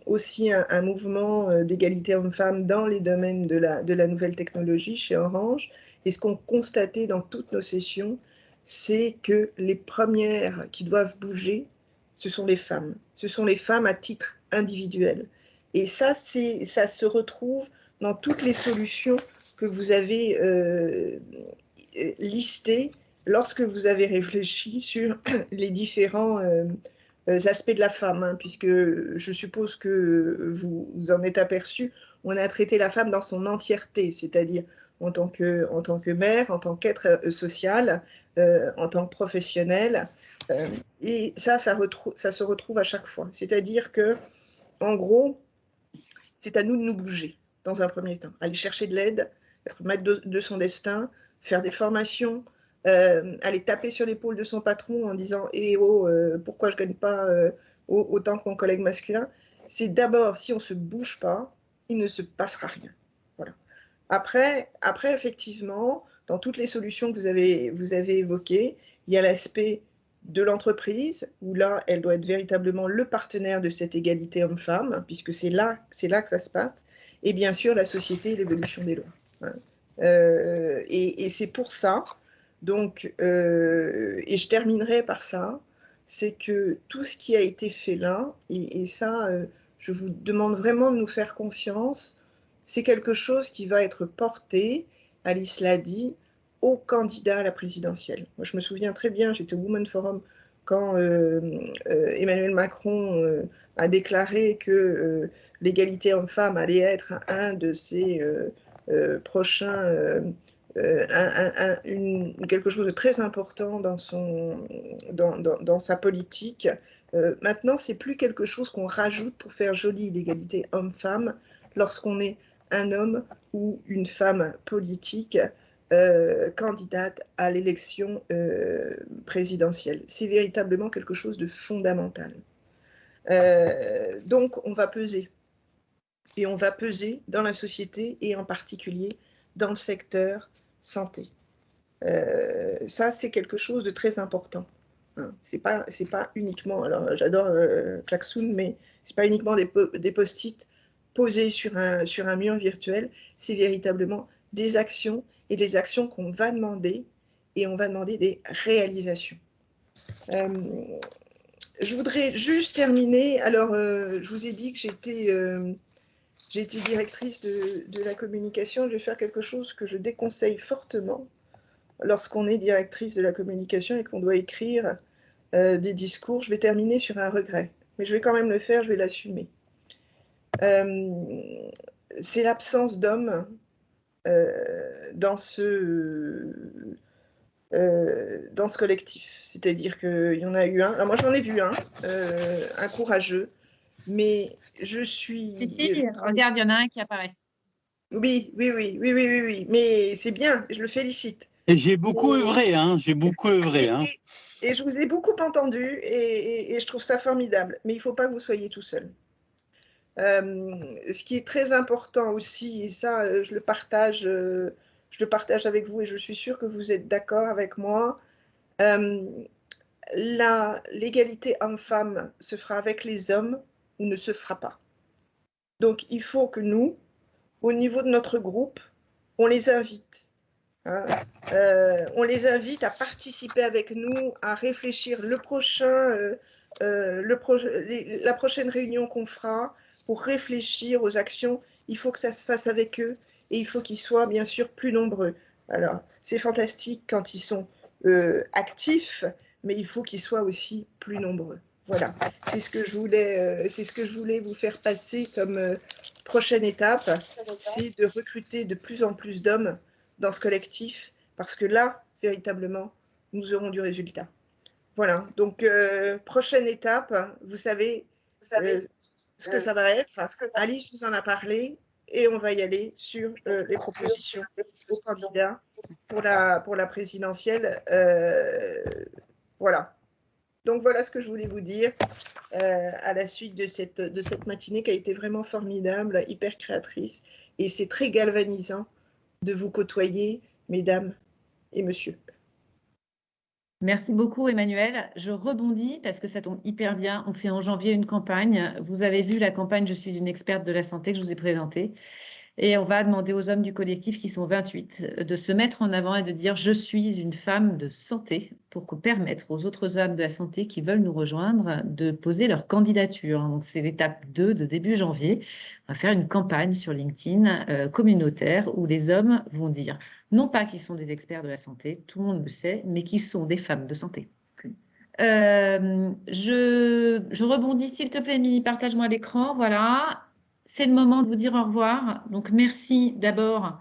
aussi un mouvement d'égalité homme-femme dans les domaines de la nouvelle technologie chez Orange. Et ce qu'on constatait dans toutes nos sessions, c'est que les premières qui doivent bouger, ce sont les femmes. Ce sont les femmes à titre individuel. Et ça se retrouve dans toutes les solutions que vous avez listées lorsque vous avez réfléchi sur les différents aspects de la femme, hein, puisque je suppose que vous en êtes aperçu, on a traité la femme dans son entièreté, c'est-à-dire en tant que mère, en tant qu'être social, en tant que professionnel, et ça se retrouve à chaque fois. C'est-à-dire que, en gros, c'est à nous de nous bouger dans un premier temps, aller chercher de l'aide, être maître de son destin, faire des formations, aller taper sur l'épaule de son patron en disant « Eh oh, pourquoi je ne gagne pas autant que mon collègue masculin ?» C'est d'abord, si on ne se bouge pas, il ne se passera rien. Voilà. Après, effectivement, dans toutes les solutions que vous avez évoquées, il y a l'aspect de l'entreprise, où là, elle doit être véritablement le partenaire de cette égalité homme-femme, puisque c'est là que ça se passe, et bien sûr la société et l'évolution des lois. Hein. Et c'est pour ça, donc, et je terminerai par ça, c'est que tout ce qui a été fait là, et ça, je vous demande vraiment de nous faire confiance, c'est quelque chose qui va être porté, Alice l'a dit, aux candidats à la présidentielle. Moi, je me souviens très bien, j'étais au Women Forum quand Emmanuel Macron a déclaré que l'égalité homme-femme allait être un de ses prochains, quelque chose de très important dans sa politique. Maintenant, c'est plus quelque chose qu'on rajoute pour faire joli l'égalité homme-femme lorsqu'on est un homme ou une femme politique candidate à l'élection présidentielle. C'est véritablement quelque chose de fondamental. Donc, on va peser. Et on va peser dans la société et en particulier dans le secteur santé. Ça, c'est quelque chose de très important. Hein. C'est pas uniquement, alors j'adore Klaxoon, mais c'est pas uniquement des post-it posés sur un mur virtuel, c'est véritablement des actions et des actions qu'on va demander, et on va demander des réalisations. Je voudrais juste terminer. Alors, je vous ai dit que j'ai été directrice de la communication. Je vais faire quelque chose que je déconseille fortement lorsqu'on est directrice de la communication et qu'on doit écrire des discours. Je vais terminer sur un regret, mais je vais quand même le faire, je vais l'assumer. C'est l'absence d'hommes dans ce collectif. C'est-à-dire qu'il y en a eu un. Alors moi, j'en ai vu un courageux, mais je suis... Si, regarde, il y en a un qui apparaît. Oui, mais c'est bien, je le félicite. Et j'ai beaucoup œuvré, hein, j'ai beaucoup œuvré. Et je vous ai beaucoup entendu, et je trouve ça formidable, mais il ne faut pas que vous soyez tout seul. Ce qui est très important aussi, et ça, je le partage avec vous, et je suis sûre que vous êtes d'accord avec moi, l'égalité homme-femme se fera avec les hommes ou ne se fera pas. Donc, il faut que nous, au niveau de notre groupe, on les invite. Hein, on les invite à participer avec nous, à réfléchir la prochaine réunion qu'on fera pour réfléchir aux actions. Il faut que ça se fasse avec eux et il faut qu'ils soient bien sûr plus nombreux. Alors, c'est fantastique quand ils sont actifs, mais il faut qu'ils soient aussi plus nombreux. Voilà, c'est ce que je voulais vous faire passer comme prochaine étape, c'est de recruter de plus en plus d'hommes dans ce collectif, parce que là, véritablement, nous aurons du résultat. Voilà, donc prochaine étape, vous savez ce que ça va être. Alice vous en a parlé, et on va y aller sur les propositions aux candidats pour la présidentielle. Voilà. Donc voilà ce que je voulais vous dire à la suite de cette matinée qui a été vraiment formidable, hyper créatrice. Et c'est très galvanisant de vous côtoyer, mesdames et messieurs. Merci beaucoup, Emmanuel. Je rebondis parce que ça tombe hyper bien. On fait en janvier une campagne. Vous avez vu la campagne « Je suis une experte de la santé » que je vous ai présentée. Et on va demander aux hommes du collectif, qui sont 28, de se mettre en avant et de dire « Je suis une femme de santé » pour permettre aux autres femmes de la santé qui veulent nous rejoindre de poser leur candidature. Donc, c'est l'étape 2 de début janvier. On va faire une campagne sur LinkedIn communautaire où les hommes vont dire non pas qu'ils sont des experts de la santé, tout le monde le sait, mais qu'ils sont des femmes de santé. Je rebondis, s'il te plaît, Émilie, partage-moi l'écran. Voilà. C'est le moment de vous dire au revoir. Donc, merci d'abord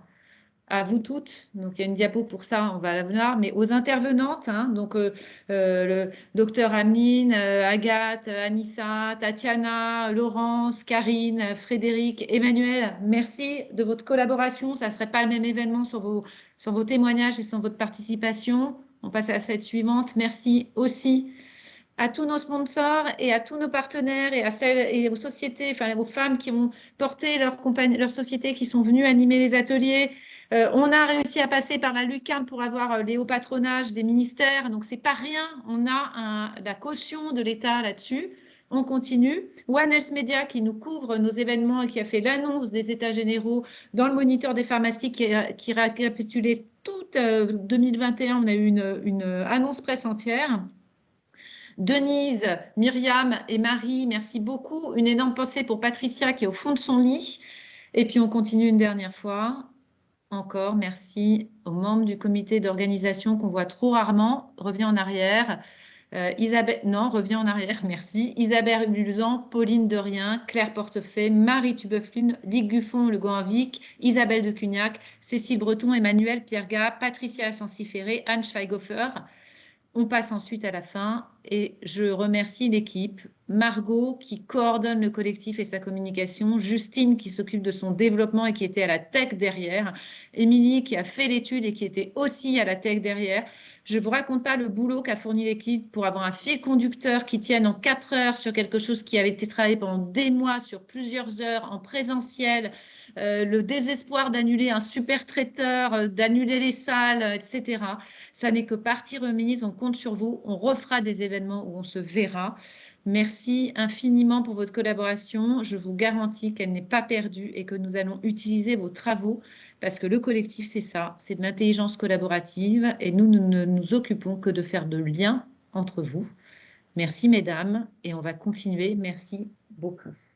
à vous toutes. Donc, il y a une diapo pour ça, on va la voir, mais aux intervenantes. Hein, donc, le docteur Amine, Agathe, Anissa, Tatiana, Laurence, Karine, Frédéric, Emmanuel, merci de votre collaboration. Ça ne serait pas le même événement sans vos témoignages et sans votre participation. On passe à cette suivante. Merci aussi à tous nos sponsors et à tous nos partenaires et aux sociétés, enfin aux femmes qui ont porté leur société, qui sont venues animer les ateliers. On a réussi à passer par la lucarne pour avoir les hauts patronages des ministères, donc c'est pas rien. On a la caution de l'État là-dessus. On continue. One Health Media qui nous couvre nos événements et qui a fait l'annonce des états généraux dans le moniteur des pharmacies qui récapitulait tout 2021. On a eu une annonce presse entière. Denise, Myriam et Marie, merci beaucoup. Une énorme pensée pour Patricia qui est au fond de son lit Et puis, on continue une dernière fois. Encore, merci aux membres du comité d'organisation qu'on voit trop rarement. Reviens en arrière. Isabelle, non, reviens en arrière, merci. Isabelle Luzan, Pauline Derien, Claire Portefeuille, Marie Tubeuflin, Ligue Guffon, Le Goinvic, Isabelle de Cugnac, Cécile Breton, Emmanuel Pierga, Patricia Sansiféré, Anne Schweighofer. On passe ensuite à la fin et je remercie l'équipe, Margot qui coordonne le collectif et sa communication, Justine qui s'occupe de son développement et qui était à la tech derrière, Émilie qui a fait l'étude et qui était aussi à la tech derrière. Je ne vous raconte pas le boulot qu'a fourni l'équipe pour avoir un fil conducteur qui tienne en 4 heures sur quelque chose qui avait été travaillé pendant des mois, sur plusieurs heures, en présentiel, le désespoir d'annuler un super traiteur, d'annuler les salles, etc. Ça n'est que partie remise, on compte sur vous, on refera des événements où on se verra. Merci infiniment pour votre collaboration. Je vous garantis qu'elle n'est pas perdue et que nous allons utiliser vos travaux parce que le collectif, c'est ça, c'est de l'intelligence collaborative et nous ne nous occupons que de faire de liens entre vous. Merci mesdames et on va continuer. Merci beaucoup.